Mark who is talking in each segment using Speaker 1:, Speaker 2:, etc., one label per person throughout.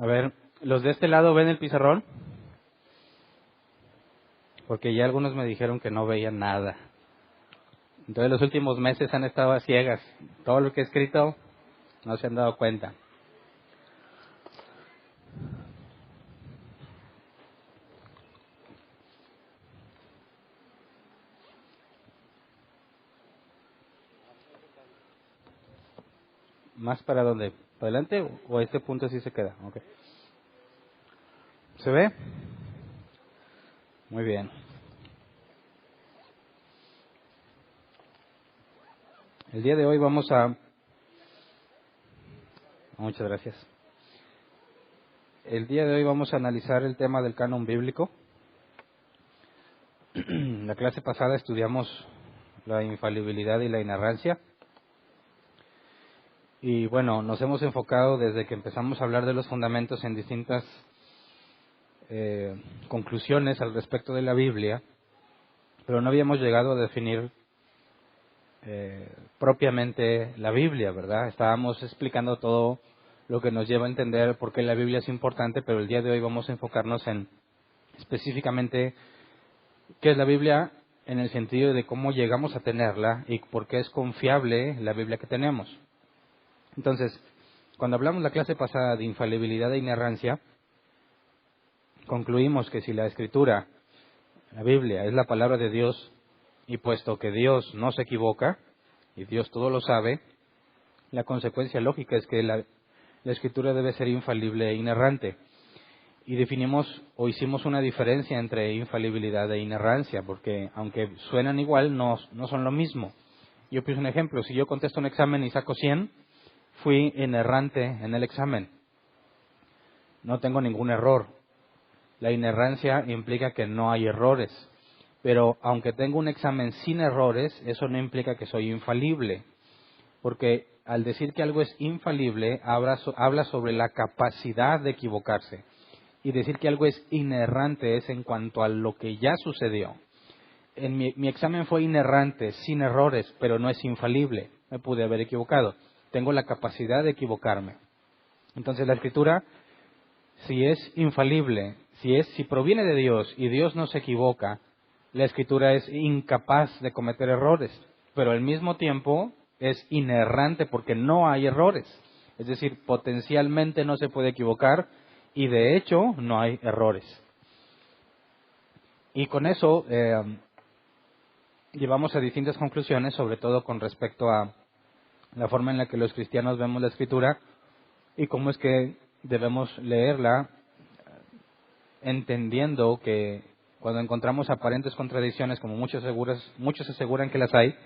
Speaker 1: A ver, los de este lado ven el pizarrón, porque ya algunos me dijeron que no veían nada. Entonces los últimos meses han estado a ciegas. Todo lo que he escrito no se han dado cuenta. ¿Más para dónde? ¿Para adelante o este punto sí se queda? Okay. ¿Se ve? Muy bien. El día de hoy vamos a... Muchas gracias. El día de hoy vamos a analizar el tema del canon bíblico. La clase pasada estudiamos la infalibilidad y la inerrancia. Y bueno, nos hemos enfocado desde que empezamos a hablar de los fundamentos en distintas conclusiones al respecto de la Biblia, pero no habíamos llegado a definir propiamente la Biblia, ¿verdad? Estábamos explicando todo lo que nos lleva a entender por qué la Biblia es importante, pero el día de hoy vamos a enfocarnos en específicamente qué es la Biblia en el sentido de cómo llegamos a tenerla y por qué es confiable la Biblia que tenemos. Entonces, cuando hablamos la clase pasada de infalibilidad e inerrancia, concluimos que si la Escritura, la Biblia, es la palabra de Dios, y puesto que Dios no se equivoca, y Dios todo lo sabe, la consecuencia lógica es que la Escritura debe ser infalible e inerrante. Y definimos o hicimos una diferencia entre infalibilidad e inerrancia, porque aunque suenan igual, no son lo mismo. Yo puse un ejemplo: si yo contesto un examen y saco 100, fui inerrante en el examen. No tengo ningún error. La inerrancia implica que no hay errores. Pero aunque tengo un examen sin errores, eso no implica que soy infalible. Porque al decir que algo es infalible, habla sobre la capacidad de equivocarse. Y decir que algo es inerrante es en cuanto a lo que ya sucedió. Mi examen fue inerrante, sin errores, pero no es infalible. Me pude haber equivocado. Tengo la capacidad de equivocarme. Entonces la Escritura, si es infalible, si proviene de Dios y Dios no se equivoca, la Escritura es incapaz de cometer errores, pero al mismo tiempo es inerrante porque no hay errores. Es decir, potencialmente no se puede equivocar y de hecho no hay errores. Y con eso llevamos a distintas conclusiones, sobre todo con respecto a la forma en la que los cristianos vemos la Escritura y cómo es que debemos leerla, entendiendo que cuando encontramos aparentes contradicciones, como muchos aseguran que las hay,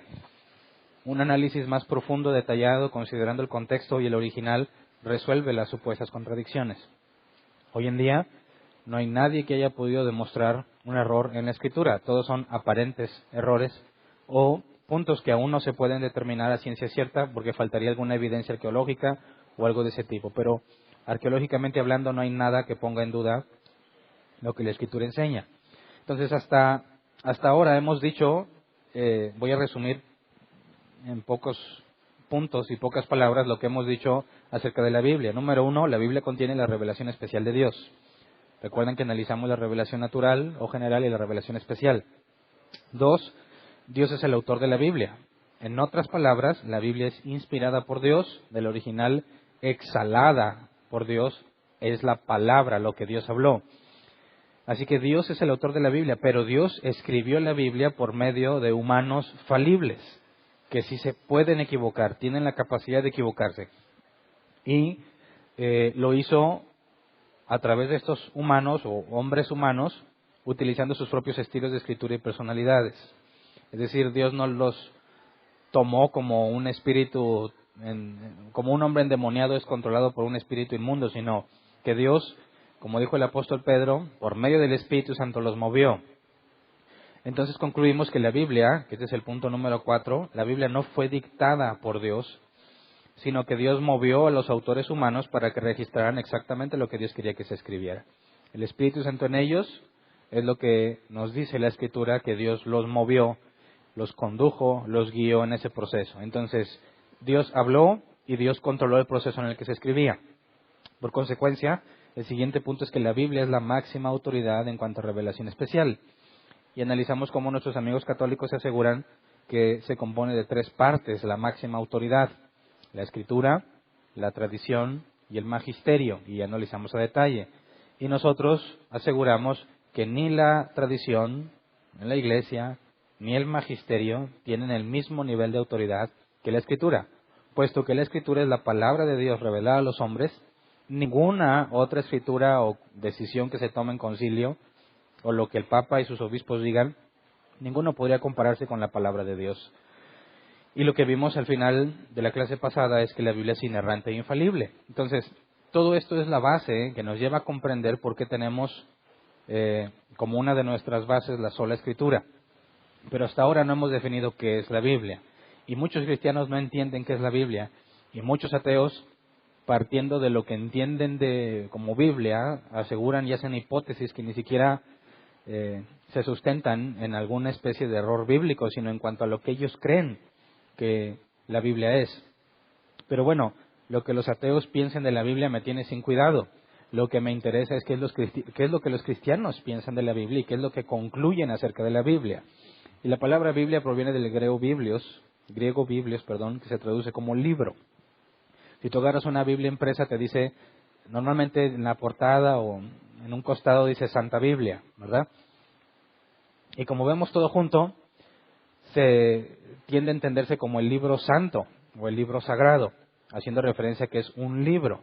Speaker 1: un análisis más profundo, detallado, considerando el contexto y el original, resuelve las supuestas contradicciones. Hoy en día no hay nadie que haya podido demostrar un error en la Escritura. Todos son aparentes errores o puntos que aún no se pueden determinar a ciencia cierta porque faltaría alguna evidencia arqueológica o algo de ese tipo. Pero arqueológicamente hablando no hay nada que ponga en duda lo que la Escritura enseña. Entonces hasta ahora hemos dicho, voy a resumir en pocos puntos y pocas palabras lo que hemos dicho acerca de la Biblia. Número 1, la Biblia contiene la revelación especial de Dios. Recuerden que analizamos la revelación natural o general y la revelación especial. 2, Dios es el autor de la Biblia. En otras palabras, la Biblia es inspirada por Dios, del original exhalada por Dios, es la palabra, lo que Dios habló. Así que Dios es el autor de la Biblia, pero Dios escribió la Biblia por medio de humanos falibles, que sí se pueden equivocar, tienen la capacidad de equivocarse. Y lo hizo a través de estos humanos o hombres humanos, utilizando sus propios estilos de escritura y personalidades. Es decir, Dios no los tomó como un espíritu, como un hombre endemoniado es controlado por un espíritu inmundo, sino que Dios, como dijo el apóstol Pedro, por medio del Espíritu Santo los movió. Entonces concluimos que la Biblia, que este es el punto número 4, la Biblia no fue dictada por Dios, sino que Dios movió a los autores humanos para que registraran exactamente lo que Dios quería que se escribiera. El Espíritu Santo en ellos es lo que nos dice la Escritura, que Dios los movió, los condujo, los guió en ese proceso. Entonces, Dios habló y Dios controló el proceso en el que se escribía. Por consecuencia, El siguiente punto es que la Biblia es la máxima autoridad en cuanto a revelación especial. Y analizamos cómo nuestros amigos católicos se aseguran que se compone de 3 partes la máxima autoridad: la Escritura, la tradición y el magisterio, y analizamos a detalle. Y nosotros aseguramos que ni la tradición, ni la Iglesia, ni el magisterio tienen el mismo nivel de autoridad que la Escritura, puesto que la Escritura es la palabra de Dios revelada a los hombres. Ninguna otra escritura o decisión que se tome en concilio, o lo que el Papa y sus obispos digan, ninguno podría compararse con la palabra de Dios. Y lo que vimos al final de la clase pasada es que la Biblia es inerrante e infalible. Entonces, todo esto es la base que nos lleva a comprender por qué tenemos como una de nuestras bases la sola Escritura. Pero hasta ahora no hemos definido qué es la Biblia. Y muchos cristianos no entienden qué es la Biblia. Y muchos ateos, partiendo de lo que entienden como Biblia, aseguran y hacen hipótesis que ni siquiera se sustentan en alguna especie de error bíblico, sino en cuanto a lo que ellos creen que la Biblia es. Pero bueno, lo que los ateos piensen de la Biblia me tiene sin cuidado. Lo que me interesa es qué es lo que los cristianos piensan de la Biblia y qué es lo que concluyen acerca de la Biblia. Y la palabra Biblia proviene del griego biblios, que se traduce como libro. Si tú agarras una Biblia impresa, te dice, normalmente en la portada o en un costado dice Santa Biblia, ¿verdad? Y como vemos todo junto, se tiende a entenderse como el libro santo o el libro sagrado, haciendo referencia a que es un libro.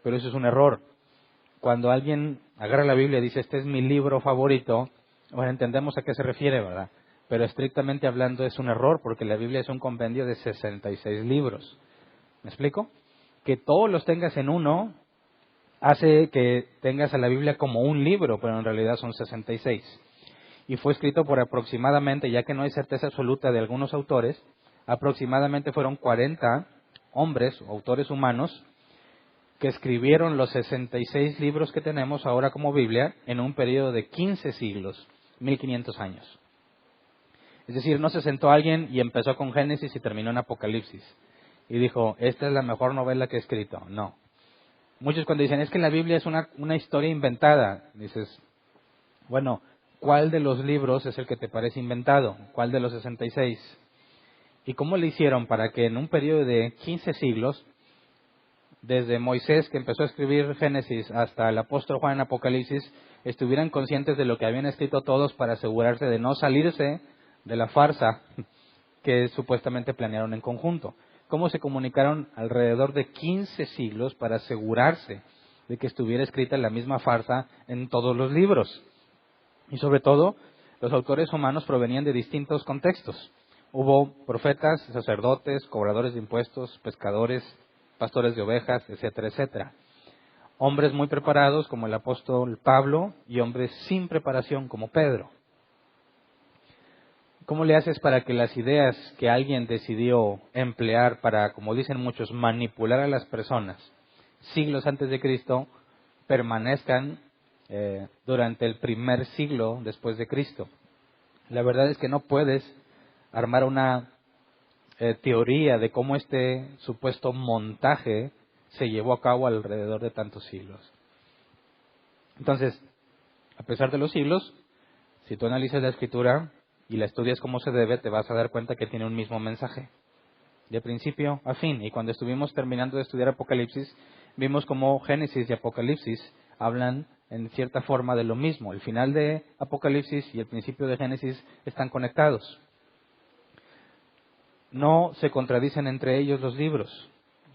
Speaker 1: Pero eso es un error. Cuando alguien agarra la Biblia y dice, este es mi libro favorito, bueno, entendemos a qué se refiere, ¿verdad? Pero estrictamente hablando es un error, porque la Biblia es un compendio de 66 libros. ¿Me explico? Que todos los tengas en uno hace que tengas a la Biblia como un libro, pero en realidad son 66. Y fue escrito por aproximadamente, ya que no hay certeza absoluta de algunos autores, aproximadamente fueron 40 hombres o autores humanos que escribieron los 66 libros que tenemos ahora como Biblia en un periodo de 15 siglos, 1500 años. Es decir, no se sentó alguien y empezó con Génesis y terminó en Apocalipsis y dijo, esta es la mejor novela que he escrito. No. Muchos cuando dicen, es que la Biblia es una historia inventada, dices, bueno, ¿cuál de los libros es el que te parece inventado? ¿Cuál de los 66? ¿Y cómo le hicieron para que en un periodo de 15 siglos, desde Moisés, que empezó a escribir Génesis, hasta el apóstol Juan en Apocalipsis, estuvieran conscientes de lo que habían escrito todos para asegurarse de no salirse de la farsa que supuestamente planearon en conjunto? ¿Cómo se comunicaron alrededor de 15 siglos para asegurarse de que estuviera escrita la misma farsa en todos los libros? Y sobre todo, los autores humanos provenían de distintos contextos. Hubo profetas, sacerdotes, cobradores de impuestos, pescadores, pastores de ovejas, etcétera, etcétera. Hombres muy preparados como el apóstol Pablo y hombres sin preparación como Pedro. ¿Cómo le haces para que las ideas que alguien decidió emplear para, como dicen muchos, manipular a las personas siglos antes de Cristo, permanezcan durante el primer siglo después de Cristo? La verdad es que no puedes armar una teoría de cómo este supuesto montaje se llevó a cabo alrededor de tantos siglos. Entonces, a pesar de los siglos, si tú analizas la Escritura y la estudias como se debe, te vas a dar cuenta que tiene un mismo mensaje, de principio a fin. Y cuando estuvimos terminando de estudiar Apocalipsis, vimos cómo Génesis y Apocalipsis hablan en cierta forma de lo mismo. El final de Apocalipsis y el principio de Génesis están conectados. No se contradicen entre ellos los libros,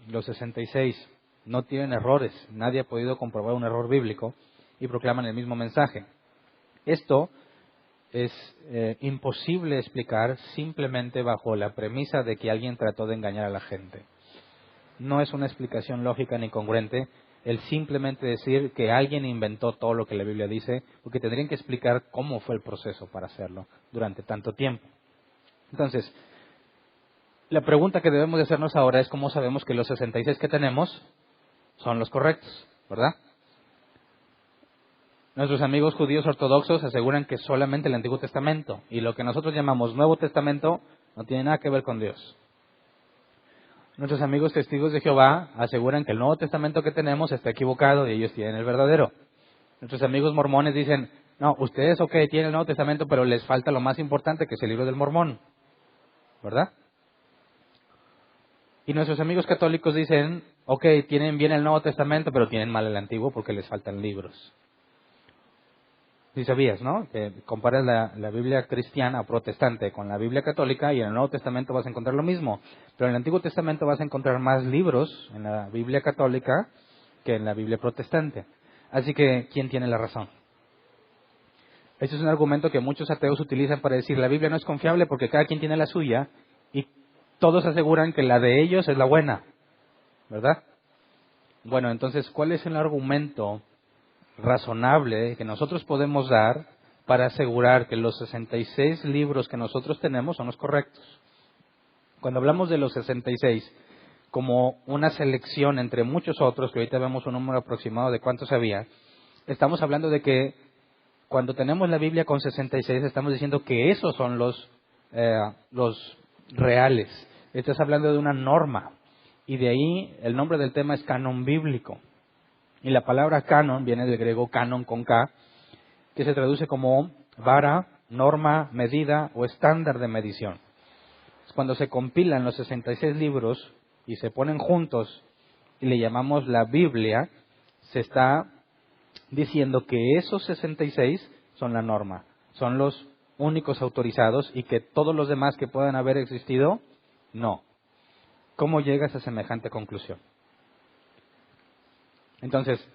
Speaker 1: los 66. No tienen errores. Nadie ha podido comprobar un error bíblico y proclaman el mismo mensaje. Esto es imposible explicar simplemente bajo la premisa de que alguien trató de engañar a la gente. No es una explicación lógica ni congruente el simplemente decir que alguien inventó todo lo que la Biblia dice, porque tendrían que explicar cómo fue el proceso para hacerlo durante tanto tiempo. Entonces, la pregunta que debemos de hacernos ahora es cómo sabemos que los 66 que tenemos son los correctos, ¿verdad? Nuestros amigos judíos ortodoxos aseguran que solamente el Antiguo Testamento y lo que nosotros llamamos Nuevo Testamento no tiene nada que ver con Dios. Nuestros amigos testigos de Jehová aseguran que el Nuevo Testamento que tenemos está equivocado y ellos tienen el verdadero. Nuestros amigos mormones dicen, no, ustedes tienen el Nuevo Testamento, pero les falta lo más importante, que es el libro del Mormón, ¿verdad? Y nuestros amigos católicos dicen, tienen bien el Nuevo Testamento, pero tienen mal el Antiguo porque les faltan libros. Sí sabías, ¿no? Que comparas la Biblia cristiana o protestante con la Biblia católica y en el Nuevo Testamento vas a encontrar lo mismo. Pero en el Antiguo Testamento vas a encontrar más libros en la Biblia católica que en la Biblia protestante. Así que, ¿quién tiene la razón? Este es un argumento que muchos ateos utilizan para decir la Biblia no es confiable porque cada quien tiene la suya y todos aseguran que la de ellos es la buena, ¿verdad? Bueno, entonces, ¿cuál es el argumento razonable que nosotros podemos dar para asegurar que los 66 libros que nosotros tenemos son los correctos? Cuando hablamos de los 66 como una selección entre muchos otros, que ahorita vemos un número aproximado de cuántos había, estamos hablando de que cuando tenemos la Biblia con 66 estamos diciendo que esos son los reales. Estás hablando de una norma y de ahí el nombre del tema es canon bíblico. Y la palabra canon viene del griego canon con K, que se traduce como vara, norma, medida o estándar de medición. Cuando se compilan los 66 libros y se ponen juntos y le llamamos la Biblia, se está diciendo que esos 66 son la norma, son los únicos autorizados y que todos los demás que puedan haber existido, no. ¿Cómo llegas a semejante conclusión? Entonces,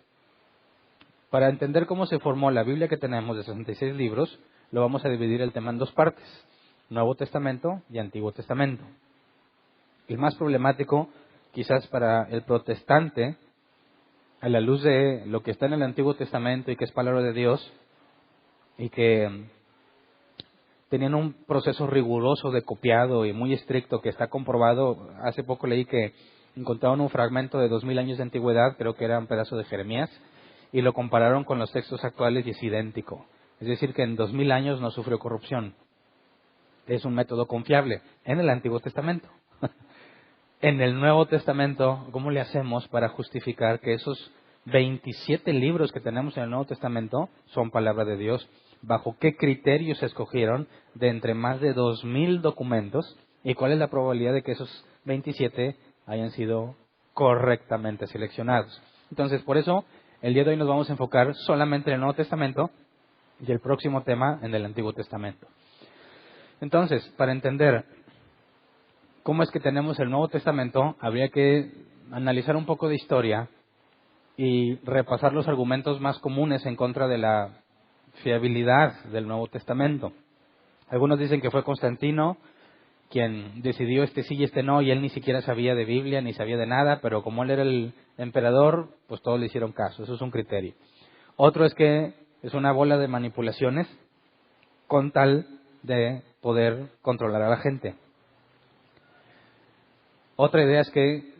Speaker 1: para entender cómo se formó la Biblia que tenemos de 66 libros, lo vamos a dividir el tema en dos partes, Nuevo Testamento y Antiguo Testamento. El más problemático, quizás para el protestante, a la luz de lo que está en el Antiguo Testamento y que es palabra de Dios, y que tenían un proceso riguroso de copiado y muy estricto que está comprobado. Hace poco leí que encontraron un fragmento de 2000 años de antigüedad, creo que era un pedazo de Jeremías, y lo compararon con los textos actuales y es idéntico. Es decir, que en 2000 años no sufrió corrupción. Es un método confiable en el Antiguo Testamento. En el Nuevo Testamento, ¿cómo le hacemos para justificar que esos 27 libros que tenemos en el Nuevo Testamento son palabra de Dios? ¿Bajo qué criterios se escogieron de entre más de 2000 documentos? ¿Y cuál es la probabilidad de que esos 27 hayan sido correctamente seleccionados? Entonces, por eso, el día de hoy nos vamos a enfocar solamente en el Nuevo Testamento y el próximo tema en el Antiguo Testamento. Entonces, para entender cómo es que tenemos el Nuevo Testamento, habría que analizar un poco de historia y repasar los argumentos más comunes en contra de la fiabilidad del Nuevo Testamento. Algunos dicen que fue Constantino quien decidió este sí y este no, y él ni siquiera sabía de Biblia, ni sabía de nada, pero como él era el emperador, pues todos le hicieron caso. Eso es un criterio. Otro es que es una bola de manipulaciones con tal de poder controlar a la gente. Otra idea es que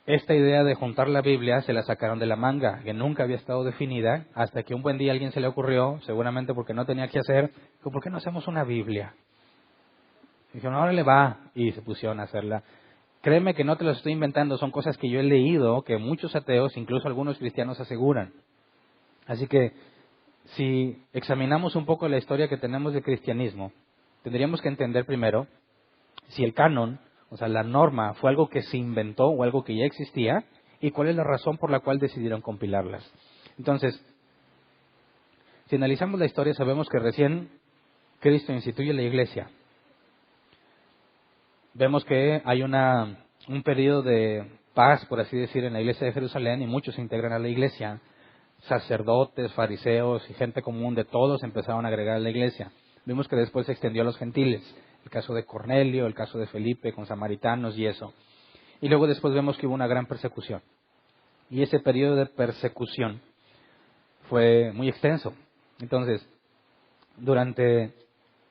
Speaker 1: esta idea de juntar la Biblia se la sacaron de la manga, que nunca había estado definida, hasta que un buen día a alguien se le ocurrió, seguramente porque no tenía que hacer, dijo, ¿por qué no hacemos una Biblia? Dijeron, ahora le va, y se pusieron a hacerla. Créeme que no te lo estoy inventando, son cosas que yo he leído, que muchos ateos, incluso algunos cristianos, aseguran. Así que, si examinamos un poco la historia que tenemos del cristianismo, tendríamos que entender primero si el canon, o sea, la norma, fue algo que se inventó o algo que ya existía, y cuál es la razón por la cual decidieron compilarlas. Entonces, si analizamos la historia, sabemos que recién Cristo instituye la iglesia. Vemos que hay un periodo de paz, por así decir, en la iglesia de Jerusalén, y muchos se integran a la iglesia. Sacerdotes, fariseos y gente común de todos empezaron a agregar a la iglesia. Vimos que después se extendió a los gentiles. El caso de Cornelio, el caso de Felipe con samaritanos y eso. Y luego después vemos que hubo una gran persecución. Y ese periodo de persecución fue muy extenso. Entonces, durante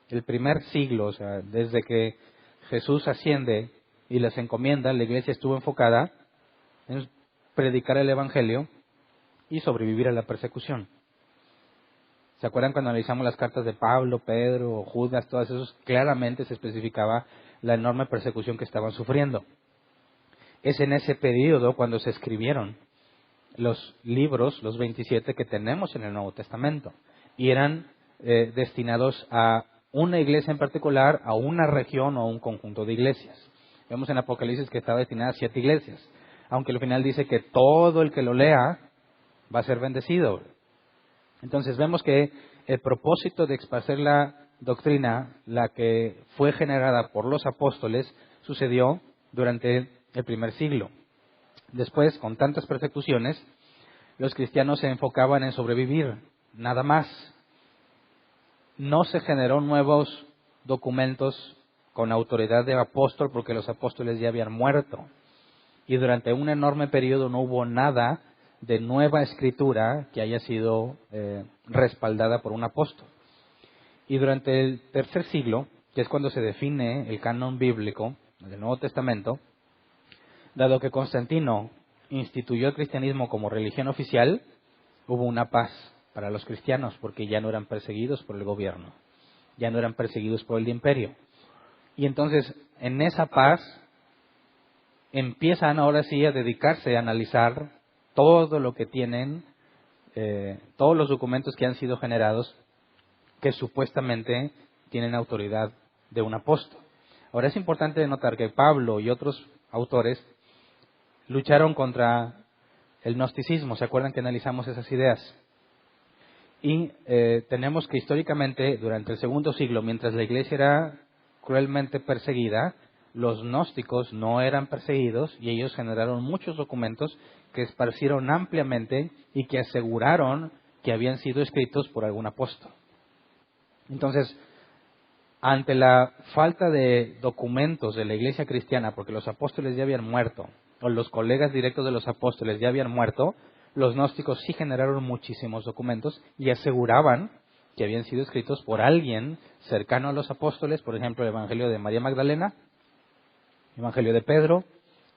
Speaker 1: el primer siglo, o sea, desde que Jesús asciende y les encomienda, la iglesia estuvo enfocada en predicar el Evangelio y sobrevivir a la persecución. ¿Se acuerdan cuando analizamos las cartas de Pablo, Pedro, Judas, todas esos? Claramente se especificaba la enorme persecución que estaban sufriendo. Es en ese periodo cuando se escribieron los libros, los 27 que tenemos en el Nuevo Testamento, y eran destinados a una iglesia en particular, a una región o a un conjunto de iglesias. Vemos en Apocalipsis que estaba destinada a 7 iglesias, aunque al final dice que todo el que lo lea va a ser bendecido. Entonces vemos que el propósito de esparcer la doctrina, la que fue generada por los apóstoles, sucedió durante el primer siglo. Después, con tantas persecuciones, los cristianos se enfocaban en sobrevivir, nada más. No se generó nuevos documentos con autoridad de apóstol porque los apóstoles ya habían muerto. Y durante un enorme periodo no hubo nada de nueva escritura que haya sido respaldada por un apóstol. Y durante el tercer siglo, que es cuando se define el canon bíblico del Nuevo Testamento, dado que Constantino instituyó el cristianismo como religión oficial, hubo una paz para los cristianos porque ya no eran perseguidos por el gobierno, ya no eran perseguidos por el imperio. Y entonces, en esa paz, empiezan ahora sí a dedicarse a analizar todo lo que tienen, todos los documentos que han sido generados que supuestamente tienen autoridad de un apóstol. Ahora es importante notar que Pablo y otros autores lucharon contra el gnosticismo. ¿Se acuerdan que analizamos esas ideas? Y tenemos que históricamente, durante el segundo siglo, mientras la iglesia era cruelmente perseguida, los gnósticos no eran perseguidos y ellos generaron muchos documentos que esparcieron ampliamente y que aseguraron que habían sido escritos por algún apóstol. Entonces, ante la falta de documentos de la iglesia cristiana, porque los apóstoles ya habían muerto, o los colegas directos de los apóstoles ya habían muerto, los gnósticos sí generaron muchísimos documentos y aseguraban que habían sido escritos por alguien cercano a los apóstoles, por ejemplo, el Evangelio de María Magdalena, el Evangelio de Pedro,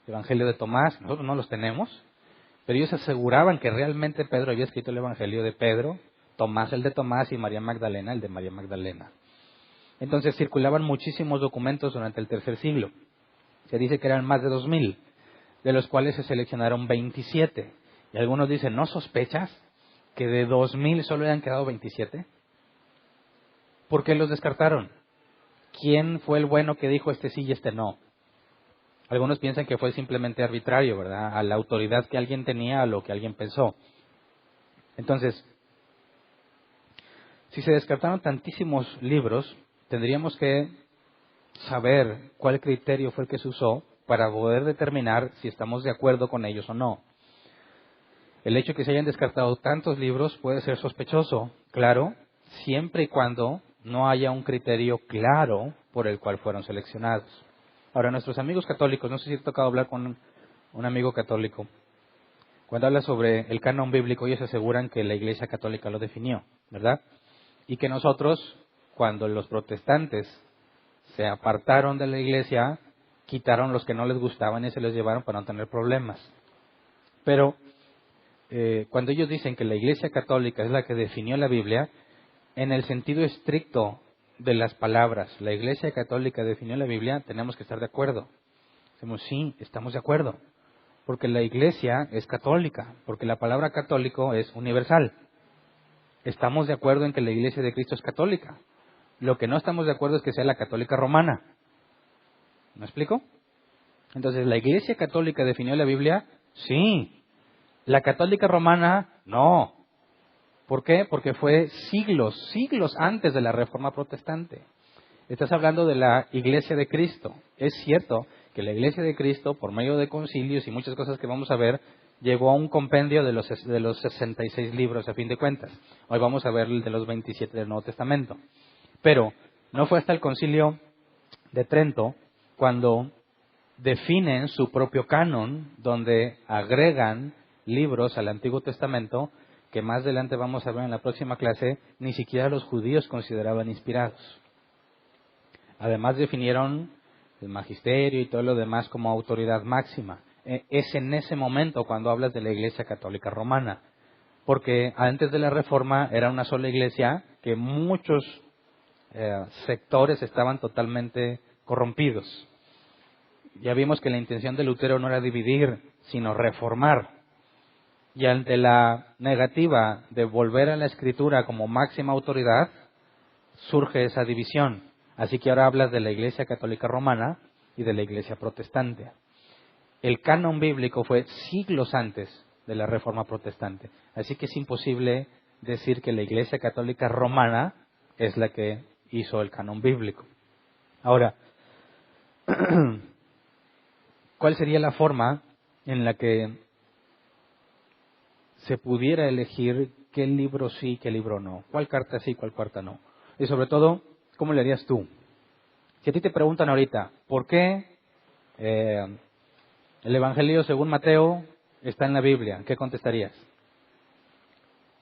Speaker 1: el Evangelio de Tomás. Nosotros no los tenemos, pero ellos aseguraban que realmente Pedro había escrito el Evangelio de Pedro, Tomás el de Tomás y María Magdalena el de María Magdalena. Entonces circulaban muchísimos documentos durante el tercer siglo. Se dice que eran más de 2000, de los cuales se seleccionaron 27. Y algunos dicen, ¿no sospechas que de 2000 solo hayan quedado 27? ¿Por qué los descartaron? ¿Quién fue el bueno que dijo este sí y este no? Algunos piensan que fue simplemente arbitrario, ¿verdad? A la autoridad que alguien tenía, a lo que alguien pensó. Entonces, si se descartaron tantísimos libros, tendríamos que saber cuál criterio fue el que se usó para poder determinar si estamos de acuerdo con ellos o no. El hecho de que se hayan descartado tantos libros puede ser sospechoso, claro, siempre y cuando no haya un criterio claro por el cual fueron seleccionados. Ahora, nuestros amigos católicos, no sé si he tocado hablar con un amigo católico, cuando habla sobre el canon bíblico, ellos aseguran que la Iglesia Católica lo definió, ¿verdad? Y que nosotros, cuando los protestantes se apartaron de la Iglesia, quitaron los que no les gustaban y se los llevaron para no tener problemas. Pero cuando ellos dicen que la Iglesia Católica es la que definió la Biblia, en el sentido estricto de las palabras, la Iglesia Católica definió la Biblia, tenemos que estar de acuerdo. Decimos, sí, estamos de acuerdo, porque la Iglesia es católica, porque la palabra católico es universal. Estamos de acuerdo en que la Iglesia de Cristo es católica. Lo que no estamos de acuerdo es que sea la católica romana. ¿Me explico? Entonces, ¿la Iglesia Católica definió la Biblia? Sí. La católica romana, no. ¿Por qué? Porque fue siglos antes de la Reforma Protestante. Estás hablando de la Iglesia de Cristo. Es cierto que la Iglesia de Cristo, por medio de concilios y muchas cosas que vamos a ver, llegó a un compendio de los 66 libros, a fin de cuentas. Hoy vamos a ver el de los 27 del Nuevo Testamento. Pero no fue hasta el concilio de Trento cuando definen su propio canon, donde agregan libros al Antiguo Testamento, que más adelante vamos a ver en la próxima clase, ni siquiera los judíos consideraban inspirados. Además definieron el magisterio y todo lo demás como autoridad máxima. Es en ese momento cuando hablas de la Iglesia Católica Romana, porque antes de la Reforma era una sola iglesia que muchos sectores estaban totalmente corrompidos. Ya vimos que la intención de Lutero no era dividir, sino reformar. Y ante la negativa de volver a la Escritura como máxima autoridad, surge esa división. Así que ahora hablas de la Iglesia Católica Romana y de la Iglesia Protestante. El canon bíblico fue siglos antes de la Reforma Protestante. Así que es imposible decir que la Iglesia Católica Romana es la que hizo el canon bíblico. Ahora, ¿cuál sería la forma en la que se pudiera elegir qué libro sí, qué libro no? ¿Cuál carta sí, cuál carta no? Y sobre todo, ¿cómo le harías tú? Si a ti te preguntan ahorita, ¿por qué el Evangelio según Mateo está en la Biblia? ¿Qué contestarías?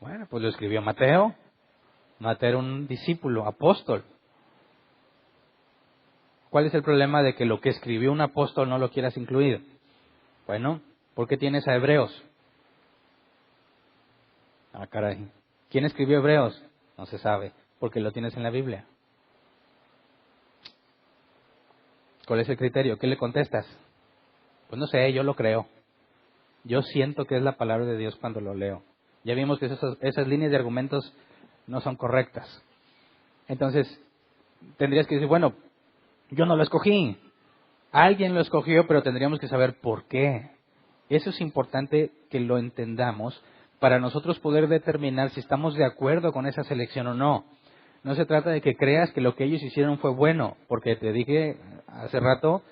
Speaker 1: Bueno, pues lo escribió Mateo. Mateo era un discípulo, apóstol. ¿Cuál es el problema de que lo que escribió un apóstol no lo quieras incluir? Bueno, ¿por qué tienes a Hebreos? Ah, caray. ¿Quién escribió Hebreos? No se sabe, porque lo tienes en la Biblia. ¿Cuál es el criterio? ¿Qué le contestas? Pues no sé, yo lo creo. Yo siento que es la palabra de Dios cuando lo leo. Ya vimos que esas líneas de argumentos no son correctas. Entonces, tendrías que decir, bueno, yo no lo escogí. Alguien lo escogió, pero tendríamos que saber por qué. Eso es importante que lo entendamos para nosotros poder determinar si estamos de acuerdo con esa selección o no. No se trata de que creas que lo que ellos hicieron fue bueno, porque te dije hace rato,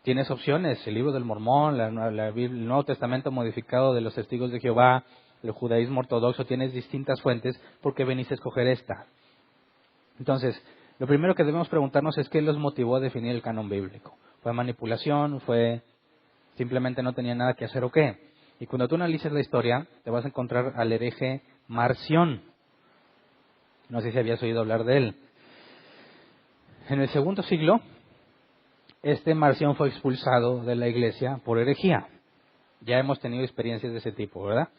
Speaker 1: tienes opciones, el libro del Mormón, la Biblia, el Nuevo Testamento modificado de los Testigos de Jehová, el judaísmo ortodoxo, tienes distintas fuentes, ¿por qué venís a escoger esta? Entonces, lo primero que debemos preguntarnos es qué los motivó a definir el canon bíblico. ¿Fue manipulación? ¿Fue simplemente no tenía nada que hacer o qué? Y cuando tú analices la historia, te vas a encontrar al hereje Marción. No sé si habías oído hablar de él. En el segundo siglo, este Marción fue expulsado de la iglesia por herejía. Ya hemos tenido experiencias de ese tipo, ¿verdad?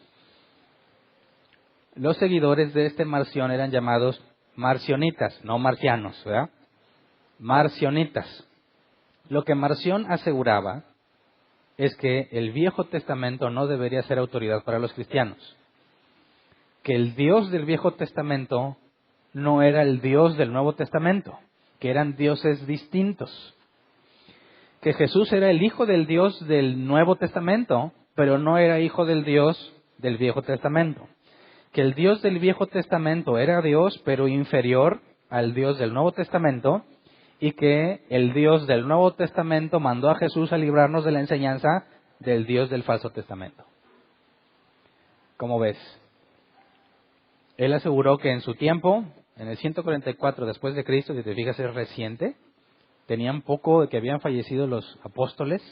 Speaker 1: Los seguidores de este Marción eran llamados marcionitas, no marcianos, ¿verdad? Marcionitas. Lo que Marción aseguraba es que el Viejo Testamento no debería ser autoridad para los cristianos. Que el Dios del Viejo Testamento no era el Dios del Nuevo Testamento, que eran dioses distintos. Que Jesús era el Hijo del Dios del Nuevo Testamento, pero no era hijo del Dios del Viejo Testamento. Que el Dios del Viejo Testamento era Dios, pero inferior al Dios del Nuevo Testamento, y que el Dios del Nuevo Testamento mandó a Jesús a librarnos de la enseñanza del Dios del Falso Testamento. ¿Cómo ves? Él aseguró que en su tiempo, en el 144 después de Cristo, si te fijas es reciente, tenían poco de que habían fallecido los apóstoles,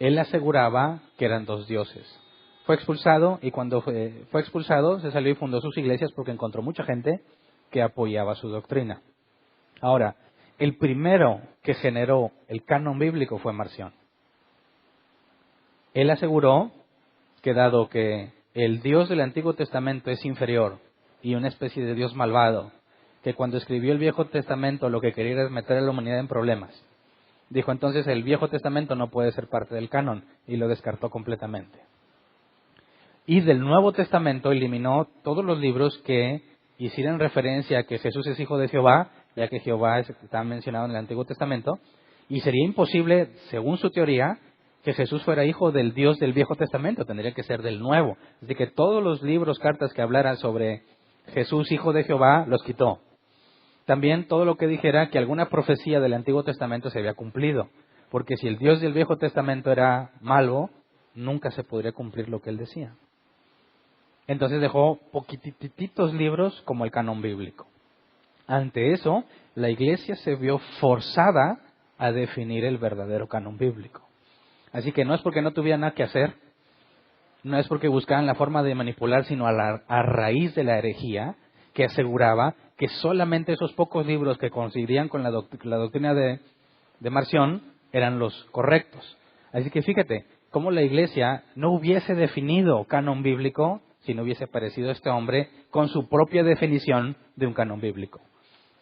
Speaker 1: él aseguraba que eran dos dioses. Fue expulsado y cuando fue expulsado se salió y fundó sus iglesias porque encontró mucha gente que apoyaba su doctrina. Ahora, el primero que generó el canon bíblico fue Marción. Él aseguró que dado que el Dios del Antiguo Testamento es inferior y una especie de Dios malvado, que cuando escribió el Viejo Testamento lo que quería era meter a la humanidad en problemas, dijo entonces el Viejo Testamento no puede ser parte del canon y lo descartó completamente. Y del Nuevo Testamento eliminó todos los libros que hicieran referencia a que Jesús es hijo de Jehová, ya que Jehová está mencionado en el Antiguo Testamento, y sería imposible, según su teoría, que Jesús fuera hijo del Dios del Viejo Testamento, tendría que ser del Nuevo. Así que todos los libros, cartas que hablaran sobre Jesús, hijo de Jehová, los quitó. También todo lo que dijera que alguna profecía del Antiguo Testamento se había cumplido, porque si el Dios del Viejo Testamento era malo, nunca se podría cumplir lo que él decía. Entonces dejó poquititos libros como el canon bíblico. Ante eso, la Iglesia se vio forzada a definir el verdadero canon bíblico. Así que no es porque no tuvieran nada que hacer, no es porque buscaban la forma de manipular, sino a raíz de la herejía que aseguraba que solamente esos pocos libros que coincidían con la doctrina de Marción eran los correctos. Así que fíjate, cómo la Iglesia no hubiese definido canon bíblico si no hubiese aparecido este hombre con su propia definición de un canon bíblico.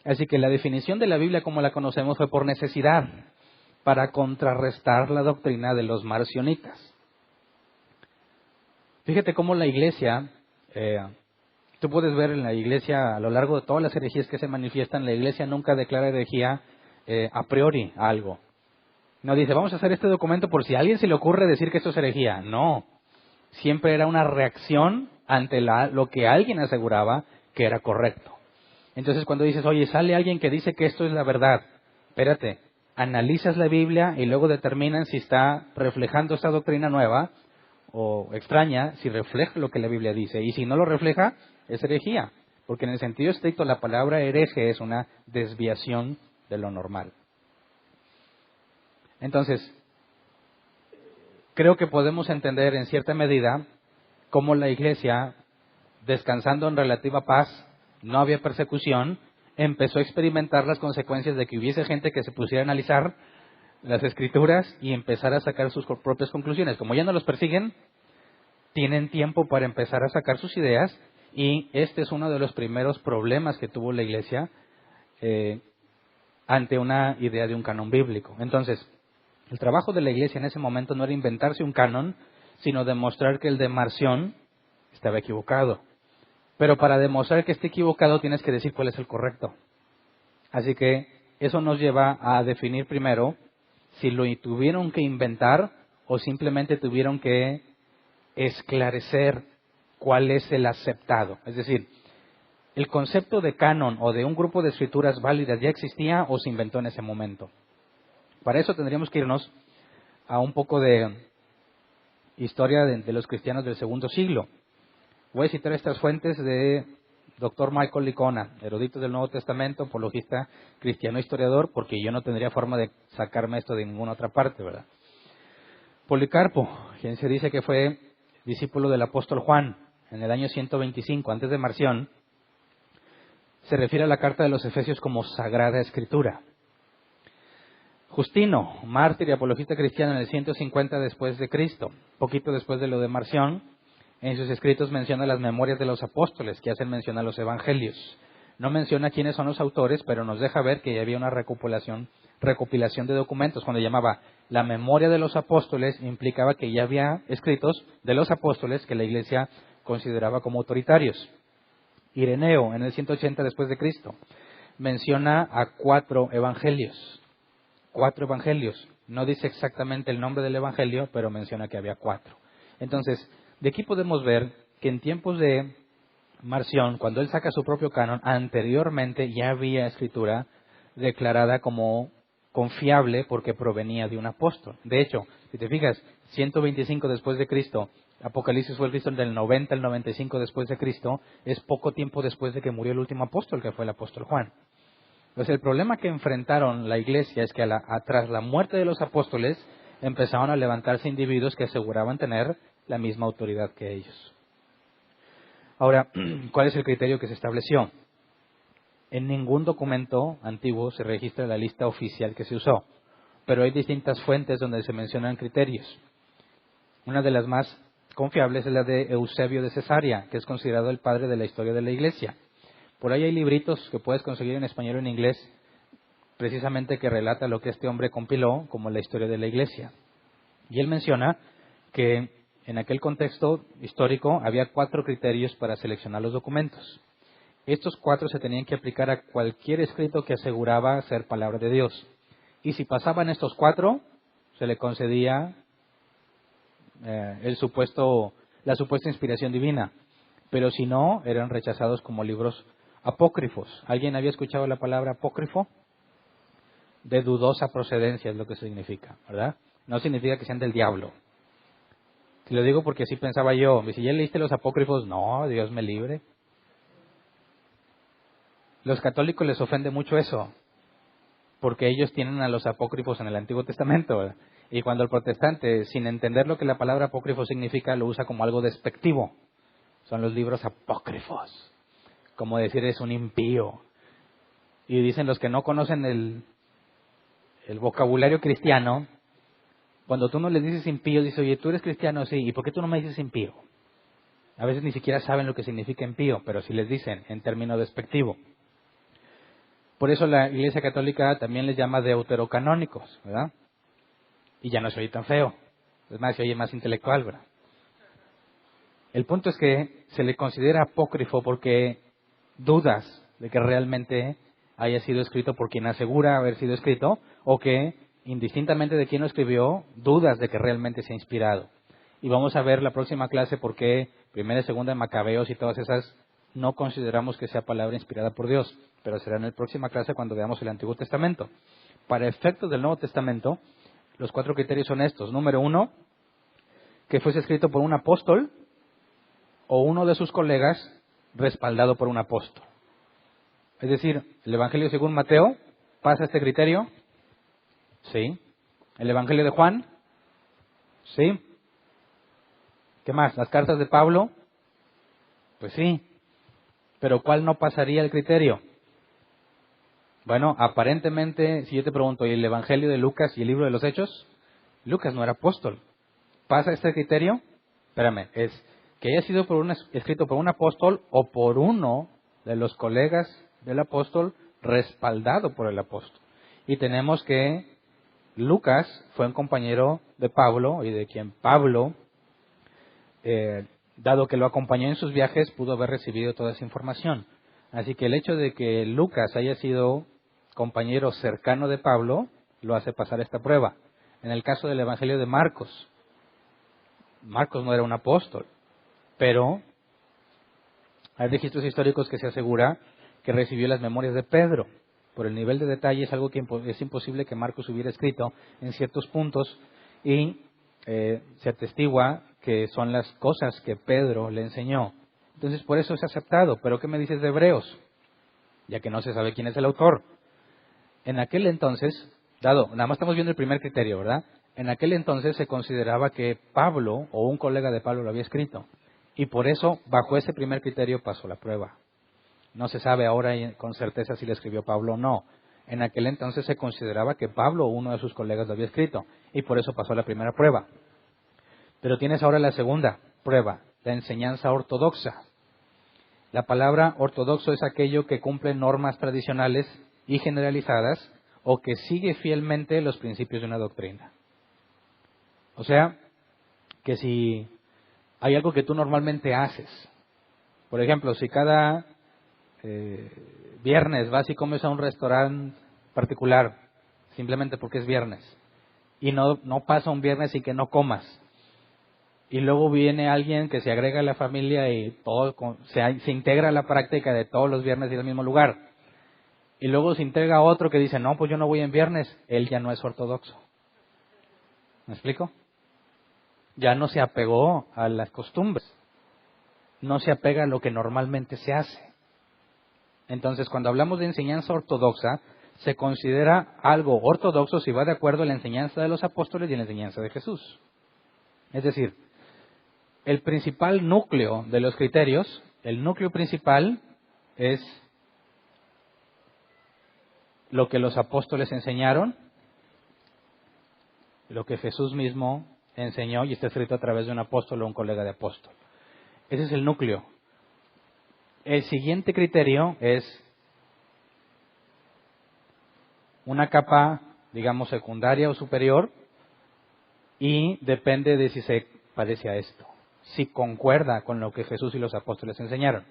Speaker 1: Así que la definición de la Biblia como la conocemos fue por necesidad. para contrarrestar la doctrina de los marcionitas. Fíjate cómo la iglesia, tú puedes ver en la iglesia, a lo largo de todas las herejías que se manifiestan, la iglesia nunca declara herejía a priori a algo. No dice, vamos a hacer este documento por si a alguien se le ocurre decir que esto es herejía. No, siempre era una reacción ante lo que alguien aseguraba que era correcto. Entonces cuando dices, oye, sale alguien que dice que esto es la verdad, espérate, analizas la Biblia y luego determinan si está reflejando esta doctrina nueva o extraña, si refleja lo que la Biblia dice. Y si no lo refleja, es herejía. Porque en el sentido estricto la palabra hereje es una desviación de lo normal. Entonces, creo que podemos entender en cierta medida cómo la iglesia, descansando en relativa paz, no había persecución, empezó a experimentar las consecuencias de que hubiese gente que se pusiera a analizar las escrituras y empezar a sacar sus propias conclusiones. Como ya no los persiguen, tienen tiempo para empezar a sacar sus ideas, y este es uno de los primeros problemas que tuvo la iglesia ante una idea de un canon bíblico. Entonces, el trabajo de la iglesia en ese momento no era inventarse un canon, sino demostrar que el de Marción estaba equivocado. Pero para demostrar que esté equivocado tienes que decir cuál es el correcto. Así que eso nos lleva a definir primero si lo tuvieron que inventar o simplemente tuvieron que esclarecer cuál es el aceptado. Es decir, ¿el concepto de canon o de un grupo de escrituras válidas ya existía o se inventó en ese momento? Para eso tendríamos que irnos a un poco de historia de los cristianos del segundo siglo. Voy a citar estas fuentes de Dr. Michael Licona, erudito del Nuevo Testamento, apologista cristiano historiador, porque yo no tendría forma de sacarme esto de ninguna otra parte, ¿verdad? Policarpo, quien se dice que fue discípulo del apóstol Juan en el año 125 antes de Marción, se refiere a la carta de los Efesios como Sagrada Escritura. Justino, mártir y apologista cristiano en el 150 después de Cristo, poquito después de lo de Marción, en sus escritos menciona las memorias de los apóstoles que hacen mención a los evangelios. No menciona quiénes son los autores, pero nos deja ver que ya había una recopilación de documentos. Cuando llamaba la memoria de los apóstoles, implicaba que ya había escritos de los apóstoles que la iglesia consideraba como autoritarios. Ireneo, en el 180 después de Cristo, menciona a 4 evangelios. 4 evangelios. No dice exactamente el nombre del evangelio, pero menciona que había 4. Entonces, de aquí podemos ver que en tiempos de Marción, cuando él saca su propio canon, anteriormente ya había escritura declarada como confiable porque provenía de un apóstol. De hecho, si te fijas, 125 después de Cristo, Apocalipsis fue escrito del 90 al 95 después de Cristo, es poco tiempo después de que murió el último apóstol, que fue el apóstol Juan. Entonces, el problema que enfrentaron la iglesia es que tras la muerte de los apóstoles, empezaron a levantarse individuos que aseguraban tener la misma autoridad que ellos. Ahora, ¿cuál es el criterio que se estableció? En ningún documento antiguo se registra la lista oficial que se usó, pero hay distintas fuentes donde se mencionan criterios. Una de las más confiables es la de Eusebio de Cesarea, que es considerado el padre de la historia de la iglesia. Por ahí hay libritos que puedes conseguir en español o en inglés, precisamente que relata lo que este hombre compiló como la historia de la iglesia. Y él menciona que en aquel contexto histórico había 4 criterios para seleccionar los documentos. Estos 4 se tenían que aplicar a cualquier escrito que aseguraba ser palabra de Dios. Y si pasaban estos 4, se le concedía la supuesta inspiración divina. Pero si no, eran rechazados como libros apócrifos. ¿Alguien había escuchado la palabra apócrifo? De dudosa procedencia es lo que significa, ¿verdad? No significa que sean del diablo. Y lo digo porque así pensaba yo. Si ya leíste los apócrifos, no, Dios me libre. Los católicos les ofende mucho eso, porque ellos tienen a los apócrifos en el Antiguo Testamento, ¿verdad? Y cuando el protestante, sin entender lo que la palabra apócrifo significa, lo usa como algo despectivo. Son los libros apócrifos. Como decir es un impío. Y dicen los que no conocen el vocabulario cristiano, cuando tú no les dices impío, dices, oye, tú eres cristiano, sí, ¿y por qué tú no me dices impío? A veces ni siquiera saben lo que significa impío, pero sí les dicen en término despectivo. Por eso la Iglesia Católica también les llama deuterocanónicos, ¿verdad? Y ya no se oye tan feo. Es más, se oye más intelectual, ¿verdad? El punto es que se le considera apócrifo porque dudas de que realmente haya sido escrito por quien asegura haber sido escrito, o que, indistintamente de quién lo escribió, dudas de que realmente se ha inspirado. Y vamos a ver la próxima clase por qué Primera y Segunda de Macabeos y todas esas no consideramos que sea palabra inspirada por Dios, pero será en la próxima clase cuando veamos el Antiguo Testamento. Para efectos del Nuevo Testamento, los 4 criterios son estos. Número 1, que fuese escrito por un apóstol o uno de sus colegas respaldado por un apóstol. Es decir, el Evangelio según Mateo pasa este criterio. Sí. El Evangelio de Juan. Sí. ¿Qué más? Las cartas de Pablo. Pues sí. Pero ¿cuál no pasaría el criterio? Bueno, aparentemente, si yo te pregunto, ¿y el Evangelio de Lucas y el libro de los Hechos? Lucas no era apóstol. ¿Pasa este criterio? Espérame, es que haya sido escrito por un apóstol o por uno de los colegas del apóstol respaldado por el apóstol. Y tenemos que Lucas fue un compañero de Pablo y de quien Pablo, dado que lo acompañó en sus viajes, pudo haber recibido toda esa información. Así que el hecho de que Lucas haya sido compañero cercano de Pablo lo hace pasar esta prueba. En el caso del Evangelio de Marcos, Marcos no era un apóstol, pero hay registros históricos que se asegura que recibió las memorias de Pedro. Por el nivel de detalle es algo que es imposible que Marcos hubiera escrito en ciertos puntos, y se atestigua que son las cosas que Pedro le enseñó. Entonces por eso es aceptado. Pero ¿qué me dices de Hebreos? Ya que no se sabe quién es el autor. En aquel entonces, nada más estamos viendo el primer criterio, ¿verdad? En aquel entonces se consideraba que Pablo o un colega de Pablo lo había escrito. Y por eso, bajo ese primer criterio, pasó la prueba. No se sabe ahora con certeza si le escribió Pablo o no. En aquel entonces se consideraba que Pablo o uno de sus colegas lo había escrito. Y por eso pasó la primera prueba. Pero tienes ahora la segunda prueba, la enseñanza ortodoxa. La palabra ortodoxo es aquello que cumple normas tradicionales y generalizadas, o que sigue fielmente los principios de una doctrina. O sea, que si hay algo que tú normalmente haces, por ejemplo, si cada viernes vas y comes a un restaurante particular, simplemente porque es viernes, y no pasa un viernes sin que no comas, y luego viene alguien que se agrega a la familia y todo se integra a la práctica de todos los viernes ir al mismo lugar, y luego se integra otro que dice, no, pues yo no voy en viernes, él ya no es ortodoxo. ¿Me explico? Ya no se apegó a las costumbres, no se apega a lo que normalmente se hace. Entonces, cuando hablamos de enseñanza ortodoxa, se considera algo ortodoxo si va de acuerdo a la enseñanza de los apóstoles y a la enseñanza de Jesús. Es decir, el principal núcleo de los criterios, el núcleo principal es lo que los apóstoles enseñaron, lo que Jesús mismo enseñó y está escrito a través de un apóstol o un colega de apóstol. Ese es el núcleo. El siguiente criterio es una capa, digamos, secundaria o superior, y depende de si se parece a esto, si concuerda con lo que Jesús y los apóstoles enseñaron.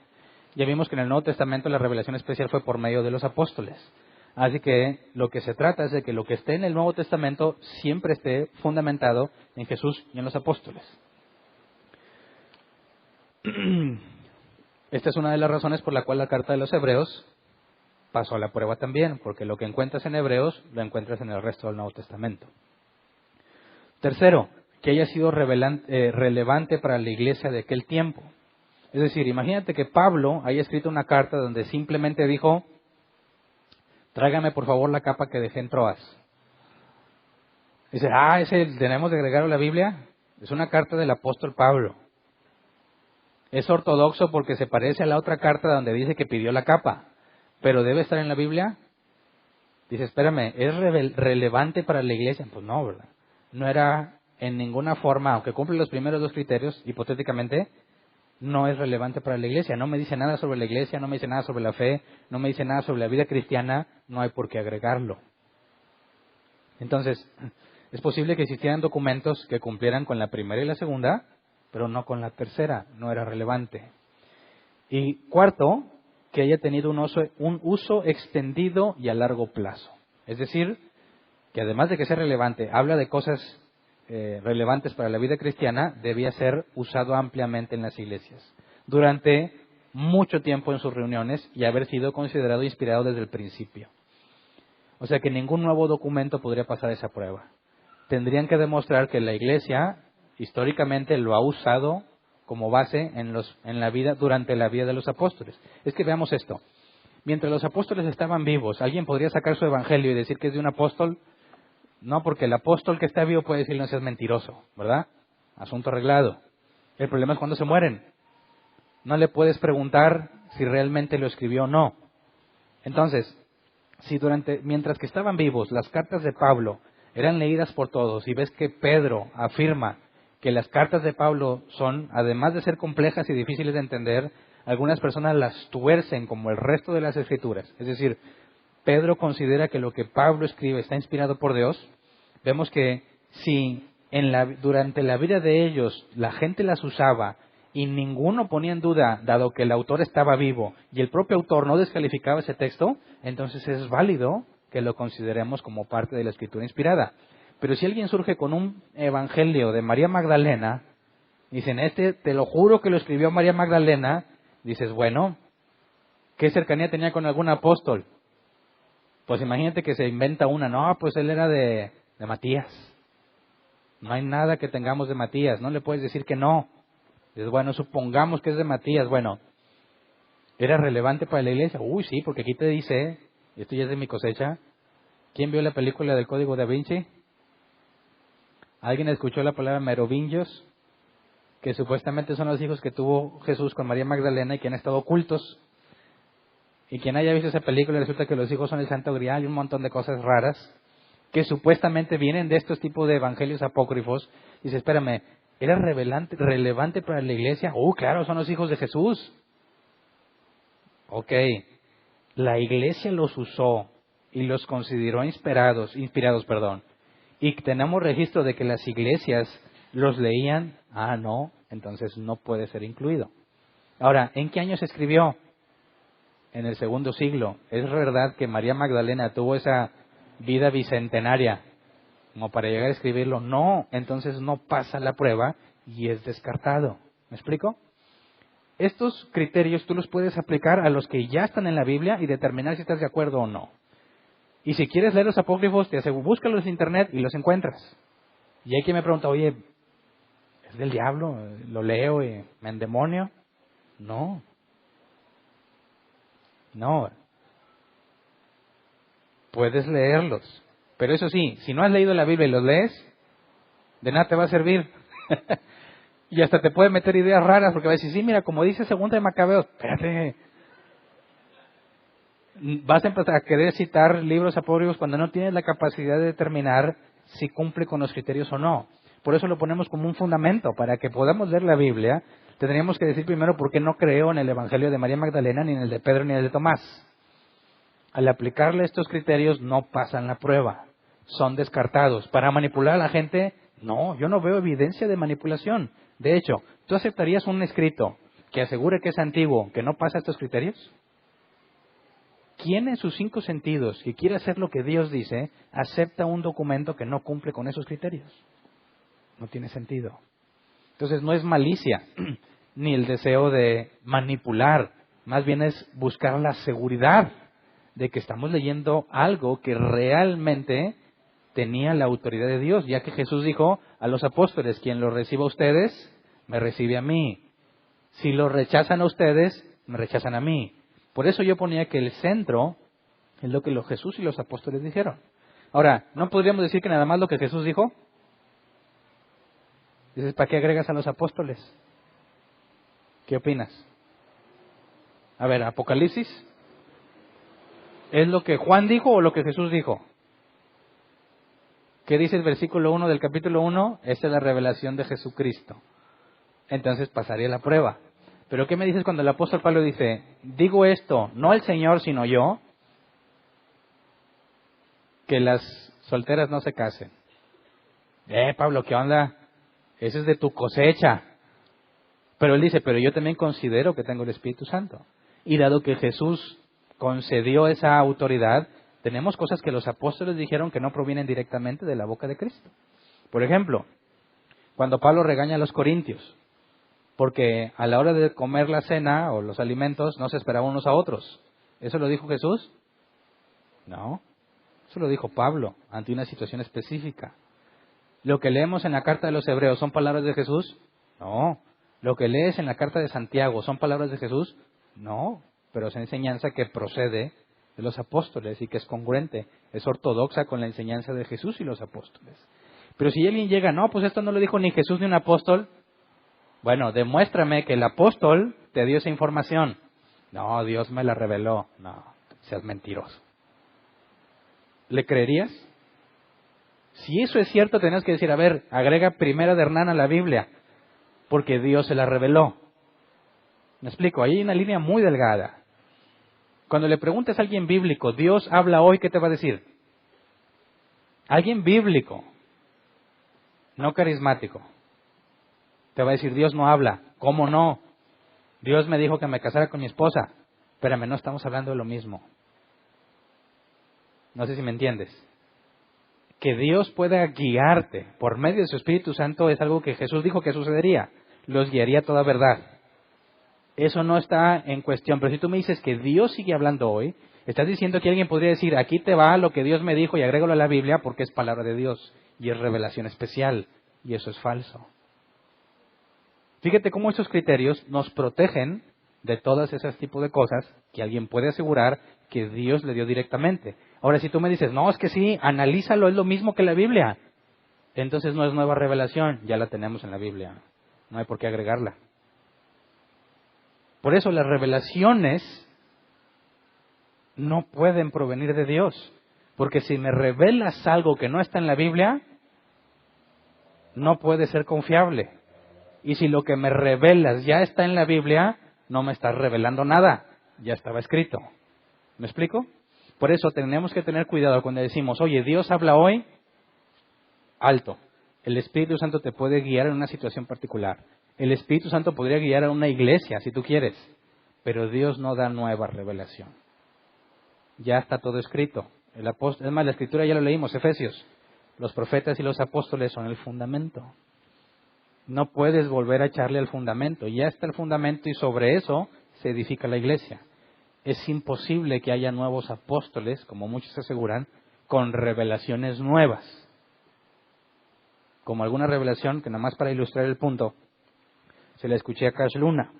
Speaker 1: Ya vimos que en el Nuevo Testamento la revelación especial fue por medio de los apóstoles. Así que lo que se trata es de que lo que esté en el Nuevo Testamento siempre esté fundamentado en Jesús y en los apóstoles. Esta es una de las razones por la cual la carta de los Hebreos pasó a la prueba también, porque lo que encuentras en Hebreos lo encuentras en el resto del Nuevo Testamento. Tercero, que haya sido relevante para la iglesia de aquel tiempo. Es decir, imagínate que Pablo haya escrito una carta donde simplemente dijo, tráigame por favor la capa que dejé en Troas. Dice, ese tenemos de agregarlo a la Biblia. Es una carta del apóstol Pablo. Es ortodoxo porque se parece a la otra carta donde dice que pidió la capa, pero debe estar en la Biblia. Dice, espérame, ¿es relevante para la iglesia? Pues no, ¿verdad? No era en ninguna forma, aunque cumple los primeros dos criterios, hipotéticamente, no es relevante para la iglesia. No me dice nada sobre la iglesia, no me dice nada sobre la fe, no me dice nada sobre la vida cristiana, no hay por qué agregarlo. Entonces, Es posible que existieran documentos que cumplieran con la primera y la segunda, pero no con la tercera, no era relevante. Y cuarto, que haya tenido un uso extendido y a largo plazo. Es decir, que además de que sea relevante, habla de cosas relevantes para la vida cristiana, debía ser usado ampliamente en las iglesias, durante mucho tiempo en sus reuniones y haber sido considerado inspirado desde el principio. O sea que ningún nuevo documento podría pasar esa prueba. Tendrían que demostrar que la iglesia históricamente lo ha usado como base en la vida, durante la vida de los apóstoles. Es que veamos esto. Mientras los apóstoles estaban vivos, ¿alguien podría sacar su evangelio y decir que es de un apóstol? No, porque el apóstol que está vivo puede decir no seas mentiroso, ¿verdad? Asunto arreglado. El problema es cuando se mueren. No le puedes preguntar si realmente lo escribió o no. Entonces, si mientras que estaban vivos, las cartas de Pablo eran leídas por todos, y ves que Pedro afirma que las cartas de Pablo son, además de ser complejas y difíciles de entender, algunas personas las tuercen como el resto de las escrituras. Es decir, Pedro considera que lo que Pablo escribe está inspirado por Dios. Vemos que si durante la vida de ellos la gente las usaba y ninguno ponía en duda, dado que el autor estaba vivo y el propio autor no descalificaba ese texto, entonces es válido que lo consideremos como parte de la escritura inspirada. Pero si alguien surge con un evangelio de María Magdalena, dicen, te lo juro que lo escribió María Magdalena, dices, bueno, ¿qué cercanía tenía con algún apóstol? Pues imagínate que se inventa una, no, pues él era de Matías. No hay nada que tengamos de Matías, no le puedes decir que no. Dices, bueno, supongamos que es de Matías, bueno, ¿era relevante para la iglesia? Uy, sí, porque aquí te dice, esto ya es de mi cosecha, ¿quién vio la película del Código da Vinci? ¿Alguien escuchó la palabra merovingios? Que supuestamente son los hijos que tuvo Jesús con María Magdalena y que han estado ocultos. Y quien haya visto esa película resulta que los hijos son el Santo Grial y un montón de cosas raras que supuestamente vienen de estos tipos de evangelios apócrifos. Y dice, espérame, ¿era relevante para la iglesia? Claro, son los hijos de Jesús. Ok, la iglesia los usó y los consideró inspirados, y tenemos registro de que las iglesias los leían. No, entonces no puede ser incluido. Ahora, ¿en qué año se escribió? En el segundo siglo. ¿Es verdad que María Magdalena tuvo esa vida bicentenaria como para llegar a escribirlo? No, entonces no pasa la prueba y es descartado. ¿Me explico? Estos criterios tú los puedes aplicar a los que ya están en la Biblia y determinar si estás de acuerdo o no. Y si quieres leer los apócrifos, búscalos en internet y los encuentras. Y hay quien me pregunta, oye, ¿es del diablo? ¿Lo leo y me endemonio? No. Puedes leerlos. Pero eso sí, si no has leído la Biblia y los lees, de nada te va a servir. Y hasta te puede meter ideas raras, porque va a decir, sí, mira, como dice Segunda de Macabeos, espérate. Vas a empezar a querer citar libros apócrifos cuando no tienes la capacidad de determinar si cumple con los criterios o no. Por eso lo ponemos como un fundamento. Para que podamos leer la Biblia, tendríamos que decir primero por qué no creo en el Evangelio de María Magdalena, ni en el de Pedro, ni en el de Tomás. Al aplicarle estos criterios no pasan la prueba. Son descartados. Para manipular a la gente, no, yo no veo evidencia de manipulación. De hecho, ¿tú aceptarías un escrito que asegure que es antiguo, que no pasa estos criterios? ¿Quién en sus 5 sentidos, que quiere hacer lo que Dios dice, acepta un documento que no cumple con esos criterios? No tiene sentido. Entonces no es malicia, ni el deseo de manipular. Más bien es buscar la seguridad de que estamos leyendo algo que realmente tenía la autoridad de Dios, ya que Jesús dijo a los apóstoles, quien lo reciba a ustedes, me recibe a mí. Si lo rechazan a ustedes, me rechazan a mí. Por eso yo ponía que el centro es lo que Jesús y los apóstoles dijeron. Ahora, ¿no podríamos decir que nada más lo que Jesús dijo? Dices, ¿para qué agregas a los apóstoles? ¿Qué opinas? A ver, Apocalipsis, ¿es lo que Juan dijo o lo que Jesús dijo? ¿Qué dice el versículo 1 del capítulo 1? Esta es la revelación de Jesucristo. Entonces pasaría la prueba. Pero ¿qué me dices cuando el apóstol Pablo dice, digo esto, no el Señor, sino yo, que las solteras no se casen? Pablo, ¿qué onda? Ese es de tu cosecha. Pero él dice, pero yo también considero que tengo el Espíritu Santo. Y dado que Jesús concedió esa autoridad, tenemos cosas que los apóstoles dijeron que no provienen directamente de la boca de Cristo. Por ejemplo, cuando Pablo regaña a los corintios, porque a la hora de comer la cena o los alimentos no se esperaban unos a otros. ¿Eso lo dijo Jesús? No, eso lo dijo Pablo ante una situación específica. ¿Lo que leemos en la carta de los Hebreos son palabras de Jesús? No. ¿Lo que lees en la carta de Santiago son palabras de Jesús? No, pero es enseñanza que procede de los apóstoles y que es congruente, es ortodoxa con la enseñanza de Jesús y los apóstoles. Pero si alguien llega, no, pues esto no lo dijo ni Jesús ni un apóstol, bueno, demuéstrame que el apóstol te dio esa información. No, Dios me la reveló. No, seas mentiroso. ¿Le creerías? Si eso es cierto, tenés que decir, a ver, agrega Primera de Hernán a la Biblia, porque Dios se la reveló. ¿Me explico? Ahí hay una línea muy delgada. Cuando le preguntes a alguien bíblico, Dios habla hoy, ¿qué te va a decir? Alguien bíblico, no carismático. Te va a decir, Dios no habla. ¿Cómo no? Dios me dijo que me casara con mi esposa. Espérame, no estamos hablando de lo mismo. No sé si me entiendes. Que Dios pueda guiarte por medio de su Espíritu Santo es algo que Jesús dijo que sucedería. Los guiaría a toda verdad. Eso no está en cuestión. Pero si tú me dices que Dios sigue hablando hoy, estás diciendo que alguien podría decir, aquí te va lo que Dios me dijo y agrégalo a la Biblia porque es palabra de Dios y es revelación especial. Y eso es falso. Fíjate cómo esos criterios nos protegen de todas esas tipos de cosas que alguien puede asegurar que Dios le dio directamente. Ahora, si tú me dices, no, es que sí, analízalo, es lo mismo que la Biblia. Entonces no es nueva revelación, ya la tenemos en la Biblia. No hay por qué agregarla. Por eso las revelaciones no pueden provenir de Dios. Porque si me revelas algo que no está en la Biblia, no puede ser confiable. Y si lo que me revelas ya está en la Biblia, no me estás revelando nada. Ya estaba escrito. ¿Me explico? Por eso tenemos que tener cuidado cuando decimos, oye, Dios habla hoy, alto. El Espíritu Santo te puede guiar en una situación particular. El Espíritu Santo podría guiar a una iglesia, si tú quieres. Pero Dios no da nueva revelación. Ya está todo escrito. Es más, la Escritura ya lo leímos, Efesios. Los profetas y los apóstoles son el fundamento. No puedes volver a echarle al fundamento. Ya está el fundamento y sobre eso se edifica la iglesia. Es imposible que haya nuevos apóstoles, como muchos aseguran, con revelaciones nuevas. Como alguna revelación que nada más para ilustrar el punto, se la escuché a Cash Luna.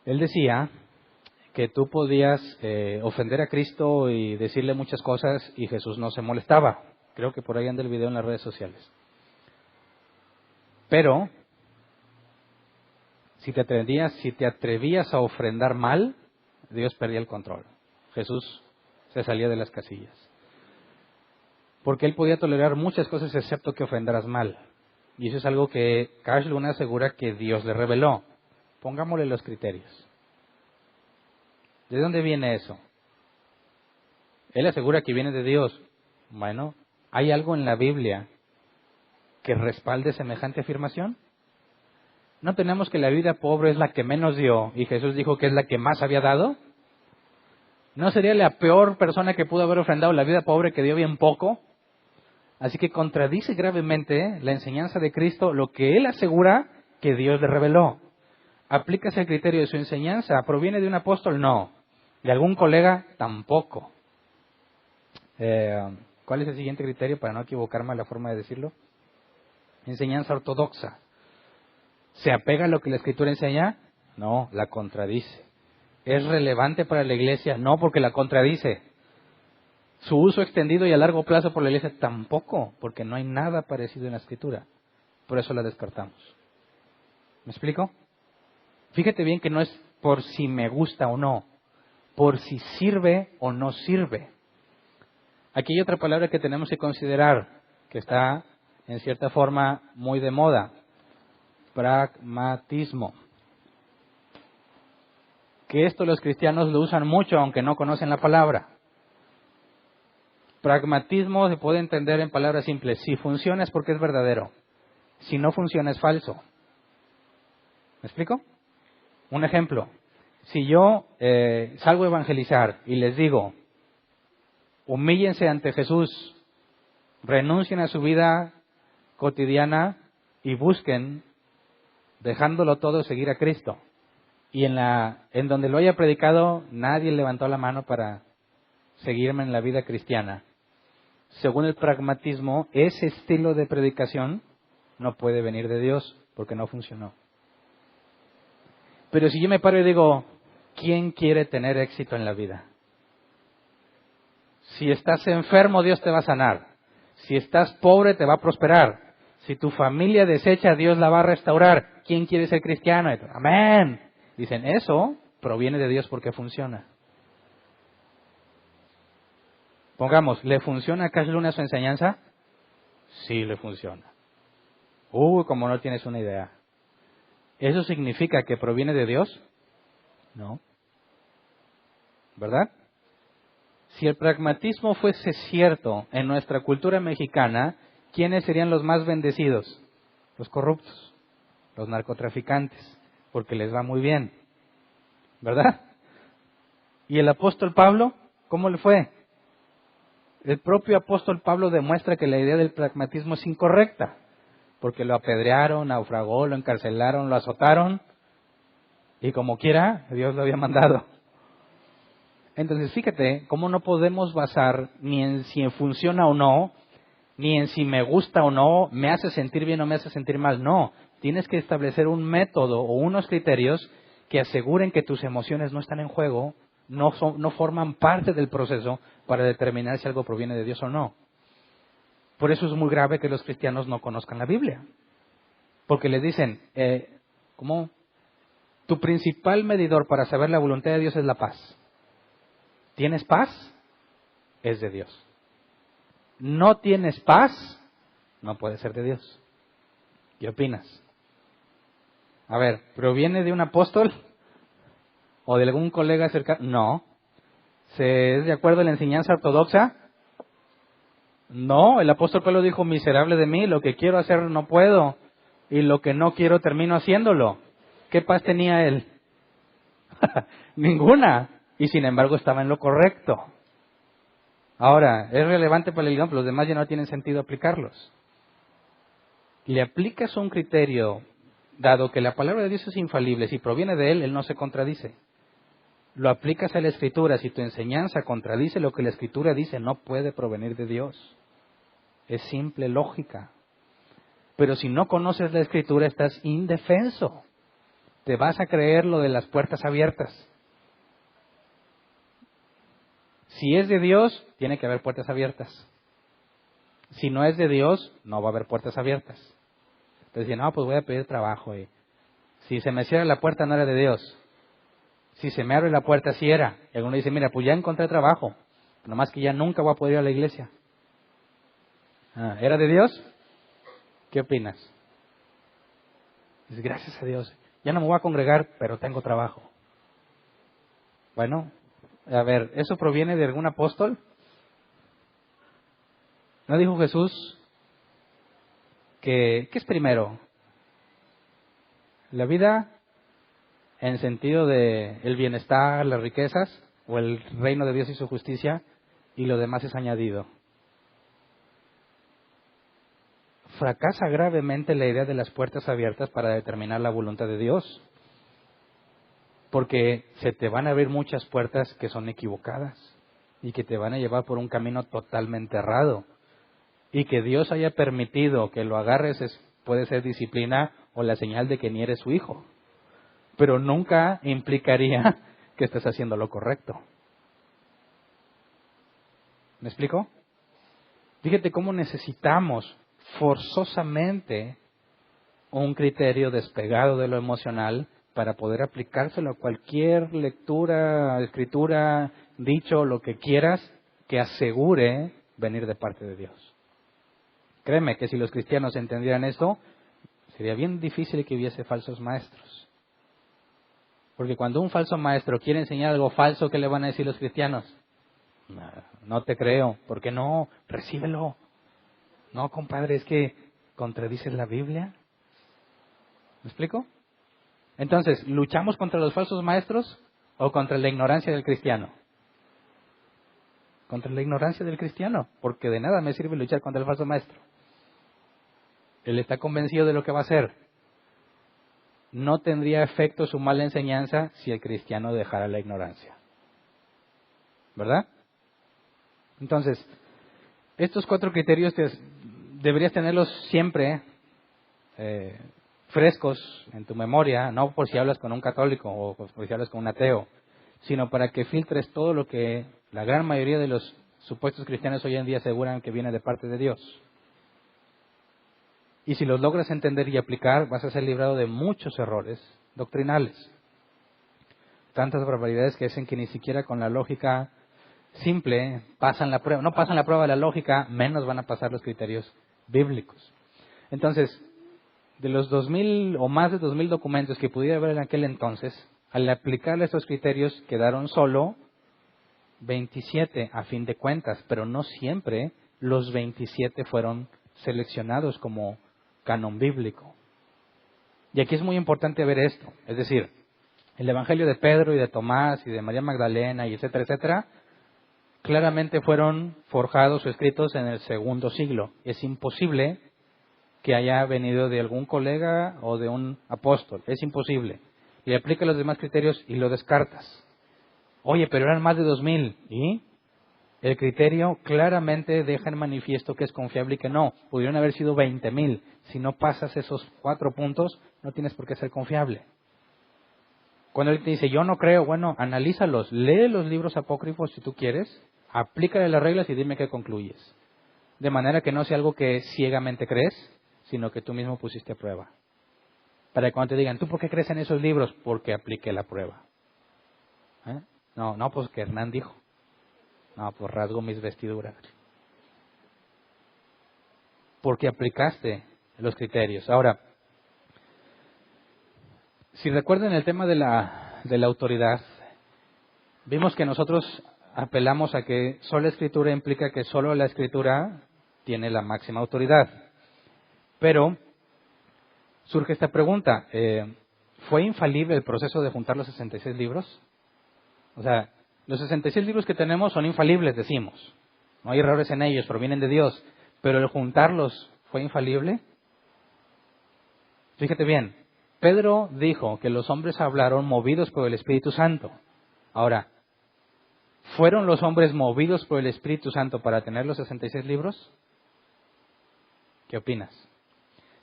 Speaker 1: Él decía que tú podías ofender a Cristo y decirle muchas cosas y Jesús no se molestaba. Creo que por ahí anda el video en las redes sociales. Pero si te atrevías a ofrendar mal, Dios perdía el control. Jesús se salía de las casillas. Porque Él podía tolerar muchas cosas excepto que ofendaras mal. Y eso es algo que Cash Luna asegura que Dios le reveló. Pongámosle los criterios. ¿De dónde viene eso? Él asegura que viene de Dios. Bueno, ¿hay algo en la Biblia que respalde semejante afirmación? ¿No tenemos que la vida pobre es la que menos dio y Jesús dijo que es la que más había dado? ¿No sería la peor persona que pudo haber ofrendado la vida pobre que dio bien poco? Así que contradice gravemente la enseñanza de Cristo lo que Él asegura que Dios le reveló. ¿Aplicas el criterio de su enseñanza? ¿Proviene de un apóstol? No. ¿De algún colega? Tampoco. ¿Cuál es el siguiente criterio para no equivocarme a la forma de decirlo? Enseñanza ortodoxa. ¿Se apega a lo que la Escritura enseña? No, la contradice. ¿Es relevante para la iglesia? No, porque la contradice. ¿Su uso extendido y a largo plazo por la iglesia? Tampoco, porque no hay nada parecido en la Escritura. Por eso la descartamos. ¿Me explico? Fíjate bien que no es por si me gusta o no, por si sirve o no sirve. Aquí hay otra palabra que tenemos que considerar, que está en cierta forma muy de moda. Pragmatismo. Que esto los cristianos lo usan mucho aunque no conocen la palabra. Pragmatismo se puede entender en palabras simples. Si funciona es porque es verdadero. Si no funciona es falso. ¿Me explico? Un ejemplo. Si yo salgo a evangelizar y les digo, humíllense ante Jesús, renuncien a su vida cotidiana y busquen, dejándolo todo, seguir a Cristo. Y en donde lo haya predicado, nadie levantó la mano para seguirme en la vida cristiana. Según el pragmatismo, ese estilo de predicación no puede venir de Dios porque no funcionó. Pero si yo me paro y digo, ¿quién quiere tener éxito en la vida? Si estás enfermo, Dios te va a sanar. Si estás pobre, te va a prosperar. Si tu familia deshecha, Dios la va a restaurar. ¿Quién quiere ser cristiano? Amén. Dicen, eso proviene de Dios porque funciona. Pongamos, ¿le funciona a Cash Luna su enseñanza? Sí, le funciona. Como no tienes una idea. ¿Eso significa que proviene de Dios? No. ¿Verdad? Si el pragmatismo fuese cierto en nuestra cultura mexicana, ¿quiénes serían los más bendecidos? Los corruptos, los narcotraficantes, porque les va muy bien. ¿Verdad? ¿Y el apóstol Pablo? ¿Cómo le fue? El propio apóstol Pablo demuestra que la idea del pragmatismo es incorrecta, porque lo apedrearon, naufragó, lo encarcelaron, lo azotaron, y como quiera, Dios lo había mandado. Entonces, fíjate cómo no podemos basar ni en si funciona o no, ni en si me gusta o no, me hace sentir bien o me hace sentir mal. No, tienes que establecer un método o unos criterios que aseguren que tus emociones no están en juego, no forman parte del proceso para determinar si algo proviene de Dios o no. Por eso es muy grave que los cristianos no conozcan la Biblia. Porque les dicen, ¿cómo? Tu principal medidor para saber la voluntad de Dios es la paz. ¿Tienes paz? Es de Dios. ¿No tienes paz? No puede ser de Dios. ¿Qué opinas? A ver, ¿proviene de un apóstol? ¿O de algún colega cercano? No. ¿Es de acuerdo a la enseñanza ortodoxa? No, el apóstol Pablo dijo, miserable de mí, lo que quiero hacer no puedo, y lo que no quiero termino haciéndolo. ¿Qué paz tenía él? Ninguna. Y sin embargo estaba en lo correcto. Ahora, es relevante para el ejemplo, los demás ya no tienen sentido aplicarlos. Le aplicas un criterio, dado que la palabra de Dios es infalible, si proviene de él no se contradice. Lo aplicas a la Escritura, si tu enseñanza contradice lo que la Escritura dice, no puede provenir de Dios. Es simple lógica. Pero si no conoces la Escritura, estás indefenso. Te vas a creer lo de las puertas abiertas. Si es de Dios, tiene que haber puertas abiertas. Si no es de Dios, no va a haber puertas abiertas. Entonces, no, pues voy a pedir trabajo. Si se me cierra la puerta, no era de Dios. Si se me abre la puerta, sí era. Y alguno dice, mira, pues ya encontré trabajo. Nomás que ya nunca voy a poder ir a la iglesia. ¿Era de Dios? ¿Qué opinas? Dices, gracias a Dios. Ya no me voy a congregar, pero tengo trabajo. Bueno, a ver, ¿eso proviene de algún apóstol? ¿No dijo Jesús que qué es primero? ¿La vida en sentido de el bienestar, las riquezas, o el reino de Dios y su justicia, y lo demás es añadido? Fracasa gravemente la idea de las puertas abiertas para determinar la voluntad de Dios, porque se te van a abrir muchas puertas que son equivocadas y que te van a llevar por un camino totalmente errado, y que Dios haya permitido que lo agarres puede ser disciplina o la señal de que ni eres su hijo, pero nunca implicaría que estés haciendo lo correcto. ¿Me explico? Fíjate cómo necesitamos forzosamente un criterio despegado de lo emocional para poder aplicárselo a cualquier lectura, escritura, dicho, lo que quieras, que asegure venir de parte de Dios. Créeme que si los cristianos entendieran esto, sería bien difícil que hubiese falsos maestros. Porque cuando un falso maestro quiere enseñar algo falso, ¿qué le van a decir los cristianos? no te creo. ¿Por qué no? Recíbelo. No, compadre, es que contradices la Biblia. ¿Me explico? Entonces, ¿luchamos contra los falsos maestros o contra la ignorancia del cristiano? Contra la ignorancia del cristiano, porque de nada me sirve luchar contra el falso maestro. Él está convencido de lo que va a hacer. No tendría efecto su mala enseñanza si el cristiano dejara la ignorancia. ¿Verdad? Entonces, estos 4 criterios deberías tenerlos siempre frescos en tu memoria, no por si hablas con un católico o por si hablas con un ateo, sino para que filtres todo lo que la gran mayoría de los supuestos cristianos hoy en día aseguran que viene de parte de Dios. Y si los logras entender y aplicar, vas a ser librado de muchos errores doctrinales. Tantas barbaridades que hacen que ni siquiera con la lógica simple pasan la prueba. No pasan la prueba de la lógica, menos van a pasar los criterios bíblicos. Entonces, de los 2,000 o más de 2,000 documentos que pudiera haber en aquel entonces, al aplicarle estos criterios quedaron solo 27 a fin de cuentas, pero no siempre los 27 fueron seleccionados como canon bíblico. Y aquí es muy importante ver esto, es decir, el Evangelio de Pedro y de Tomás y de María Magdalena y etcétera, etcétera, claramente fueron forjados o escritos en el 2º siglo. Es imposible que haya venido de algún colega o de un apóstol, es imposible. Le aplica los demás criterios y lo descartas. Oye, pero eran más de 2,000, ¿y? El criterio claramente deja en manifiesto que es confiable y que no. Pudieron haber sido 20,000. Si no pasas esos 4 puntos, no tienes por qué ser confiable. Cuando él te dice, yo no creo, bueno, analízalos, lee los libros apócrifos si tú quieres, aplícale las reglas y dime qué concluyes. De manera que no sea algo que ciegamente crees, sino que tú mismo pusiste a prueba. Para que cuando te digan, ¿tú por qué crees en esos libros? Porque apliqué la prueba. No, pues que Hernán dijo. No, pues rasgo mis vestiduras. Porque aplicaste los criterios. Ahora, si recuerdan el tema de la autoridad, vimos que nosotros apelamos a que sola escritura implica que solo la escritura tiene la máxima autoridad. Pero surge esta pregunta, ¿fue infalible el proceso de juntar los 66 libros? O sea, los 66 libros que tenemos son infalibles, decimos. No hay errores en ellos, provienen de Dios. Pero el juntarlos, ¿fue infalible? Fíjate bien, Pedro dijo que los hombres hablaron movidos por el Espíritu Santo. Ahora, ¿fueron los hombres movidos por el Espíritu Santo para tener los 66 libros? ¿Qué opinas?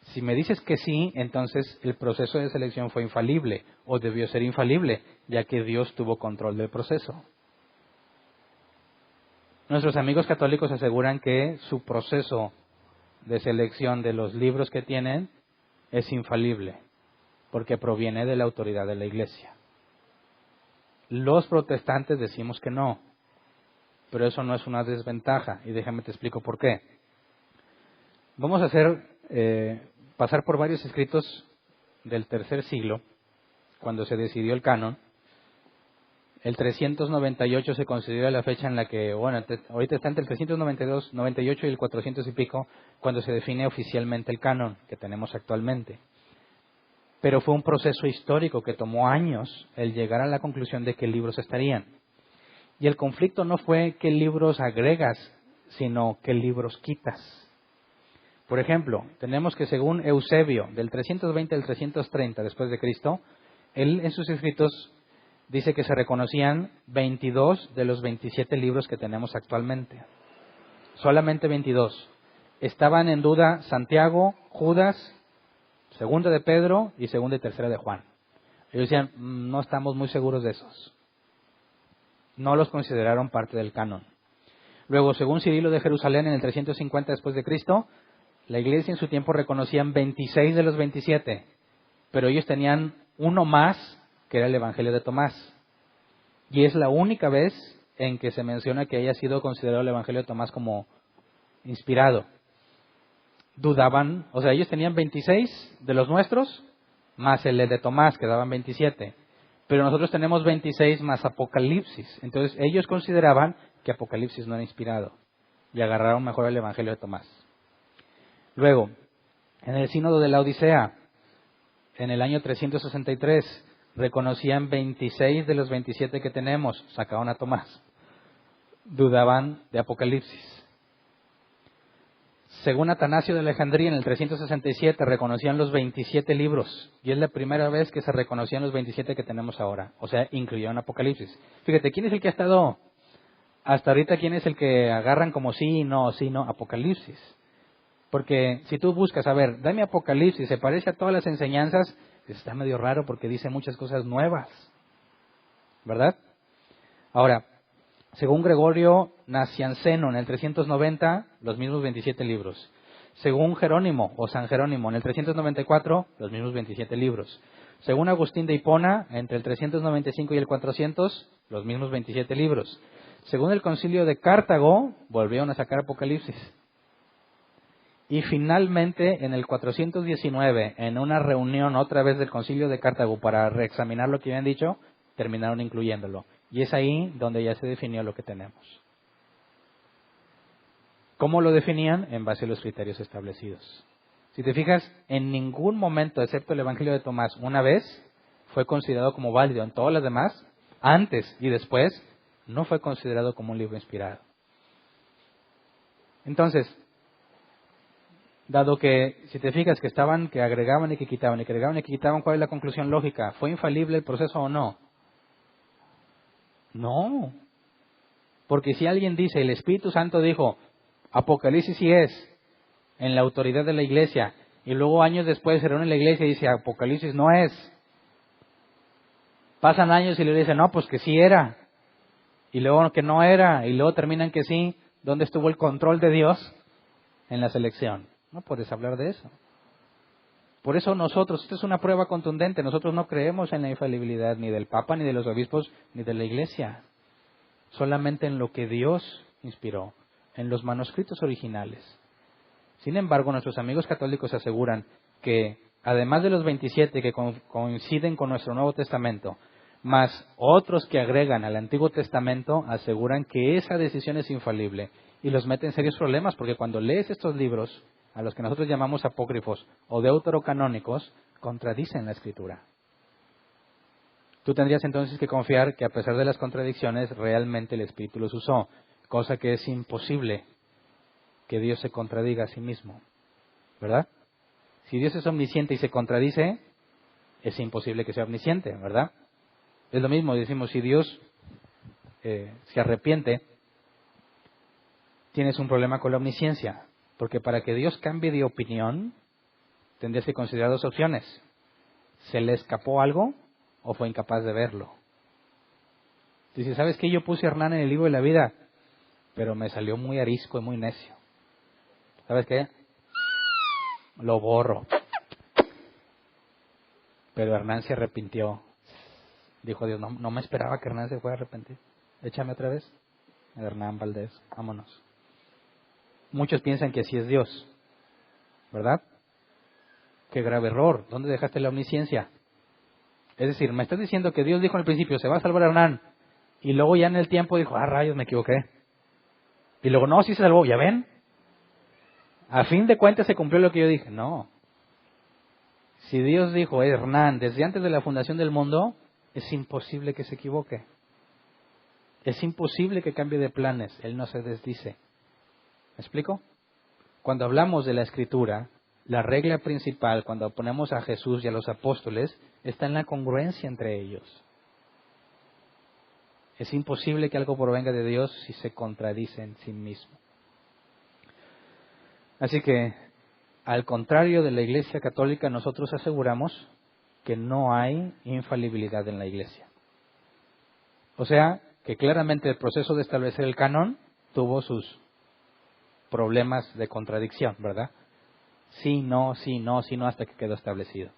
Speaker 1: Si me dices que sí, entonces el proceso de selección fue infalible, o debió ser infalible, ya que Dios tuvo control del proceso. Nuestros amigos católicos aseguran que su proceso de selección de los libros que tienen es infalible, porque proviene de la autoridad de la Iglesia. Los protestantes decimos que no, pero eso no es una desventaja, y déjame te explico por qué. Vamos a pasar por varios escritos del 3er siglo, cuando se decidió el canon. El 398 se considera la fecha en la que, bueno, ahorita está entre el 392, 98 y el 400 y pico, cuando se define oficialmente el canon que tenemos actualmente. Pero fue un proceso histórico que tomó años el llegar a la conclusión de qué libros estarían. Y el conflicto no fue qué libros agregas, sino qué libros quitas. Por ejemplo, tenemos que según Eusebio, del 320 al 330 después de Cristo, él en sus escritos dice que se reconocían 22 de los 27 libros que tenemos actualmente. Solamente 22. Estaban en duda Santiago, Judas, Segunda de Pedro y Segunda y Tercera de Juan. Ellos decían, no estamos muy seguros de esos. No los consideraron parte del canon. Luego, según Cirilo de Jerusalén, en el 350 después de Cristo, la iglesia en su tiempo reconocían 26 de los 27, pero ellos tenían uno más, que era el Evangelio de Tomás. Y es la única vez en que se menciona que haya sido considerado el Evangelio de Tomás como inspirado. Dudaban, o sea, ellos tenían 26 de los nuestros, más el de Tomás, que daban 27. Pero nosotros tenemos 26 más Apocalipsis. Entonces ellos consideraban que Apocalipsis no era inspirado y agarraron mejor el Evangelio de Tomás. Luego, en el sínodo de la Odisea, en el año 363, reconocían 26 de los 27 que tenemos, sacaron a Tomás. Dudaban de Apocalipsis. Según Atanasio de Alejandría, en el 367 reconocían los 27 libros, y es la primera vez que se reconocían los 27 que tenemos ahora, o sea, incluyeron Apocalipsis. Fíjate, ¿quién es el que ha estado hasta ahorita? ¿Quién es el que agarran como sí, no, Apocalipsis? Porque si tú buscas, a ver, dame Apocalipsis, se parece a todas las enseñanzas, está medio raro porque dice muchas cosas nuevas, ¿verdad? Ahora, según Gregorio Nacianceno, en el 390, los mismos 27 libros. Según Jerónimo, o San Jerónimo, en el 394, los mismos 27 libros. Según Agustín de Hipona, entre el 395 y el 400, los mismos 27 libros. Según el Concilio de Cartago, volvieron a sacar Apocalipsis. Y finalmente, en el 419, en una reunión otra vez del Concilio de Cartago para reexaminar lo que habían dicho, terminaron incluyéndolo. Y es ahí donde ya se definió lo que tenemos. ¿Cómo lo definían? En base a los criterios establecidos. Si te fijas, en ningún momento, excepto el Evangelio de Tomás, una vez fue considerado como válido. En todas las demás, antes y después, no fue considerado como un libro inspirado. Entonces, dado que, si te fijas, que agregaban y que quitaban, ¿cuál es la conclusión lógica? ¿Fue infalible el proceso o no? No. Porque si alguien dice, el Espíritu Santo dijo, Apocalipsis sí es, en la autoridad de la iglesia, y luego años después se reúne en la iglesia y dice, Apocalipsis no es. Pasan años y le dicen, no, pues que sí era. Y luego que no era, y luego terminan que sí. ¿Dónde estuvo el control de Dios en la selección? No puedes hablar de eso. Por eso nosotros, esto es una prueba contundente, nosotros no creemos en la infalibilidad ni del Papa, ni de los obispos, ni de la Iglesia. Solamente en lo que Dios inspiró, en los manuscritos originales. Sin embargo, nuestros amigos católicos aseguran que, además de los 27 que coinciden con nuestro Nuevo Testamento, más otros que agregan al Antiguo Testamento, aseguran que esa decisión es infalible y los mete en serios problemas, porque cuando lees estos libros, a los que nosotros llamamos apócrifos o deuterocanónicos, contradicen la Escritura. Tú tendrías entonces que confiar que a pesar de las contradicciones, realmente el Espíritu los usó, cosa que es imposible que Dios se contradiga a sí mismo, ¿verdad? Si Dios es omnisciente y se contradice, es imposible que sea omnisciente, ¿verdad? Es lo mismo, decimos, si Dios se arrepiente, tienes un problema con la omnisciencia, porque para que Dios cambie de opinión, tendrías que considerar dos opciones. ¿Se le escapó algo o fue incapaz de verlo? Dice, ¿sabes qué? Yo puse a Hernán en el libro de la vida, pero me salió muy arisco y muy necio. ¿Sabes qué? Lo borro. Pero Hernán se arrepintió. Dijo Dios, no me esperaba que Hernán se fuera a arrepentir. Échame otra vez. Hernán Valdés, vámonos. Muchos piensan que así es Dios, ¿verdad? Qué grave error. ¿Dónde dejaste la omnisciencia? Es decir, me estás diciendo que Dios dijo al principio, se va a salvar a Hernán. Y luego ya en el tiempo dijo, rayos, me equivoqué. Y luego, no, sí se salvó. ¿Ya ven? A fin de cuentas se cumplió lo que yo dije. No. Si Dios dijo, Hernán, desde antes de la fundación del mundo, es imposible que se equivoque. Es imposible que cambie de planes. Él no se desdice. ¿Me explico? Cuando hablamos de la Escritura, la regla principal, cuando ponemos a Jesús y a los apóstoles, está en la congruencia entre ellos. Es imposible que algo provenga de Dios si se contradice en sí mismo. Así que, al contrario de la Iglesia Católica, nosotros aseguramos que no hay infalibilidad en la Iglesia. O sea, que claramente el proceso de establecer el canon tuvo sus problemas de contradicción, ¿verdad? Sí, no, hasta que quedó establecido.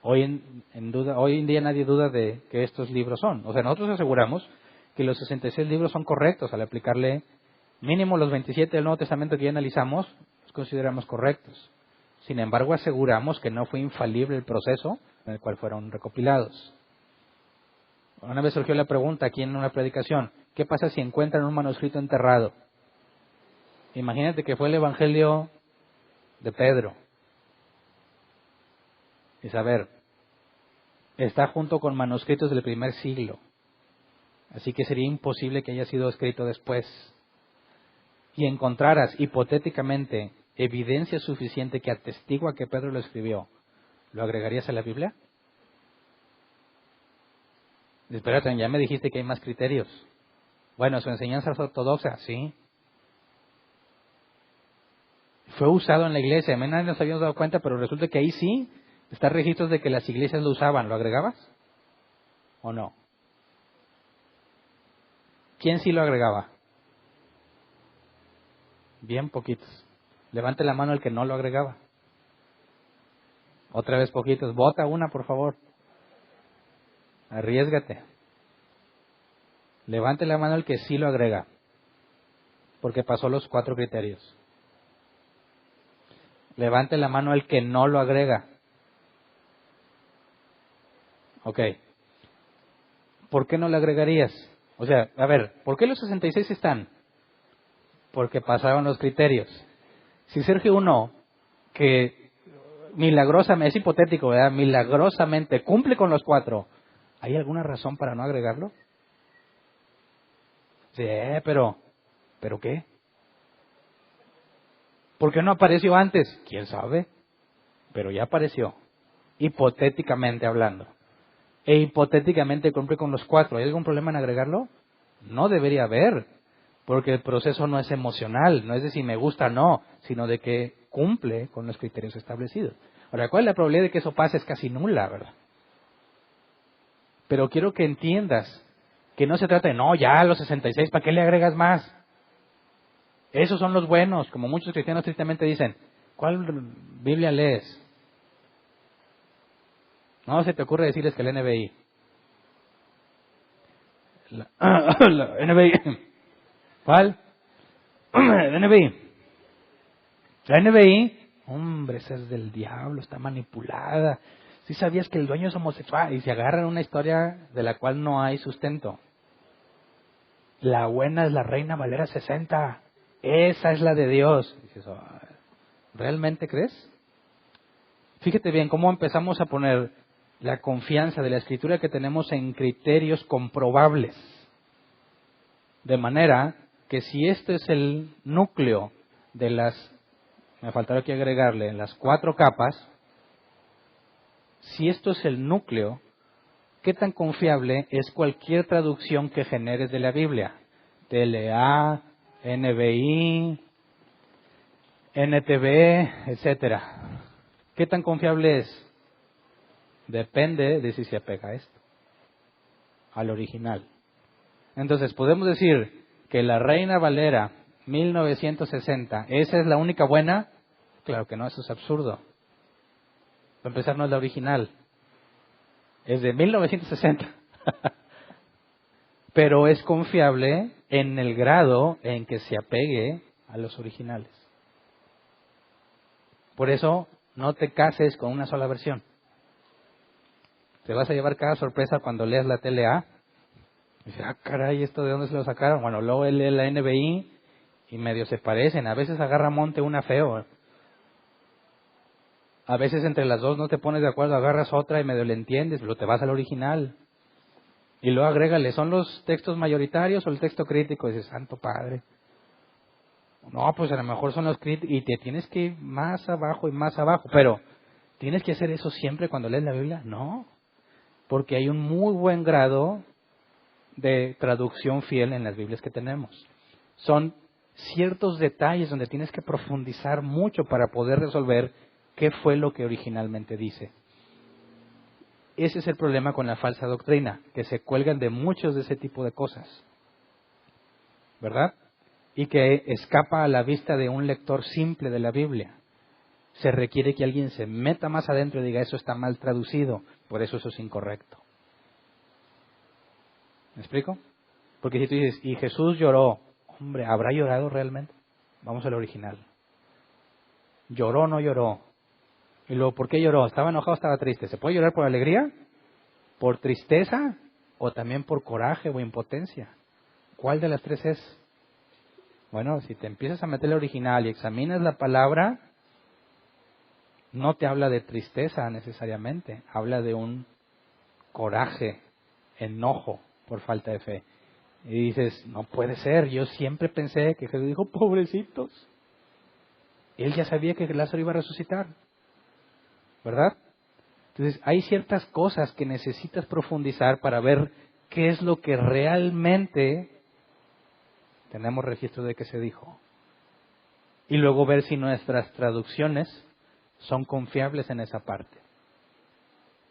Speaker 1: Hoy en día nadie duda de que estos libros son. O sea, nosotros aseguramos que los 66 libros son correctos al aplicarle mínimo los 27 del Nuevo Testamento que ya analizamos, los consideramos correctos. Sin embargo, aseguramos que no fue infalible el proceso en el cual fueron recopilados. Una vez surgió la pregunta aquí en una predicación, ¿qué pasa si encuentran un manuscrito enterrado? Imagínate que fue el Evangelio de Pedro. Y saber, está junto con manuscritos del primer siglo. Así que sería imposible que haya sido escrito después. Y encontraras hipotéticamente evidencia suficiente que atestigua que Pedro lo escribió, ¿lo agregarías a la Biblia? Espérate, ya me dijiste que hay más criterios. Bueno, su enseñanza es ortodoxa, sí. Fue usado en la iglesia, a mí nadie nos habíamos dado cuenta, pero resulta que ahí sí está registros de que las iglesias lo usaban. ¿Lo agregabas? ¿O no? ¿Quién sí lo agregaba? Bien poquitos. Levante la mano el que no lo agregaba. Otra vez poquitos. Vota una, por favor. Arriésgate. Levante la mano el que sí lo agrega. Porque pasó los 4 criterios. Levante la mano el que no lo agrega. Ok. ¿Por qué no lo agregarías? O sea, a ver, ¿por qué los 66 están? Porque pasaron los criterios. Si surge uno que milagrosamente, es hipotético, ¿verdad? Milagrosamente cumple con los 4, ¿hay alguna razón para no agregarlo? Sí, ¿pero qué? ¿Por qué no apareció antes? ¿Quién sabe? Pero ya apareció, hipotéticamente hablando. E hipotéticamente cumple con los 4. ¿Hay algún problema en agregarlo? No debería haber, porque el proceso no es emocional, no es de si me gusta o no, sino de que cumple con los criterios establecidos. Ahora, ¿cuál es la probabilidad de que eso pase? Es casi nula, ¿verdad? Pero quiero que entiendas que no se trata de, no, ya los 66, ¿para qué le agregas más? Esos son los buenos, como muchos cristianos tristemente dicen. ¿Cuál Biblia lees? No se te ocurre decirles que el NBI. La NBI. ¿Cuál? La NBI. La NBI, hombre, esa es del diablo, está manipulada. ¿Sí sabías que el dueño es homosexual? Y se agarran una historia de la cual no hay sustento. La buena es la Reina Valera 60. Esa es la de Dios. Dices, ¿realmente crees? Fíjate bien cómo empezamos a poner la confianza de la Escritura que tenemos en criterios comprobables. De manera que si este es el núcleo de me faltará aquí agregarle, las 4 capas, si esto es el núcleo, ¿qué tan confiable es cualquier traducción que generes de la Biblia? TLA, NBI, NTV, etcétera. ¿Qué tan confiable es? Depende de si se apega a esto, al original. Entonces, ¿podemos decir que la Reina Valera 1960, esa es la única buena? Claro que no, eso es absurdo. Para empezar, no es la original. Es de 1960. Pero es confiable en el grado en que se apegue a los originales. Por eso, no te cases con una sola versión. Te vas a llevar cada sorpresa cuando leas la TLA. Y dices, caray, ¿esto de dónde se lo sacaron? Bueno, luego lee la NBI y medio se parecen. A veces agarra monte una feo. A veces entre las dos no te pones de acuerdo, agarras otra y medio le entiendes, pero te vas al original. Y luego agrégale, ¿son los textos mayoritarios o el texto crítico? Y dices, santo padre. No, pues a lo mejor son los críticos. Y te tienes que ir más abajo y más abajo. Pero, ¿tienes que hacer eso siempre cuando lees la Biblia? No. Porque hay un muy buen grado de traducción fiel en las Biblias que tenemos. Son ciertos detalles donde tienes que profundizar mucho para poder resolver qué fue lo que originalmente dice. Ese es el problema con la falsa doctrina, que se cuelgan de muchos de ese tipo de cosas, ¿verdad? Y que escapa a la vista de un lector simple de la Biblia. Se requiere que alguien se meta más adentro y diga, eso está mal traducido, por eso es incorrecto. ¿Me explico? Porque si tú dices, y Jesús lloró, hombre, ¿habrá llorado realmente? Vamos al original. ¿Lloró o no lloró? Y luego, ¿por qué lloró? ¿Estaba enojado o estaba triste? ¿Se puede llorar por alegría? ¿Por tristeza? o también por coraje o impotencia. ¿Cuál de las tres es? Bueno, si te empiezas a meter el original y examinas la palabra, no te habla de tristeza necesariamente, habla de un coraje, enojo por falta de fe. Y dices, no puede ser, yo siempre pensé que Jesús dijo, pobrecitos. Él ya sabía que Lázaro iba a resucitar, ¿verdad? Entonces, hay ciertas cosas que necesitas profundizar para ver qué es lo que realmente tenemos registro de que se dijo. Y luego ver si nuestras traducciones son confiables en esa parte.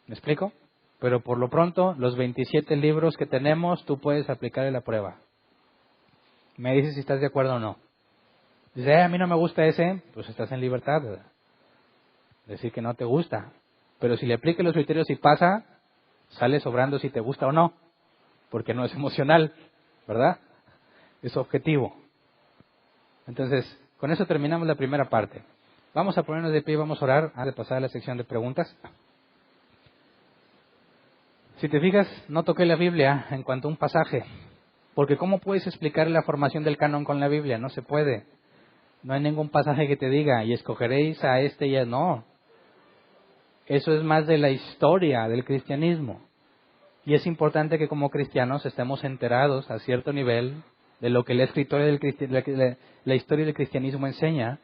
Speaker 1: ¿Me explico? Pero por lo pronto, los 27 libros que tenemos, tú puedes aplicarle la prueba. Me dices si estás de acuerdo o no. Dice, a mí no me gusta ese, pues estás en libertad, ¿verdad? Decir que no te gusta. Pero si le apliques los criterios y pasa, sale sobrando si te gusta o no. Porque no es emocional, ¿verdad? Es objetivo. Entonces, con eso terminamos la primera parte. Vamos a ponernos de pie y vamos a orar antes de pasar a la sección de preguntas. Si te fijas, no toqué la Biblia en cuanto a un pasaje. Porque ¿cómo puedes explicar la formación del canon con la Biblia? No se puede. No hay ningún pasaje que te diga, y escogeréis a este y a... No. Eso es más de la historia del cristianismo. Y es importante que como cristianos estemos enterados a cierto nivel de lo que la historia del cristianismo enseña,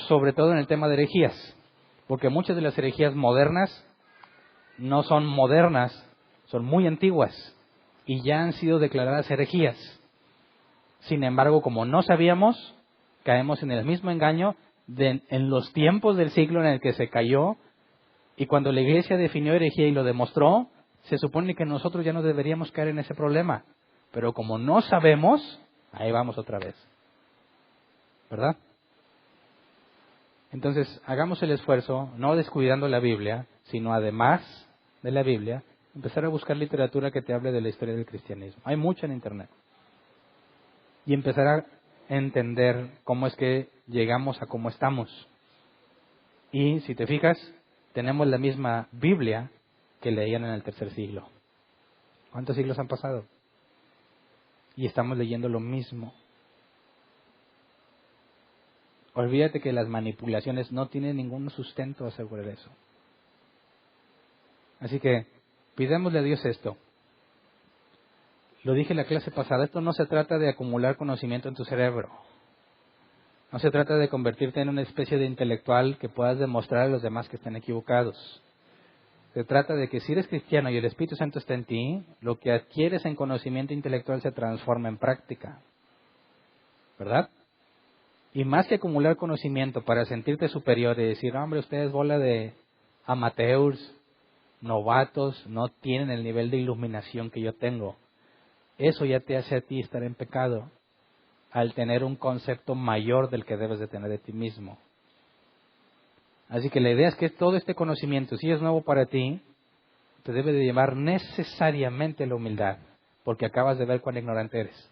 Speaker 1: sobre todo en el tema de herejías. Porque muchas de las herejías modernas no son modernas, son muy antiguas y ya han sido declaradas herejías. Sin embargo, como no sabíamos, caemos en el mismo engaño en los tiempos del siglo en el que se cayó, y cuando la Iglesia definió herejía y lo demostró, se supone que nosotros ya no deberíamos caer en ese problema. Pero como no sabemos, ahí vamos otra vez. ¿Verdad? Entonces, hagamos el esfuerzo, no descuidando la Biblia, sino además de la Biblia, empezar a buscar literatura que te hable de la historia del cristianismo. Hay mucho en Internet. Y empezar a entender cómo es que llegamos a cómo estamos. Y si te fijas, tenemos la misma Biblia que leían en el tercer siglo. ¿Cuántos siglos han pasado? Y estamos leyendo lo mismo. Olvídate que las manipulaciones no tienen ningún sustento asegurar eso. Así que pidámosle a Dios esto. Lo dije en la clase pasada, esto no se trata de acumular conocimiento en tu cerebro. No se trata de convertirte en una especie de intelectual que puedas demostrar a los demás que están equivocados. Se trata de que si eres cristiano y el Espíritu Santo está en ti, lo que adquieres en conocimiento intelectual se transforma en práctica. ¿Verdad? Y más que acumular conocimiento para sentirte superior y decir, hombre, ustedes bola de amateurs, novatos, no tienen el nivel de iluminación que yo tengo. Eso ya te hace a ti estar en pecado al tener un concepto mayor del que debes de tener de ti mismo. Así que la idea es que todo este conocimiento, si es nuevo para ti, te debe de llevar necesariamente a la humildad, porque acabas de ver cuán ignorante eres.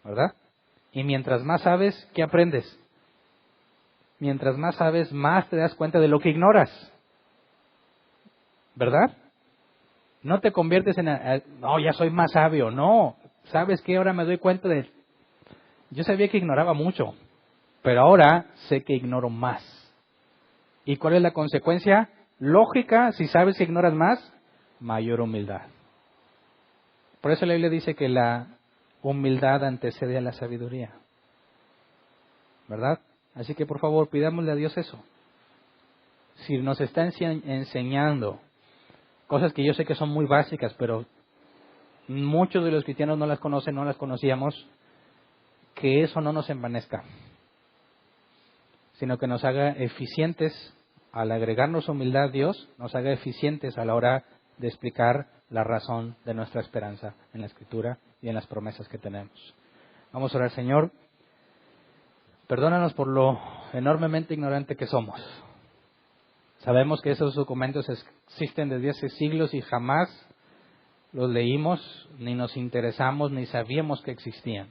Speaker 1: ¿Verdad? Y mientras más sabes, ¿qué aprendes? Mientras más sabes, más te das cuenta de lo que ignoras. ¿Verdad? No te conviertes en, no, ya soy más sabio. No, ¿sabes qué? Ahora me doy cuenta de, yo sabía que ignoraba mucho, pero ahora sé que ignoro más. ¿Y cuál es la consecuencia? Lógica, si sabes que ignoras más, mayor humildad. Por eso la Biblia dice que la humildad antecede a la sabiduría. ¿Verdad? Así que por favor, pidámosle a Dios eso. Si nos está enseñando cosas que yo sé que son muy básicas, pero muchos de los cristianos no las conocen, no las conocíamos, que eso no nos envanezca, sino que nos haga eficientes al agregarnos humildad a Dios, nos haga eficientes a la hora de explicar la razón de nuestra esperanza en la Escritura y en las promesas que tenemos. Vamos a orar. Señor, perdónanos por lo enormemente ignorante que somos. Sabemos que esos documentos existen desde hace siglos y jamás los leímos, ni nos interesamos, ni sabíamos que existían.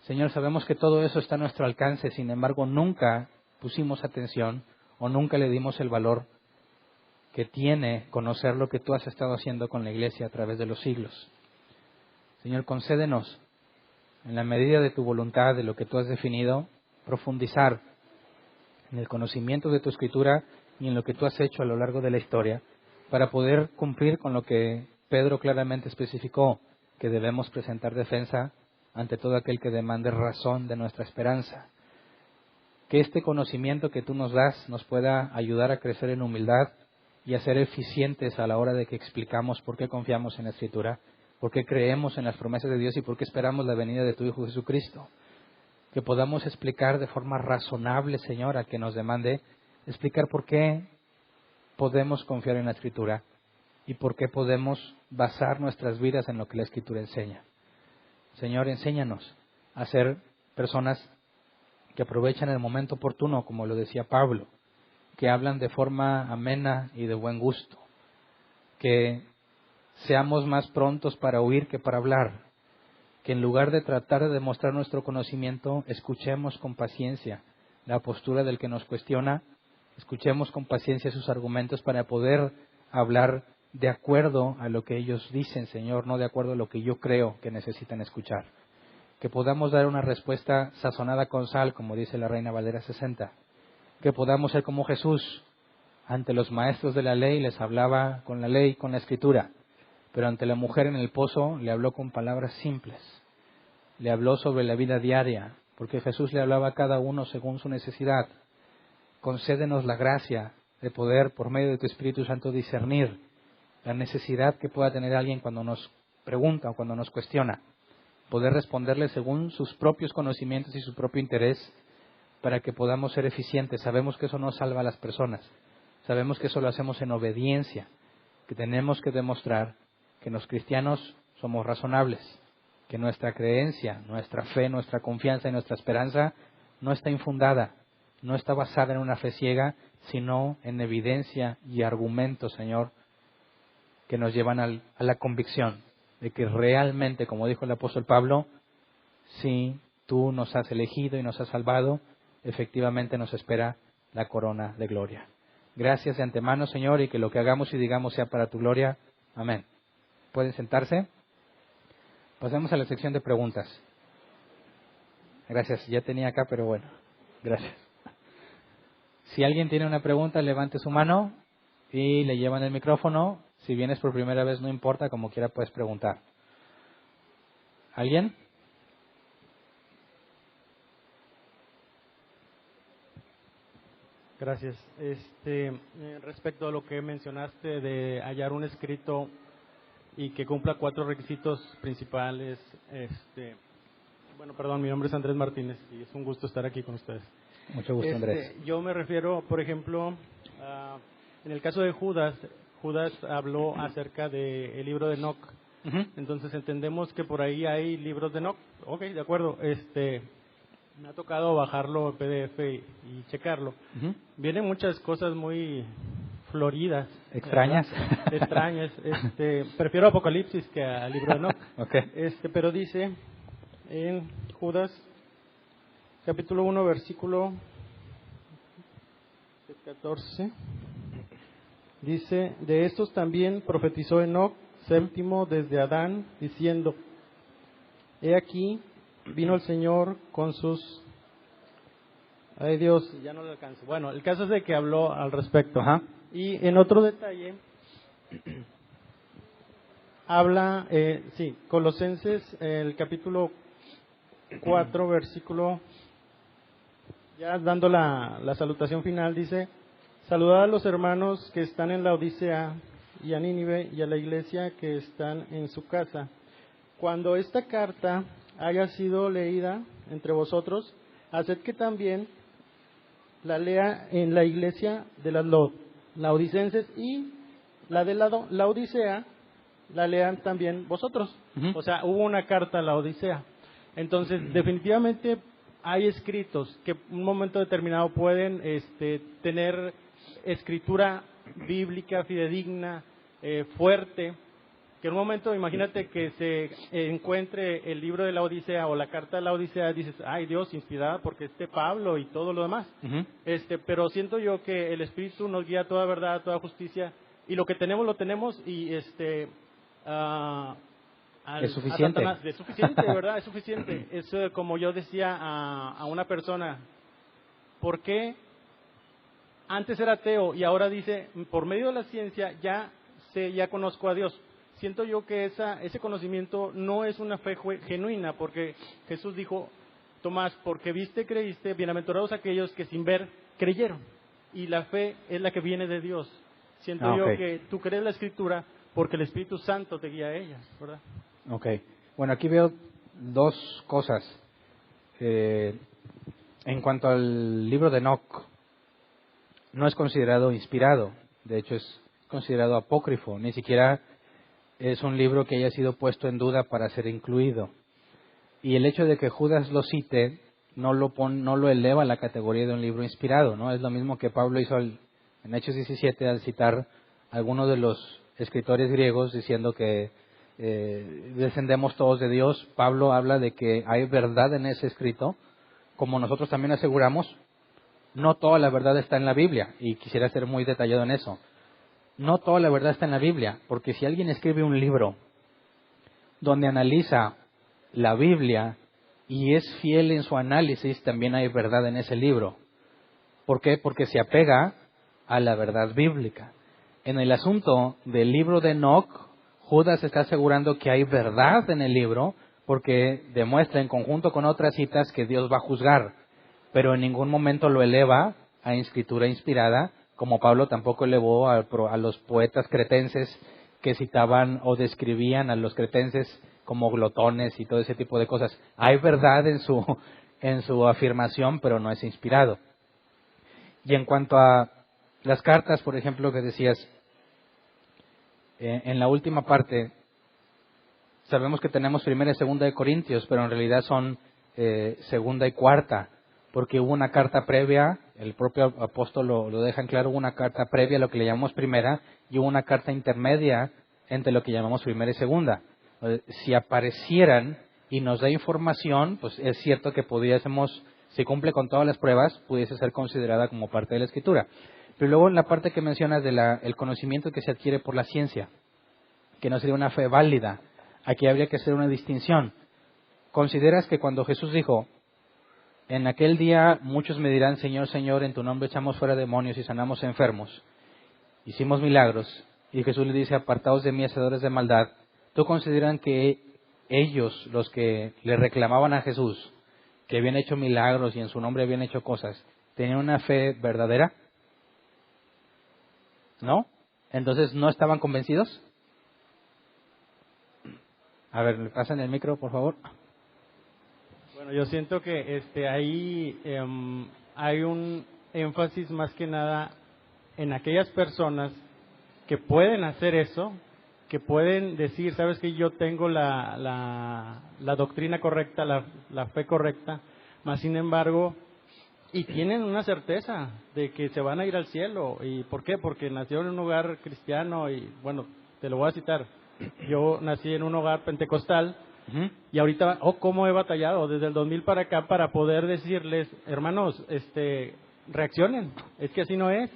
Speaker 1: Señor, sabemos que todo eso está a nuestro alcance, sin embargo, nunca pusimos atención o nunca le dimos el valor que tiene conocer lo que tú has estado haciendo con la iglesia a través de los siglos. Señor, concédenos, en la medida de tu voluntad, de lo que tú has definido, profundizar en el conocimiento de tu Escritura y en lo que tú has hecho a lo largo de la historia, para poder cumplir con lo que Pedro claramente especificó, que debemos presentar defensa ante todo aquel que demande razón de nuestra esperanza. Que este conocimiento que tú nos das nos pueda ayudar a crecer en humildad y a ser eficientes a la hora de que explicamos por qué confiamos en la Escritura, por qué creemos en las promesas de Dios y por qué esperamos la venida de tu Hijo Jesucristo. Que podamos explicar de forma razonable, Señor, a que nos demande, explicar por qué podemos confiar en la Escritura y por qué podemos basar nuestras vidas en lo que la Escritura enseña. Señor, enséñanos a ser personas que aprovechan el momento oportuno, como lo decía Pablo, que hablan de forma amena y de buen gusto, que seamos más prontos para oír que para hablar, que en lugar de tratar de demostrar nuestro conocimiento, escuchemos con paciencia la postura del que nos cuestiona, escuchemos con paciencia sus argumentos para poder hablar de acuerdo a lo que ellos dicen, Señor, no de acuerdo a lo que yo creo que necesitan escuchar. Que podamos dar una respuesta sazonada con sal, como dice la Reina Valera 60. Que podamos ser como Jesús. Ante los maestros de la ley les hablaba con la ley, con la Escritura. Pero ante la mujer en el pozo le habló con palabras simples. Le habló sobre la vida diaria, porque Jesús le hablaba a cada uno según su necesidad. Concédenos la gracia de poder, por medio de tu Espíritu Santo, discernir la necesidad que pueda tener alguien cuando nos pregunta o cuando nos cuestiona. Poder responderle según sus propios conocimientos y su propio interés, para que podamos ser eficientes. Sabemos que eso no salva a las personas. Sabemos que eso lo hacemos en obediencia, que tenemos que demostrar que los cristianos somos razonables, que nuestra creencia, nuestra fe, nuestra confianza y nuestra esperanza no está infundada, no está basada en una fe ciega, sino en evidencia y argumentos, Señor, que nos llevan a la convicción de que realmente, como dijo el apóstol Pablo, si tú nos has elegido y nos has salvado, efectivamente nos espera la corona de gloria. Gracias de antemano, Señor, y que lo que hagamos y digamos sea para tu gloria. Amén. ¿Pueden sentarse? Pasemos a la sección de preguntas. Gracias, ya tenía acá, pero bueno, gracias. Si alguien tiene una pregunta, levante su mano y le llevan el micrófono. Si vienes por primera vez, no importa, como quiera puedes preguntar. ¿Alguien?
Speaker 2: Gracias. Respecto a lo que mencionaste de hallar un escrito y que cumpla 4 requisitos principales, mi nombre es Andrés Martínez y es un gusto estar aquí con ustedes.
Speaker 1: Mucho gusto, Andrés.
Speaker 2: Yo me refiero, por ejemplo, en el caso de Judas habló acerca del libro de Enoc.
Speaker 1: Uh-huh.
Speaker 2: Entonces entendemos que por ahí hay libros de Enoc. Ok, de acuerdo. Me ha tocado bajarlo en PDF y checarlo.
Speaker 1: Uh-huh.
Speaker 2: Vienen muchas cosas muy floridas.
Speaker 1: ¿Extrañas?
Speaker 2: Extrañas. Prefiero Apocalipsis que al libro de Enoc.
Speaker 1: Okay.
Speaker 2: Pero dice en Judas, capítulo 1, versículo 14, dice, de estos también profetizó Enoc, séptimo desde Adán, diciendo, he aquí, vino el Señor con sus... Ay Dios, ya no le alcanzo. Bueno, el caso es de que habló al respecto.
Speaker 1: Ajá.
Speaker 2: Y en otro detalle, habla, Colosenses, el capítulo 4, versículo, ya dando la salutación final, dice, saludad a los hermanos que están en la Odisea y a Nínive y a la iglesia que están en su casa. Cuando esta carta haya sido leída entre vosotros, haced que también la lea en la iglesia de las laodicenses y la de la Odisea la lean también vosotros.
Speaker 1: Uh-huh.
Speaker 2: O sea, hubo una carta a la Odisea. Entonces, definitivamente hay escritos que en un momento determinado pueden tener escritura bíblica, fidedigna, fuerte, que en un momento, imagínate que se encuentre el libro de la Odisea o la carta de la Odisea, dices, ay Dios, inspirada porque Pablo y todo lo demás.
Speaker 1: Uh-huh.
Speaker 2: Pero siento yo que el Espíritu nos guía a toda verdad, a toda justicia, y lo que tenemos lo tenemos y
Speaker 1: Es suficiente.
Speaker 2: Es suficiente, ¿verdad? Es suficiente. Es como yo decía a una persona, ¿por qué antes era ateo y ahora dice, por medio de la ciencia ya conozco a Dios? Siento yo que ese conocimiento no es una fe genuina, porque Jesús dijo, Tomás, porque viste, creíste, bienaventurados aquellos que sin ver creyeron. Y la fe es la que viene de Dios. Siento yo que tú crees la Escritura porque el Espíritu Santo te guía a ellas, ¿verdad?
Speaker 1: Ok. Bueno, aquí veo dos cosas. En cuanto al libro de Enoc, no es considerado inspirado. De hecho, es considerado apócrifo. Ni siquiera es un libro que haya sido puesto en duda para ser incluido. Y el hecho de que Judas lo cite no lo eleva a la categoría de un libro inspirado, ¿no? Es lo mismo que Pablo hizo en Hechos 17 al citar a algunos de los escritores griegos diciendo que descendemos todos de Dios. Pablo habla de que hay verdad en ese escrito, como nosotros también aseguramos. No toda la verdad está en la Biblia, y quisiera ser muy detallado en eso. No toda la verdad está en la Biblia, porque si alguien escribe un libro donde analiza la Biblia y es fiel en su análisis, también hay verdad en ese libro. ¿Por qué? Porque se apega a la verdad bíblica. En el asunto del libro de Enoc, Judas está asegurando que hay verdad en el libro porque demuestra en conjunto con otras citas que Dios va a juzgar, pero en ningún momento lo eleva a escritura inspirada, como Pablo tampoco elevó a los poetas cretenses que citaban o describían a los cretenses como glotones y todo ese tipo de cosas. Hay verdad en su afirmación, pero no es inspirado. Y en cuanto a las cartas, por ejemplo, que decías, en la última parte, sabemos que tenemos primera y segunda de Corintios, pero en realidad son segunda y cuarta, porque hubo una carta previa, el propio apóstol lo deja en claro, hubo una carta previa a lo que le llamamos primera, y hubo una carta intermedia entre lo que llamamos primera y segunda. Si aparecieran y nos da información, pues es cierto que pudiésemos, si cumple con todas las pruebas, pudiese ser considerada como parte de la Escritura. Pero luego en la parte que mencionas el conocimiento que se adquiere por la ciencia, que no sería una fe válida, aquí habría que hacer una distinción. ¿Consideras que cuando Jesús dijo, en aquel día muchos me dirán, Señor, Señor, en tu nombre echamos fuera demonios y sanamos enfermos, hicimos milagros, y Jesús le dice, apartaos de mí, hacedores de maldad, ¿tú consideran que ellos, los que le reclamaban a Jesús, que habían hecho milagros y en su nombre habían hecho cosas, tenían una fe verdadera? ¿No? Entonces, ¿no estaban convencidos? A ver, ¿me pasan el micro, por favor?
Speaker 2: Bueno, yo siento que ahí hay un énfasis más que nada en aquellas personas que pueden hacer eso, que pueden decir, sabes que yo tengo la doctrina correcta, la fe correcta, mas sin embargo, y tienen una certeza de que se van a ir al cielo. ¿Y por qué? Porque nació en un hogar cristiano y, bueno, te lo voy a citar. Yo nací en un hogar pentecostal.
Speaker 1: Uh-huh.
Speaker 2: Y ahorita, cómo he batallado desde el 2000 para acá para poder decirles, hermanos, reaccionen, es que así no es.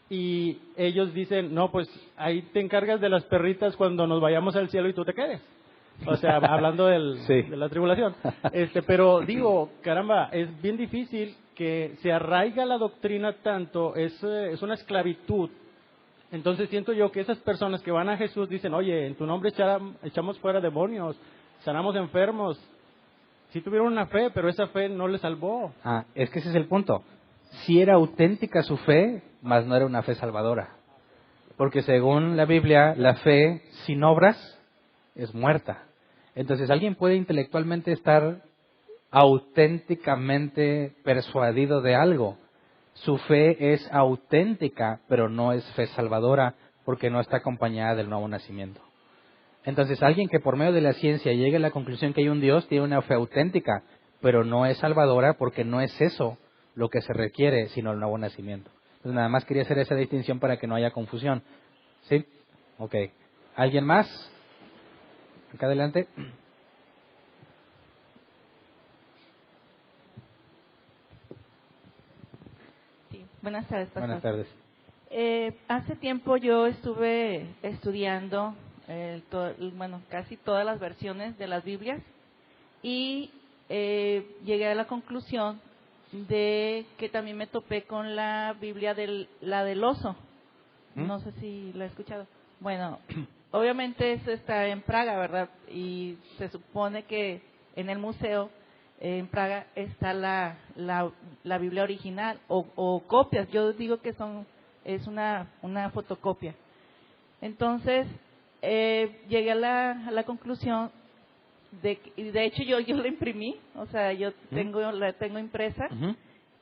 Speaker 2: Y ellos dicen, no, pues ahí te encargas de las perritas cuando nos vayamos al cielo y tú te quedes. O sea, hablando
Speaker 1: Sí.
Speaker 2: de la tribulación. Pero digo, caramba, es bien difícil que se arraiga la doctrina tanto, es una esclavitud. Entonces siento yo que esas personas que van a Jesús dicen, oye, en tu nombre echamos fuera demonios, sanamos enfermos. Sí tuvieron una fe, pero esa fe no les salvó.
Speaker 1: Es que ese es el punto. Sí era auténtica su fe, mas no era una fe salvadora. Porque según la Biblia, la fe sin obras es muerta. Entonces, alguien puede intelectualmente estar auténticamente persuadido de algo. Su fe es auténtica, pero no es fe salvadora, porque no está acompañada del nuevo nacimiento. Entonces, alguien que por medio de la ciencia llegue a la conclusión que hay un Dios, tiene una fe auténtica, pero no es salvadora porque no es eso lo que se requiere, sino el nuevo nacimiento. Entonces, nada más quería hacer esa distinción para que no haya confusión. ¿Sí? Ok. ¿Alguien más? Acá adelante.
Speaker 3: Sí, buenas tardes, pastor.
Speaker 1: Buenas tardes.
Speaker 3: Hace tiempo yo estuve estudiando casi todas las versiones de las Biblias y llegué a la conclusión de que también me topé con la Biblia la del oso. No sé si la he escuchado. Bueno, obviamente eso está en Praga, ¿verdad? Y se supone que en el museo en Praga está la Biblia original o copias. Yo digo que es una fotocopia. Entonces, llegué a la conclusión y de hecho yo la imprimí, o sea, yo la tengo impresa,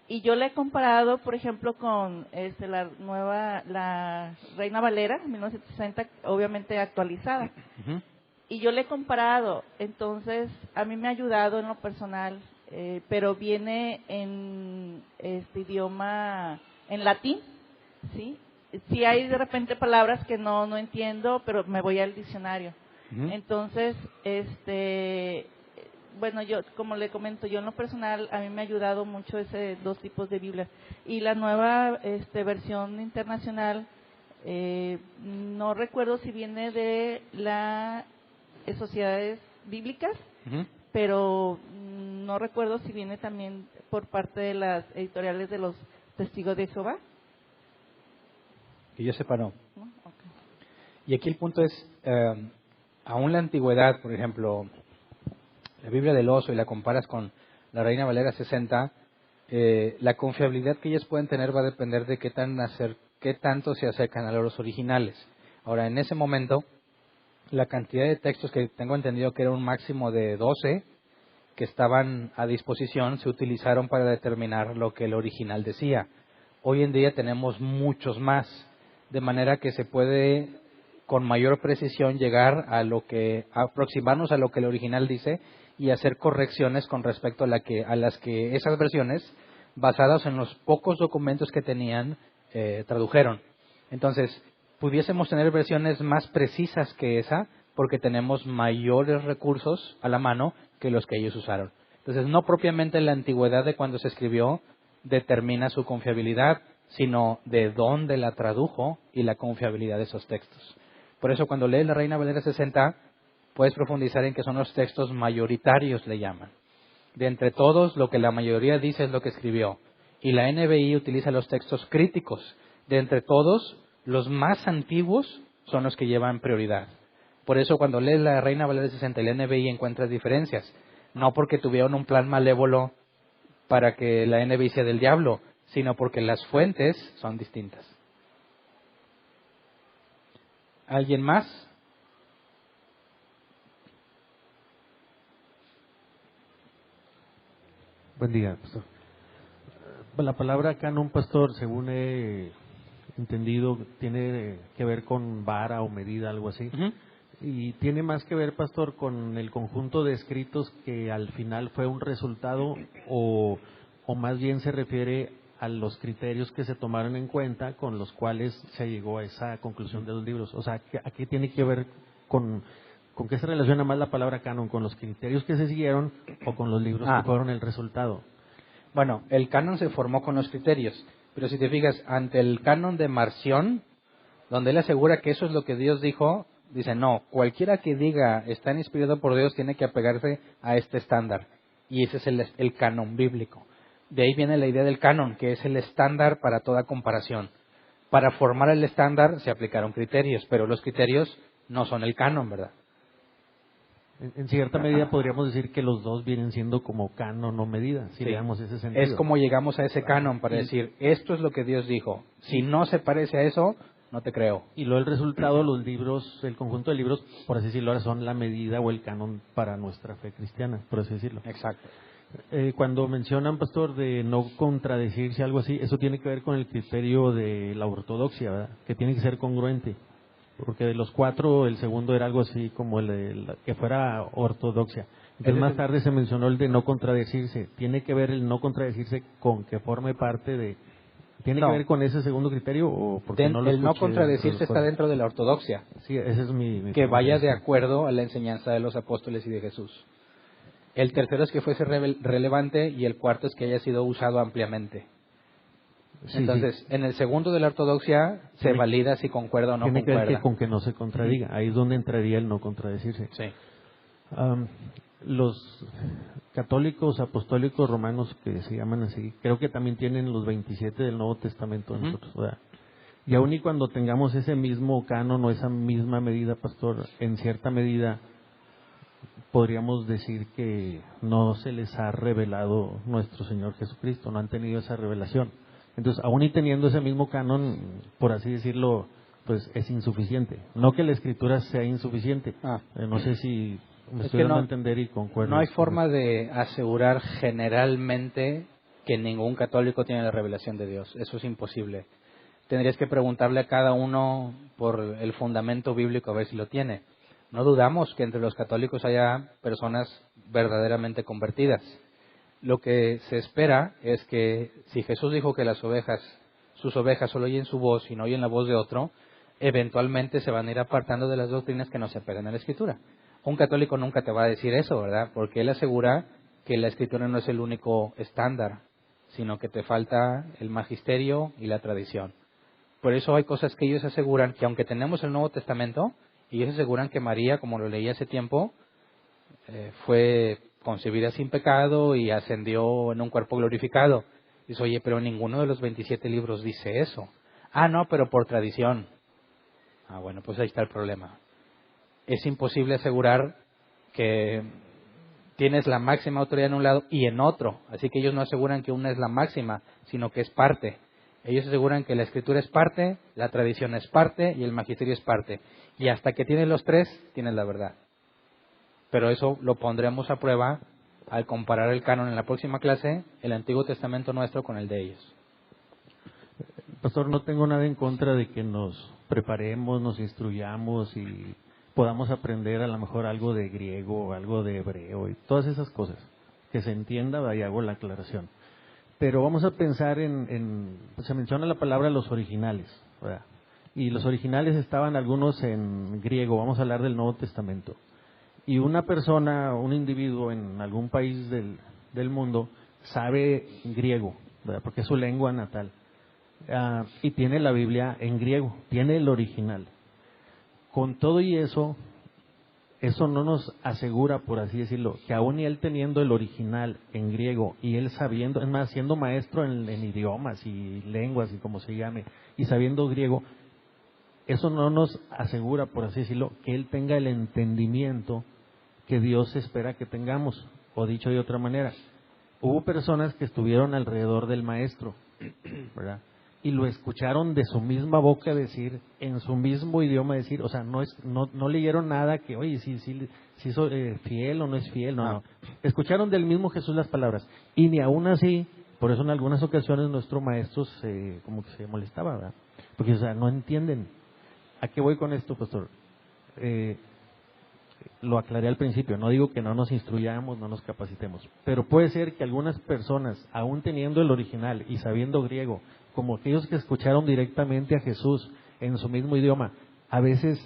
Speaker 3: y yo la he comparado, por ejemplo, con la Reina Valera 1960, obviamente actualizada. Y yo le he comparado, entonces a mí me ha ayudado en lo personal, pero viene en este idioma, en latín, ¿sí? Sí hay de repente palabras que no entiendo, pero me voy al diccionario. Entonces, bueno, yo, como le comento, yo en lo personal, a mí me ha ayudado mucho dos tipos de Biblias. Y la nueva versión internacional, no recuerdo si viene de las sociedades bíblicas, pero no recuerdo si viene también por parte de las editoriales de los Testigos de Jehová.
Speaker 1: Que yo sepa, no.
Speaker 3: Okay.
Speaker 1: Y aquí el punto es, aún la antigüedad, por ejemplo, la Biblia del oso, y la comparas con la Reina Valera 60, la confiabilidad que ellas pueden tener va a depender de qué tanto se acercan a los originales. Ahora, en ese momento, la cantidad de textos, que tengo entendido que era un máximo de 12, que estaban a disposición, se utilizaron para determinar lo que el original decía. Hoy en día tenemos muchos más, de manera que se puede con mayor precisión aproximarnos a lo que el original dice y hacer correcciones con respecto a las que esas versiones, basadas en los pocos documentos que tenían, tradujeron. Entonces, pudiésemos tener versiones más precisas que esa, porque tenemos mayores recursos a la mano que los que ellos usaron. Entonces, no propiamente la antigüedad de cuando se escribió determina su confiabilidad, sino de dónde la tradujo y la confiabilidad de esos textos. Por eso, cuando lees la Reina Valera 60, puedes profundizar en que son los textos mayoritarios, le llaman. De entre todos, lo que la mayoría dice es lo que escribió. Y la NBI utiliza los textos críticos. De entre todos, los más antiguos son los que llevan prioridad. Por eso, cuando lees la Reina Valera 60 y la NBI, encuentras diferencias. No porque tuvieron un plan malévolo para que la NBI sea del diablo, sino porque las fuentes son distintas. ¿Alguien más?
Speaker 4: Buen día, pastor. La palabra canon, pastor, según he entendido, tiene que ver con vara o medida, algo así. Y tiene más que ver, pastor, con el conjunto de escritos que al final fue un resultado, o más bien se refiere a los criterios que se tomaron en cuenta con los cuales se llegó a esa conclusión de los libros. O sea, ¿a qué tiene que ver con qué se relaciona más la palabra canon? ¿Con los criterios que se siguieron o con los libros que fueron el resultado?
Speaker 1: Bueno, el canon se formó con los criterios, pero si te fijas, ante el canon de Marción, donde él asegura que eso es lo que Dios dijo, dice, no, cualquiera que diga está inspirado por Dios tiene que apegarse a este estándar. Y ese es el canon bíblico. De ahí viene la idea del canon, que es el estándar para toda comparación. Para formar el estándar se aplicaron criterios, pero los criterios no son el canon, ¿verdad?
Speaker 4: En cierta medida podríamos decir que los dos vienen siendo como canon o medida, si le damos ese sentido.
Speaker 1: Es como llegamos a ese canon para decir, esto es lo que Dios dijo. Si no se parece a eso, no te creo.
Speaker 4: Y luego el resultado, los libros, el conjunto de libros, por así decirlo, ahora son la medida o el canon para nuestra fe cristiana, por así decirlo.
Speaker 1: Exacto.
Speaker 4: Cuando mencionan, pastor, de no contradecirse, algo así, eso tiene que ver con el criterio de la ortodoxia, ¿verdad? Que tiene que ser congruente. Porque de los 4, el segundo era algo así como que fuera ortodoxia. Entonces más tarde se mencionó el de no contradecirse. ¿Tiene que ver el no contradecirse con que forme parte de... ¿Tiene que ver con ese segundo criterio? O porque
Speaker 1: el no contradecirse está dentro de la ortodoxia.
Speaker 4: Sí, ese es mi
Speaker 1: que vaya de acuerdo a la enseñanza de los apóstoles y de Jesús. El tercero es que fuese relevante, y el cuarto es que haya sido usado ampliamente.
Speaker 4: Sí,
Speaker 1: Entonces,
Speaker 4: sí.
Speaker 1: en el segundo de la ortodoxia se
Speaker 4: Tiene-
Speaker 1: valida si concuerda o no
Speaker 4: Tiene que ver
Speaker 1: concuerda.
Speaker 4: con que no se contradiga. Ahí es donde entraría el no contradecirse.
Speaker 1: Sí.
Speaker 4: Am, los católicos apostólicos romanos, que se llaman así, creo que también tienen los 27 del Nuevo Testamento de
Speaker 1: Ujú.
Speaker 4: nosotros, ¿verdad? Y aun y cuando tengamos ese mismo canon o esa misma medida, pastor, en cierta medida podríamos decir que no se les ha revelado nuestro Señor Jesucristo, no han tenido esa revelación. Entonces, aun y teniendo ese mismo canon, por así decirlo, pues es insuficiente. No que la Escritura sea insuficiente.
Speaker 1: Ah.
Speaker 4: No sé si me
Speaker 1: Es
Speaker 4: estoy
Speaker 1: que
Speaker 4: dando a
Speaker 1: no,
Speaker 4: entender y concuerdo.
Speaker 1: no hay forma de asegurar generalmente que ningún católico tiene la revelación de Dios. Eso es imposible. Tendrías que preguntarle a cada uno por el fundamento bíblico a ver si lo tiene. No dudamos que entre los católicos haya personas verdaderamente convertidas. Lo que se espera es que si Jesús dijo que sus ovejas solo oyen su voz y no oyen la voz de otro, eventualmente se van a ir apartando de las doctrinas que no se pegan a la Escritura. Un católico nunca te va a decir eso, ¿verdad? Porque él asegura que la Escritura no es el único estándar, sino que te falta el magisterio y la tradición. Por eso hay cosas que ellos aseguran que aunque tenemos el Nuevo Testamento, ellos aseguran que María, como lo leí hace tiempo, fue concebida sin pecado y ascendió en un cuerpo glorificado. Dice, oye, pero ninguno de los 27 libros dice eso. Ah, no, pero por tradición. Ah, bueno, pues ahí está el problema. Es imposible asegurar que tienes la máxima autoridad en un lado y en otro. Así que ellos no aseguran que una es la máxima, sino que es parte. Ellos aseguran que la Escritura es parte, la tradición es parte y el magisterio es parte. Y hasta que tienes los tres, tienes la verdad. Pero eso lo pondremos a prueba al comparar el canon en la próxima clase, el Antiguo Testamento nuestro con el de ellos.
Speaker 4: Pastor, no tengo nada en contra de que nos preparemos, nos instruyamos y podamos aprender a lo mejor algo de griego, algo de hebreo y todas esas cosas. Que se entienda, y hago la aclaración. Pero vamos a pensar se menciona la palabra los originales, ¿verdad? Y los originales estaban algunos en griego, vamos a hablar del Nuevo Testamento. Y una persona, un individuo en algún país del mundo sabe griego, ¿verdad? Porque es su lengua natal. Y tiene la Biblia en griego, tiene el original. Con todo y eso no nos asegura, por así decirlo, que aún y él teniendo el original en griego y él sabiendo, es más, siendo maestro en idiomas y lenguas y como se llame, y sabiendo griego, eso no nos asegura, por así decirlo, que él tenga el entendimiento que Dios espera que tengamos. O dicho de otra manera, hubo personas que estuvieron alrededor del maestro, ¿verdad? Y lo escucharon de su misma boca decir, en su mismo idioma decir, o sea, no leyeron nada que, oye, si soy fiel o no es fiel, no. Escucharon del mismo Jesús las palabras. Y ni aún así, por eso en algunas ocasiones nuestro maestro como que se molestaba, ¿verdad? Porque, o sea, no entienden. ¿A qué voy con esto, pastor? Lo aclaré al principio, no digo que no nos instruyamos, no nos capacitemos, pero puede ser que algunas personas, aún teniendo el original y sabiendo griego, como aquellos que escucharon directamente a Jesús en su mismo idioma, a veces,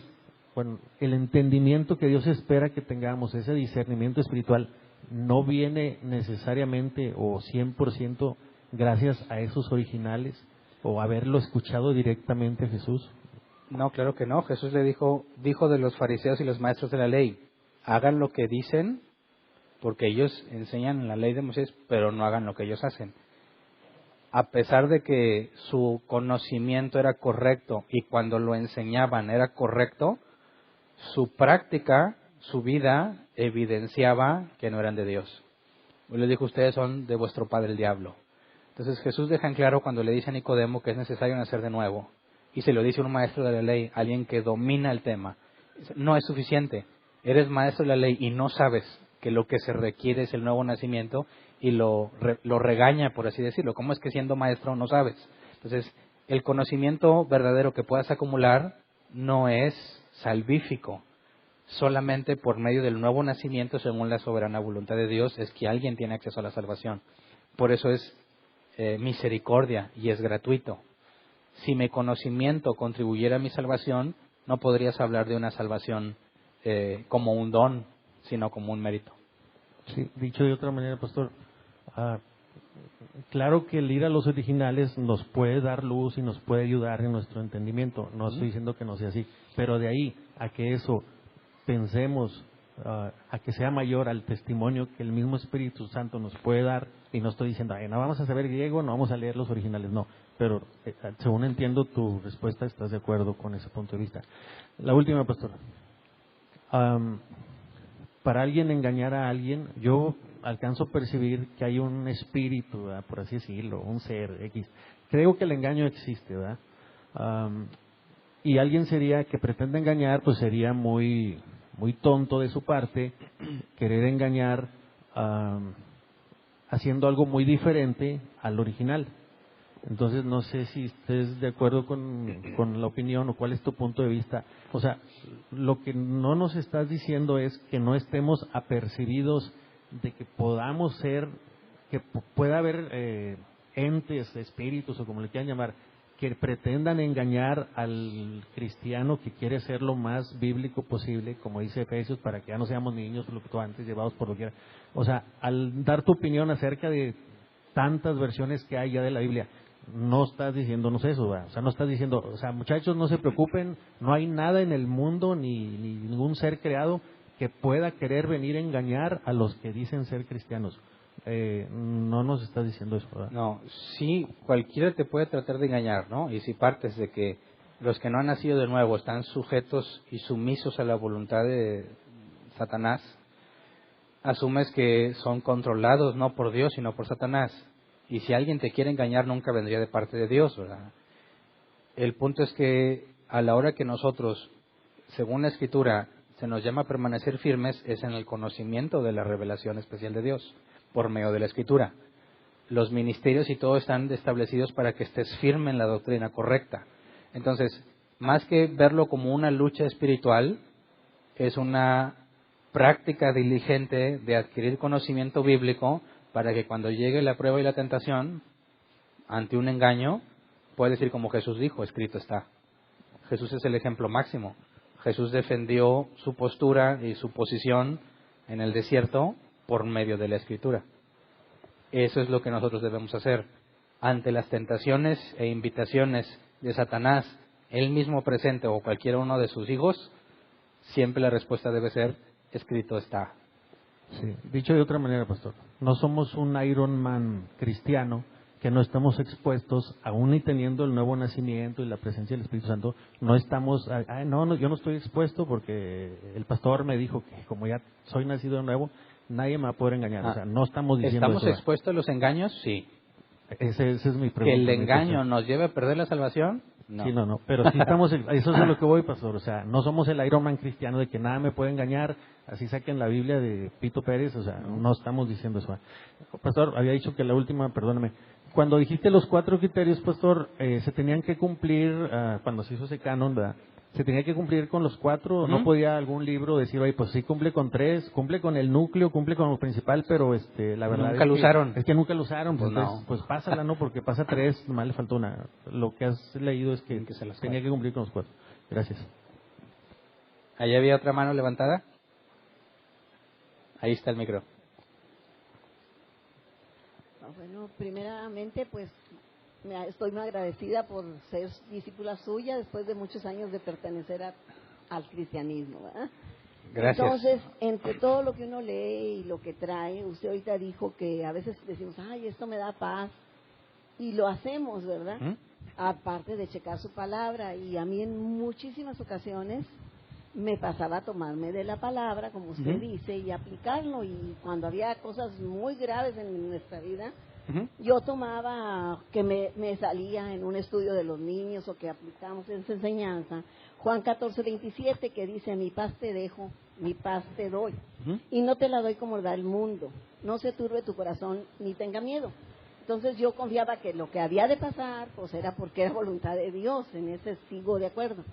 Speaker 4: bueno, el entendimiento que Dios espera que tengamos, ese discernimiento espiritual, no viene necesariamente o 100% gracias a esos originales o haberlo escuchado directamente a Jesús.
Speaker 1: No, claro que no. Jesús le dijo de los fariseos y los maestros de la ley, hagan lo que dicen, porque ellos enseñan la ley de Moisés, pero no hagan lo que ellos hacen. A pesar de que su conocimiento era correcto y cuando lo enseñaban era correcto, su práctica, su vida, evidenciaba que no eran de Dios. Él les dijo, ustedes son de vuestro padre el diablo. Entonces Jesús deja en claro cuando le dice a Nicodemo que es necesario nacer de nuevo. Y se lo dice un maestro de la ley, alguien que domina el tema. No es suficiente. Eres maestro de la ley y no sabes que lo que se requiere es el nuevo nacimiento y lo regaña, por así decirlo. ¿Cómo es que siendo maestro no sabes? Entonces, el conocimiento verdadero que puedas acumular no es salvífico. Solamente por medio del nuevo nacimiento, según la soberana voluntad de Dios, es que alguien tiene acceso a la salvación. Por eso es misericordia y es gratuito. Si mi conocimiento contribuyera a mi salvación, no podrías hablar de una salvación como un don, sino como un mérito.
Speaker 4: Sí, dicho de otra manera, pastor, claro que el ir a los originales nos puede dar luz y nos puede ayudar en nuestro entendimiento. No estoy diciendo que no sea así, pero de ahí a que eso pensemos, a que sea mayor al testimonio que el mismo Espíritu Santo nos puede dar, y no estoy diciendo, no vamos a saber griego, no vamos a leer los originales, no, pero según entiendo tu respuesta, estás de acuerdo con ese punto de vista. La última, pastora. Para alguien engañar a alguien, yo alcanzo a percibir que hay un espíritu, ¿verdad?, por así decirlo, un ser X. Creo que el engaño existe, ¿verdad? Y alguien sería que pretende engañar, pues sería muy tonto de su parte querer engañar haciendo algo muy diferente al original. Entonces, no sé si estés de acuerdo con la opinión o cuál es tu punto de vista. O sea, lo que no nos estás diciendo es que no estemos apercibidos de que podamos ser, que pueda haber entes, espíritus o como le quieran llamar, que pretendan engañar al cristiano que quiere ser lo más bíblico posible, como dice Efesios, para que ya no seamos niños fluctuantes llevados por lo que... O sea, al dar tu opinión acerca de tantas versiones que hay ya de la Biblia, no estás diciéndonos eso, ¿verdad? O sea, no estás diciendo, o sea, muchachos, no se preocupen, no hay nada en el mundo ni ningún ser creado que pueda querer venir a engañar a los que dicen ser cristianos. No nos estás diciendo eso, ¿verdad?
Speaker 1: No, sí, cualquiera te puede tratar de engañar, ¿no? Y si partes de que los que no han nacido de nuevo están sujetos y sumisos a la voluntad de Satanás, asumes que son controlados no por Dios, sino por Satanás. Y si alguien te quiere engañar, nunca vendría de parte de Dios, ¿verdad? El punto es que a la hora que nosotros, según la Escritura, se nos llama a permanecer firmes, es en el conocimiento de la revelación especial de Dios, por medio de la Escritura. Los ministerios y todo están establecidos para que estés firme en la doctrina correcta. Entonces, más que verlo como una lucha espiritual, es una práctica diligente de adquirir conocimiento bíblico para que cuando llegue la prueba y la tentación ante un engaño, puedes decir como Jesús dijo, escrito está. Jesús es el ejemplo máximo. Jesús defendió su postura y su posición en el desierto por medio de la Escritura. Eso es lo que nosotros debemos hacer. Ante las tentaciones e invitaciones de Satanás, él mismo presente o cualquiera uno de sus hijos, siempre la respuesta debe ser, escrito está.
Speaker 4: Sí. Dicho de otra manera, pastor, no somos un Iron Man cristiano que no estamos expuestos, aún y teniendo el nuevo nacimiento y la presencia del Espíritu Santo, no estamos, yo no estoy expuesto porque el pastor me dijo que como ya soy nacido de nuevo, nadie me va a poder engañar. O sea, no estamos diciendo
Speaker 1: ¿estamos
Speaker 4: eso.
Speaker 1: expuestos a los engaños? Sí.
Speaker 4: Esa es mi pregunta.
Speaker 1: ¿Que el engaño nos lleve a perder la salvación? No.
Speaker 4: Sí, no, pero sí estamos, eso es a lo que voy, pastor. O sea, no somos el Iron Man cristiano de que nada me puede engañar, así saquen la Biblia de Pito Pérez, o sea, no estamos diciendo eso. Pastor, había dicho que la última, perdóname, cuando dijiste los 4 criterios, pastor, se tenían que cumplir, cuando se hizo ese canon, ¿verdad? ¿Se tenía que cumplir con los 4? ¿No podía algún libro decir, oye, pues sí cumple con 3, cumple con el núcleo, cumple con lo principal, pero la verdad
Speaker 1: nunca lo usaron?
Speaker 4: Es que nunca lo usaron, pues,
Speaker 1: Pues
Speaker 4: entonces, pues pásala, ¿no? Porque pasa 3, nomás le falta una. Lo que has leído es que tenía que cumplir con los 4. Gracias.
Speaker 1: ¿Allá había otra mano levantada? Ahí está el micro.
Speaker 5: Bueno, primeramente, pues estoy muy agradecida por ser discípula suya después de muchos años de pertenecer al cristianismo, ¿verdad?
Speaker 1: Gracias.
Speaker 5: Entonces, entre todo lo que uno lee y lo que trae, usted ahorita dijo que a veces decimos, ay, esto me da paz, y lo hacemos, ¿verdad? Aparte de checar su palabra, y a mí en muchísimas ocasiones me pasaba a tomarme de la palabra, como usted dice, y aplicarlo, y cuando había cosas muy graves en nuestra vida, yo tomaba, que me salía en un estudio de los niños o que aplicamos esa enseñanza, Juan 14:27, que dice, mi paz te dejo, mi paz te doy, y no te la doy como da el mundo, no se turbe tu corazón ni tenga miedo. Entonces yo confiaba que lo que había de pasar, pues era porque era voluntad de Dios, en ese sigo de acuerdo.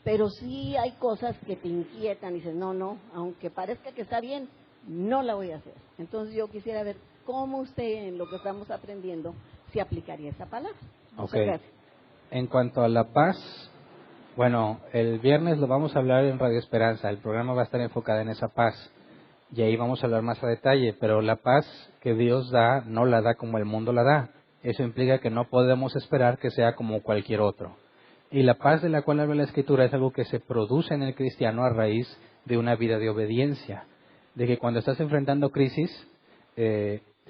Speaker 5: Pero sí hay cosas que te inquietan y dices, no, aunque parezca que está bien, no la voy a hacer. Entonces yo quisiera ver cómo usted, en lo que estamos aprendiendo, se aplicaría esa palabra. Muchas gracias.
Speaker 1: En cuanto a la paz, bueno, el viernes lo vamos a hablar en Radio Esperanza. El programa va a estar enfocado en esa paz. y ahí vamos a hablar más a detalle, pero la paz que Dios da no la da como el mundo la da. Eso implica que no podemos esperar que sea como cualquier otro. Y la paz de la cual habla la Escritura es algo que se produce en el cristiano a raíz de una vida de obediencia, de que cuando estás enfrentando crisis,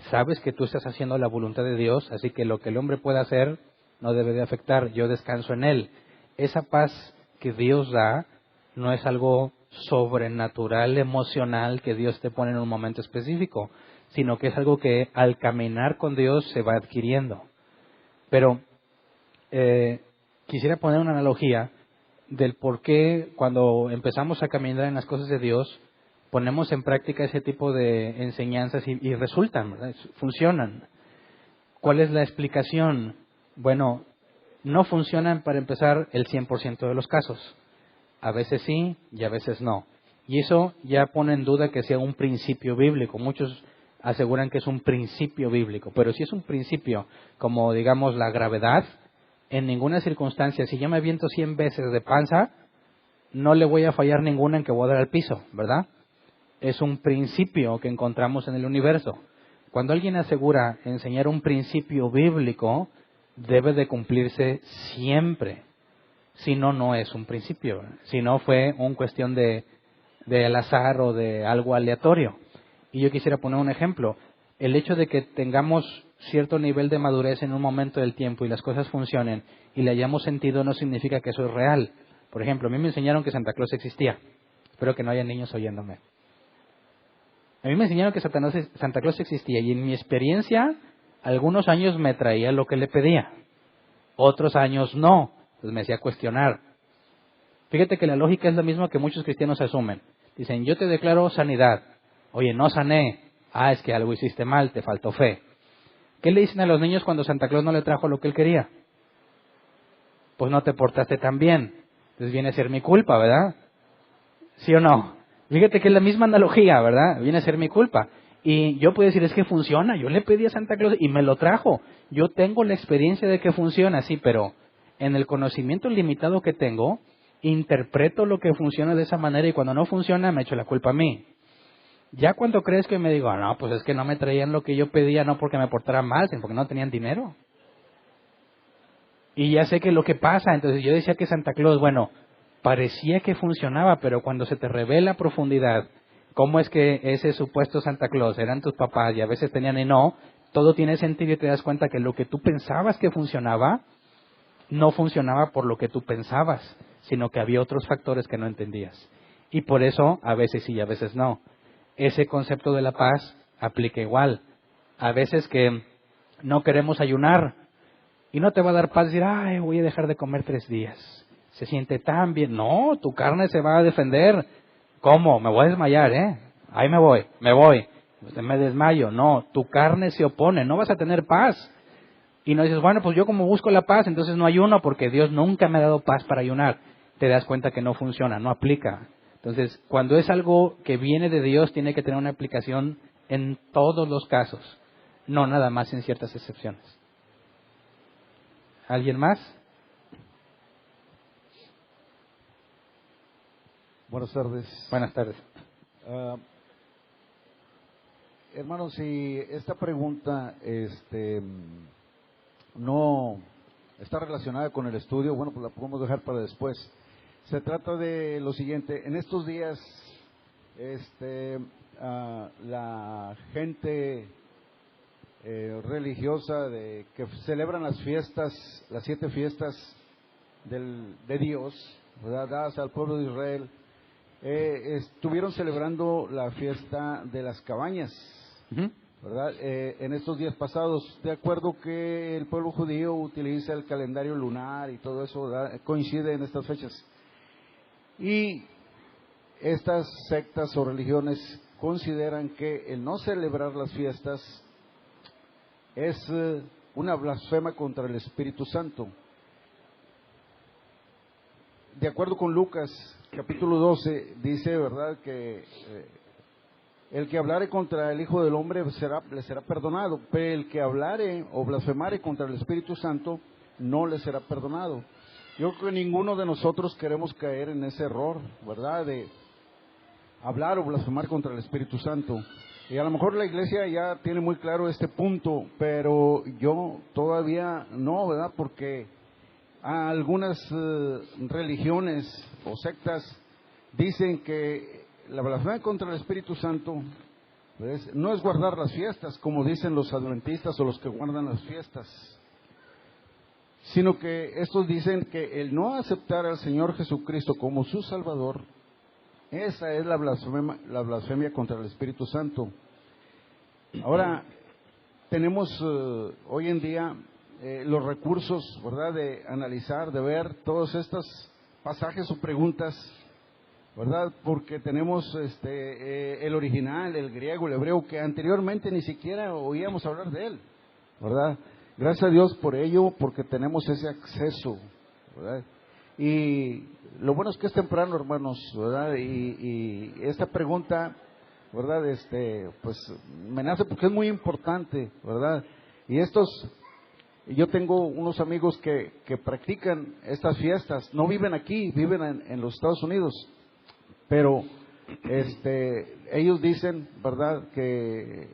Speaker 1: sabes que tú estás haciendo la voluntad de Dios, así que lo que el hombre pueda hacer no debe de afectar, yo descanso en Él. Esa paz que Dios da no es algo sobrenatural, emocional, que Dios te pone en un momento específico, sino que es algo que al caminar con Dios se va adquiriendo. Pero quisiera poner una analogía del por qué cuando empezamos a caminar en las cosas de Dios, ponemos en práctica ese tipo de enseñanzas y resultan, ¿verdad? Funcionan. ¿Cuál es la explicación? Bueno, no funcionan para empezar el 100% de los casos. A veces sí y a veces no. Y eso ya pone en duda que sea un principio bíblico. Muchos aseguran que es un principio bíblico, pero si es un principio como, digamos, la gravedad, en ninguna circunstancia, si yo me aviento 100 veces de panza, no le voy a fallar ninguna en que voy a dar al piso, ¿verdad? Es un principio que encontramos en el universo. Cuando alguien asegura enseñar un principio bíblico, debe de cumplirse siempre. Si no, no es un principio. Si no, fue una cuestión de al azar o de algo aleatorio. Y yo quisiera poner un ejemplo. El hecho de que tengamos cierto nivel de madurez en un momento del tiempo y las cosas funcionen y le hayamos sentido no significa que eso es real. Por ejemplo, a mí me enseñaron que Santa Claus existía. Espero que no haya niños oyéndome. A mí me enseñaron que Santa Claus existía y en mi experiencia, algunos años me traía lo que le pedía. Otros años no. Entonces me hacía cuestionar. Fíjate que la lógica es la misma que muchos cristianos asumen. Dicen, yo te declaro sanidad. Oye, no sané. Ah, es que algo hiciste mal, te faltó fe. ¿Qué le dicen a los niños cuando Santa Claus no le trajo lo que él quería? Pues no te portaste tan bien. Entonces viene a ser mi culpa, ¿verdad? ¿Sí o no? Fíjate que es la misma analogía, ¿verdad? Viene a ser mi culpa. Y yo puedo decir, es que funciona. Yo le pedí a Santa Claus y me lo trajo. Yo tengo la experiencia de que funciona, sí, pero en el conocimiento limitado que tengo, interpreto lo que funciona de esa manera y cuando no funciona me echo la culpa a mí. Ya cuando crees que me digo, no, pues es que no me traían lo que yo pedía, no porque me portara mal, sino porque no tenían dinero. Y ya sé que lo que pasa, entonces yo decía que Santa Claus, bueno, parecía que funcionaba, pero cuando se te revela a profundidad cómo es que ese supuesto Santa Claus eran tus papás y a veces tenían y no, todo tiene sentido y te das cuenta que lo que tú pensabas que funcionaba, no funcionaba por lo que tú pensabas, sino que había otros factores que no entendías. Y por eso, a veces sí y a veces no. Ese concepto de la paz aplica igual. A veces que no queremos ayunar y no te va a dar paz decir, ay, voy a dejar de comer 3 días. Se siente tan bien. No, tu carne se va a defender. ¿Cómo? Me voy a desmayar, ¿eh? Ahí me voy. Me desmayo. No, tu carne se opone. No vas a tener paz. Y no dices, bueno, pues yo como busco la paz, entonces no ayuno porque Dios nunca me ha dado paz para ayunar. Te das cuenta que no funciona, no aplica. Entonces, cuando es algo que viene de Dios, tiene que tener una aplicación en todos los casos, no nada más en ciertas excepciones. ¿Alguien más?
Speaker 6: Buenas tardes.
Speaker 1: Buenas tardes.
Speaker 6: Hermano, si esta pregunta no está relacionada con el estudio, bueno, pues la podemos dejar para después. Se trata de lo siguiente: en estos días la gente religiosa que celebran las fiestas, las 7 fiestas de Dios, ¿verdad?, dadas al pueblo de Israel, estuvieron celebrando la fiesta de las cabañas, ¿verdad? En estos días pasados, de acuerdo que el pueblo judío utiliza el calendario lunar y todo eso, ¿verdad?, coincide en estas fechas. Y estas sectas o religiones consideran que el no celebrar las fiestas es una blasfema contra el Espíritu Santo. De acuerdo con Lucas, capítulo 12, dice, ¿verdad?, que el que hablare contra el Hijo del Hombre le será perdonado, pero el que hablare o blasfemare contra el Espíritu Santo no le será perdonado. Yo creo que ninguno de nosotros queremos caer en ese error, ¿verdad?, de hablar o blasfemar contra el Espíritu Santo. Y a lo mejor la iglesia ya tiene muy claro este punto, pero yo todavía no, ¿verdad? Porque algunas religiones o sectas dicen que la blasfemia contra el Espíritu Santo, ¿ves?, no es guardar las fiestas, como dicen los adventistas o los que guardan las fiestas, sino que estos dicen que el no aceptar al Señor Jesucristo como su Salvador, esa es la blasfemia contra el Espíritu Santo. Ahora, tenemos hoy en día los recursos, ¿verdad?, de analizar, de ver todos estos pasajes o preguntas, ¿verdad? Porque tenemos el original, el griego, el hebreo, que anteriormente ni siquiera oíamos hablar de él, ¿verdad? Gracias a Dios por ello, porque tenemos ese acceso, ¿verdad? Y lo bueno es que es temprano, hermanos, ¿verdad? Y esta pregunta, ¿verdad? Pues me nace porque es muy importante, ¿verdad? Y yo tengo unos amigos que practican estas fiestas, no viven aquí, viven en los Estados Unidos, pero ellos dicen, ¿verdad?, que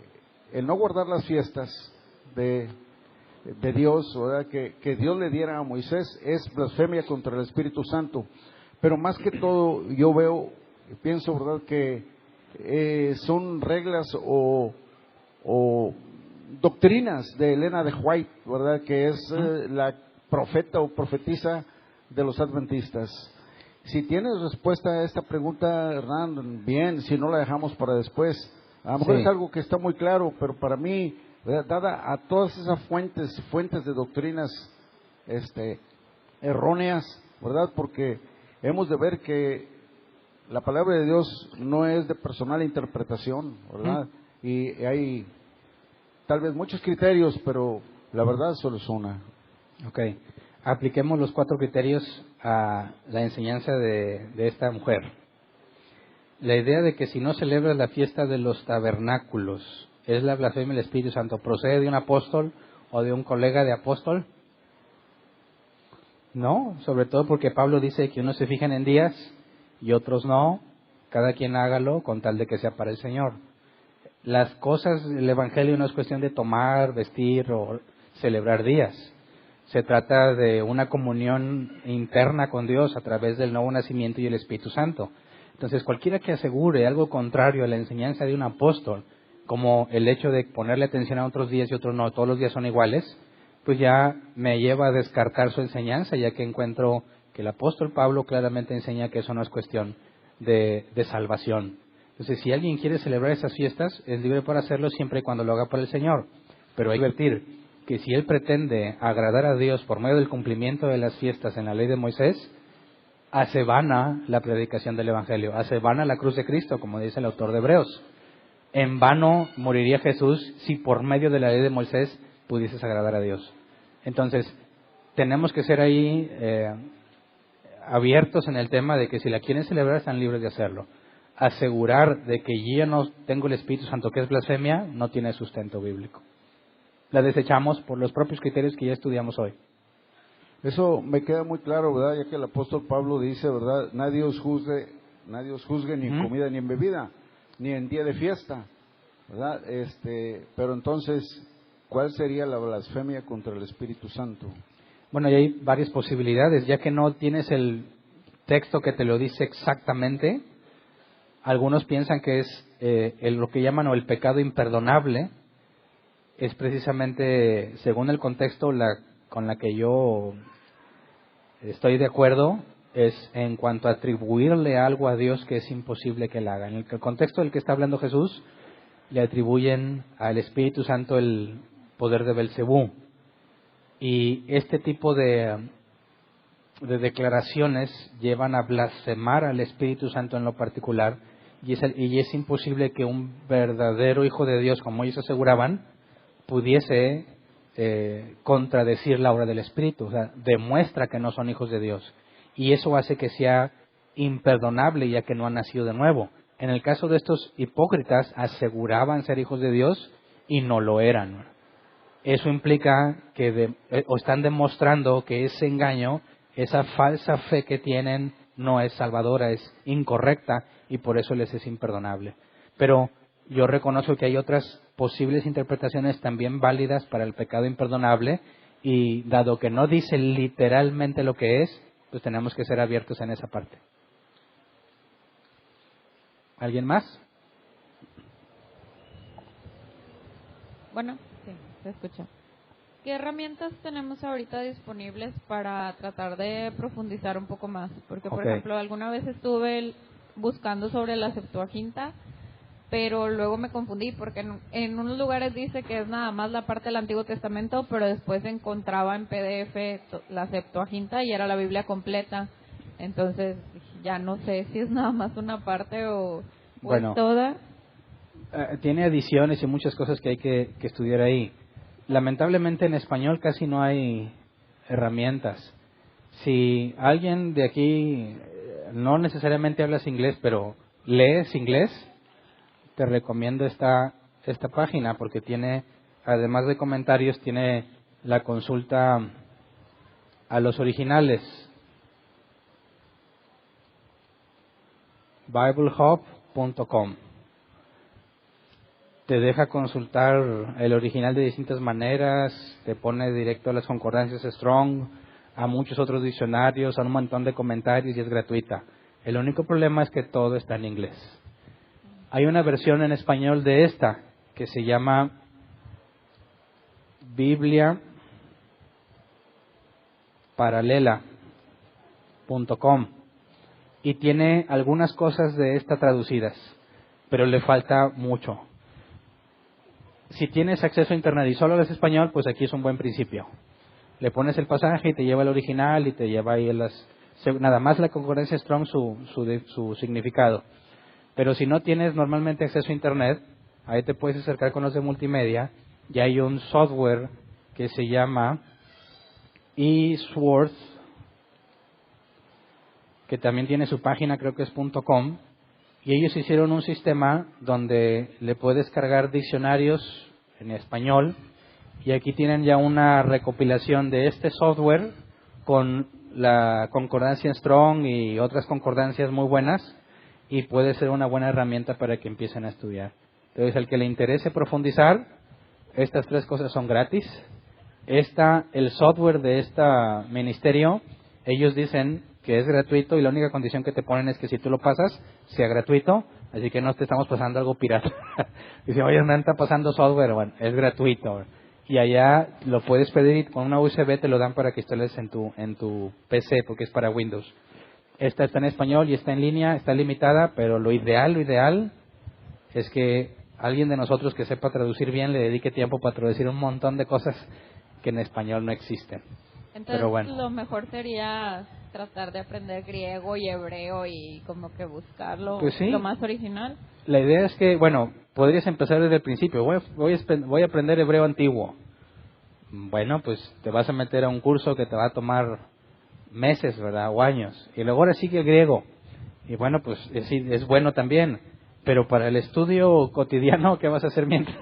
Speaker 6: el no guardar las fiestas de Dios, ¿verdad?, que Dios le diera a Moisés, es blasfemia contra el Espíritu Santo. Pero más que todo, yo pienso, ¿verdad?, que son reglas o doctrinas de Elena de White, ¿verdad?, que es la profeta o profetisa de los adventistas. Si tienes respuesta a esta pregunta, Hernán, bien, si no la dejamos para después. A lo mejor es algo que está muy claro, pero para mí, ¿verdad?, dada a todas esas fuentes de doctrinas erróneas, ¿verdad?, porque hemos de ver que la palabra de Dios no es de personal interpretación, ¿verdad? Y hay tal vez muchos criterios, pero la verdad solo es una.
Speaker 1: Ok. Apliquemos los 4 criterios a la enseñanza de esta mujer. La idea de que si no celebras la fiesta de los tabernáculos es la blasfemia del Espíritu Santo, ¿procede de un apóstol o de un colega de apóstol? No, sobre todo porque Pablo dice que unos se fijan en días y otros no, cada quien hágalo con tal de que sea para el Señor. Las cosas, el Evangelio no es cuestión de tomar, vestir o celebrar días. Se trata de una comunión interna con Dios a través del nuevo nacimiento y el Espíritu Santo. Entonces, cualquiera que asegure algo contrario a la enseñanza de un apóstol, como el hecho de ponerle atención a otros días y otros no, todos los días son iguales, pues ya me lleva a descartar su enseñanza, ya que encuentro que el apóstol Pablo claramente enseña que eso no es cuestión de salvación. Entonces, si alguien quiere celebrar esas fiestas, es libre para hacerlo siempre y cuando lo haga por el Señor. Pero hay que advertir que si él pretende agradar a Dios por medio del cumplimiento de las fiestas en la ley de Moisés, hace vana la predicación del Evangelio, hace vana la cruz de Cristo, como dice el autor de Hebreos. En vano moriría Jesús si por medio de la ley de Moisés pudieses agradar a Dios. Entonces, tenemos que ser ahí abiertos en el tema de que si la quieren celebrar están libres de hacerlo. Asegurar de que yo no tengo el Espíritu Santo, que es blasfemia, no tiene sustento bíblico. La desechamos por los propios criterios que ya estudiamos hoy.
Speaker 6: Eso me queda muy claro, ¿verdad? Ya que el apóstol Pablo dice, ¿verdad?, nadie os juzgue ni en comida ni en bebida, ni en día de fiesta, ¿verdad? Pero entonces, ¿cuál sería la blasfemia contra el Espíritu Santo?
Speaker 1: Bueno, y hay varias posibilidades, ya que no tienes el texto que te lo dice exactamente. Algunos piensan que es lo que llaman el pecado imperdonable, es precisamente, según el contexto con la que yo estoy de acuerdo, es en cuanto a atribuirle algo a Dios que es imposible que él haga. En el contexto del que está hablando Jesús, le atribuyen al Espíritu Santo el poder de Belcebú. Y este tipo de declaraciones llevan a blasfemar al Espíritu Santo en lo particular, y es imposible que un verdadero hijo de Dios, como ellos aseguraban, pudiese contradecir la obra del Espíritu. O sea, demuestra que no son hijos de Dios, y eso hace que sea imperdonable, ya que no han nacido de nuevo. En el caso de estos hipócritas, aseguraban ser hijos de Dios y no lo eran. Eso implica que están demostrando que ese engaño, esa falsa fe que tienen no es salvadora, es incorrecta y por eso les es imperdonable. Pero yo reconozco que hay otras posibles interpretaciones también válidas para el pecado imperdonable y dado que no dice literalmente lo que es, pues tenemos que ser abiertos en esa parte. ¿Alguien más?
Speaker 7: Bueno, sí, se escucha. ¿Qué herramientas tenemos ahorita disponibles para tratar de profundizar un poco más? Porque, por ejemplo, alguna vez estuve buscando sobre la Septuaginta, pero luego me confundí porque en unos lugares dice que es nada más la parte del Antiguo Testamento, pero después encontraba en PDF la Septuaginta y era la Biblia completa. Entonces, ya no sé si es nada más una parte o
Speaker 1: Bueno,
Speaker 7: es toda.
Speaker 1: Tiene adiciones y muchas cosas que hay que estudiar ahí. Lamentablemente en español casi no hay herramientas. Si alguien de aquí no necesariamente hablas inglés, pero lees inglés, te recomiendo esta página porque tiene, además de comentarios, tiene la consulta a los originales. BibleHub.com. Te deja consultar el original de distintas maneras, te pone directo a las concordancias Strong, a muchos otros diccionarios, a un montón de comentarios y es gratuita. El único problema es que todo está en inglés. Hay una versión en español de esta que se llama Biblia Paralela.com y tiene algunas cosas de esta traducidas, pero le falta mucho. Si tienes acceso a internet y solo lees español, pues aquí es un buen principio. Le pones el pasaje y te lleva al original y te lleva ahí nada más la concordancia Strong su significado. Pero si no tienes normalmente acceso a internet, ahí te puedes acercar con los de multimedia y hay un software que se llama eSword, que también tiene su página, creo que es .com, y ellos hicieron un sistema donde le puedes cargar diccionarios en español y aquí tienen ya una recopilación de este software con la concordancia Strong y otras concordancias muy buenas y puede ser una buena herramienta para que empiecen a estudiar. Entonces, al que le interese profundizar, estas tres cosas son gratis. El software de este ministerio, ellos dicen que es gratuito y la única condición que te ponen es que si tú lo pasas, sea gratuito, así que no te estamos pasando algo pirata. Dice, oye, me está pasando software, bueno, es gratuito. Y allá lo puedes pedir y con una USB te lo dan para que instales en tu PC, porque es para Windows. Esta está en español y está en línea, está limitada, pero lo ideal es que alguien de nosotros que sepa traducir bien le dedique tiempo para traducir un montón de cosas que en español no existen.
Speaker 7: Entonces,
Speaker 1: pero bueno,
Speaker 7: lo mejor sería tratar de aprender griego y hebreo y como que buscarlo
Speaker 1: pues sí,
Speaker 7: lo más original.
Speaker 1: La idea es que, bueno, podrías empezar desde el principio. Voy a aprender hebreo antiguo. Bueno, pues te vas a meter a un curso que te va a tomar meses, ¿verdad? O años. Y luego ahora sigue el griego. Y bueno, pues es bueno también. Pero para el estudio cotidiano, ¿qué vas a hacer mientras?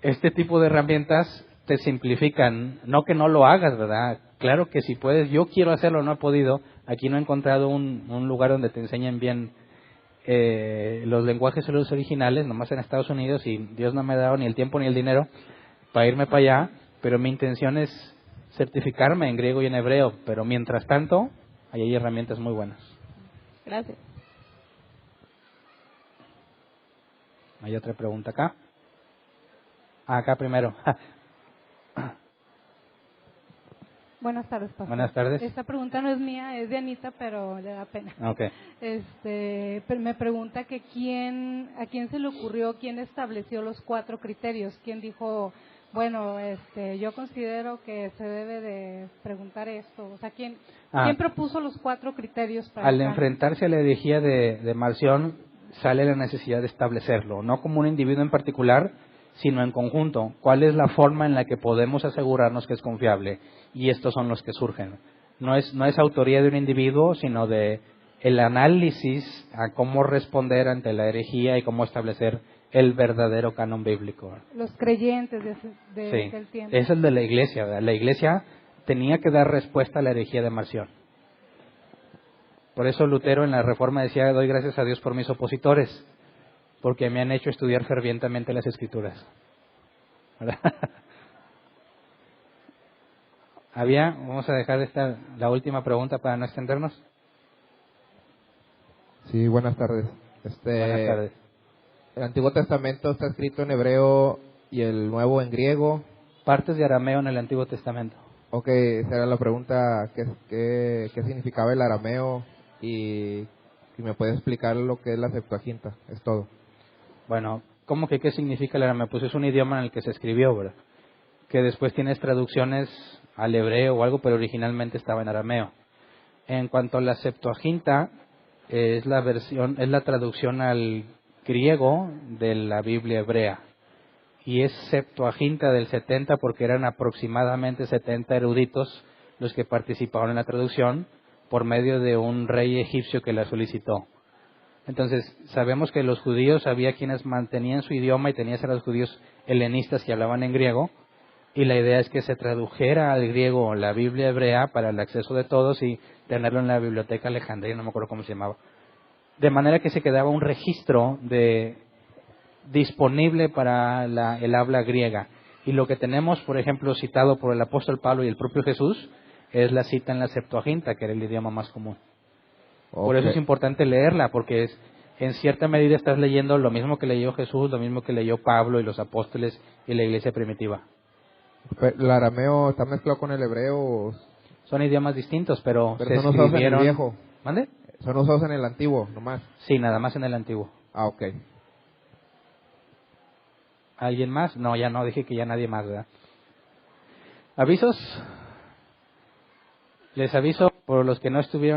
Speaker 1: Este tipo de herramientas te simplifican. No que no lo hagas, ¿verdad? Claro que si puedes. Yo quiero hacerlo, no he podido. Aquí no he encontrado un lugar donde te enseñen bien los lenguajes los originales, nomás en Estados Unidos, y Dios no me ha dado ni el tiempo ni el dinero para irme para allá, pero mi intención es certificarme en griego y en hebreo, pero mientras tanto, ahí hay herramientas muy buenas.
Speaker 7: Gracias.
Speaker 1: ¿Hay otra pregunta acá? Acá primero.
Speaker 8: Buenas tardes, pastor.
Speaker 1: Buenas tardes.
Speaker 8: Esta pregunta no es mía, es de Anita, pero le da pena.
Speaker 1: Okay.
Speaker 8: Me pregunta que a quién se le ocurrió, quién estableció los 4 criterios, quién dijo, bueno, yo considero que se debe de preguntar esto, o sea, quién propuso los 4 criterios para
Speaker 1: al enfrentarse a la herejía de Marción sale la necesidad de establecerlo, no como un individuo en particular, sino en conjunto. ¿Cuál es la forma en la que podemos asegurarnos que es confiable? Y estos son los que surgen. No es autoría de un individuo, sino de el análisis a cómo responder ante la herejía y cómo establecer el verdadero canon bíblico.
Speaker 8: Los creyentes de aquel tiempo.
Speaker 1: Es el de la iglesia, ¿verdad? La iglesia tenía que dar respuesta a la herejía de Marción. Por eso Lutero en la Reforma decía, doy gracias a Dios por mis opositores, porque me han hecho estudiar fervientemente las Escrituras. ¿Verdad? Vamos a dejar la última pregunta para no extendernos.
Speaker 9: Sí, buenas tardes.
Speaker 1: Buenas tardes.
Speaker 9: El Antiguo Testamento está escrito en hebreo y el Nuevo en griego.
Speaker 1: Partes de arameo en el Antiguo Testamento.
Speaker 9: Ok, esa era la pregunta, ¿qué significaba el arameo? Y si me puedes explicar lo que es la Septuaginta, es todo.
Speaker 1: Bueno, ¿cómo que qué significa el arameo? Pues es un idioma en el que se escribió, ¿verdad? Que después tienes traducciones al hebreo o algo, pero originalmente estaba en arameo. En cuanto a la Septuaginta, es la traducción al griego de la Biblia hebrea. Y es Septuaginta del 70 porque eran aproximadamente 70 eruditos los que participaron en la traducción por medio de un rey egipcio que la solicitó. Entonces, sabemos que los judíos, había quienes mantenían su idioma y tenías a los judíos helenistas que hablaban en griego, y la idea es que se tradujera al griego la Biblia hebrea para el acceso de todos y tenerlo en la biblioteca alejandrina, no me acuerdo cómo se llamaba. De manera que se quedaba un registro disponible para el habla griega. Y lo que tenemos, por ejemplo, citado por el apóstol Pablo y el propio Jesús, es la cita en la Septuaginta, que era el idioma más común. Okay. Por eso es importante leerla, porque en cierta medida estás leyendo lo mismo que leyó Jesús, lo mismo que leyó Pablo y los apóstoles y la iglesia primitiva.
Speaker 9: ¿El arameo está mezclado con el hebreo?
Speaker 1: Son idiomas distintos, pero se
Speaker 9: son usados en el
Speaker 1: escribieron...
Speaker 9: viejo.
Speaker 1: ¿Mande?
Speaker 9: Son usados en el antiguo, nomás.
Speaker 1: Sí, nada más en el antiguo.
Speaker 9: Ah, ok.
Speaker 1: ¿Alguien más? No, ya no, dije que ya nadie más, ¿verdad? ¿Avisos? Les aviso por los que no estuvieron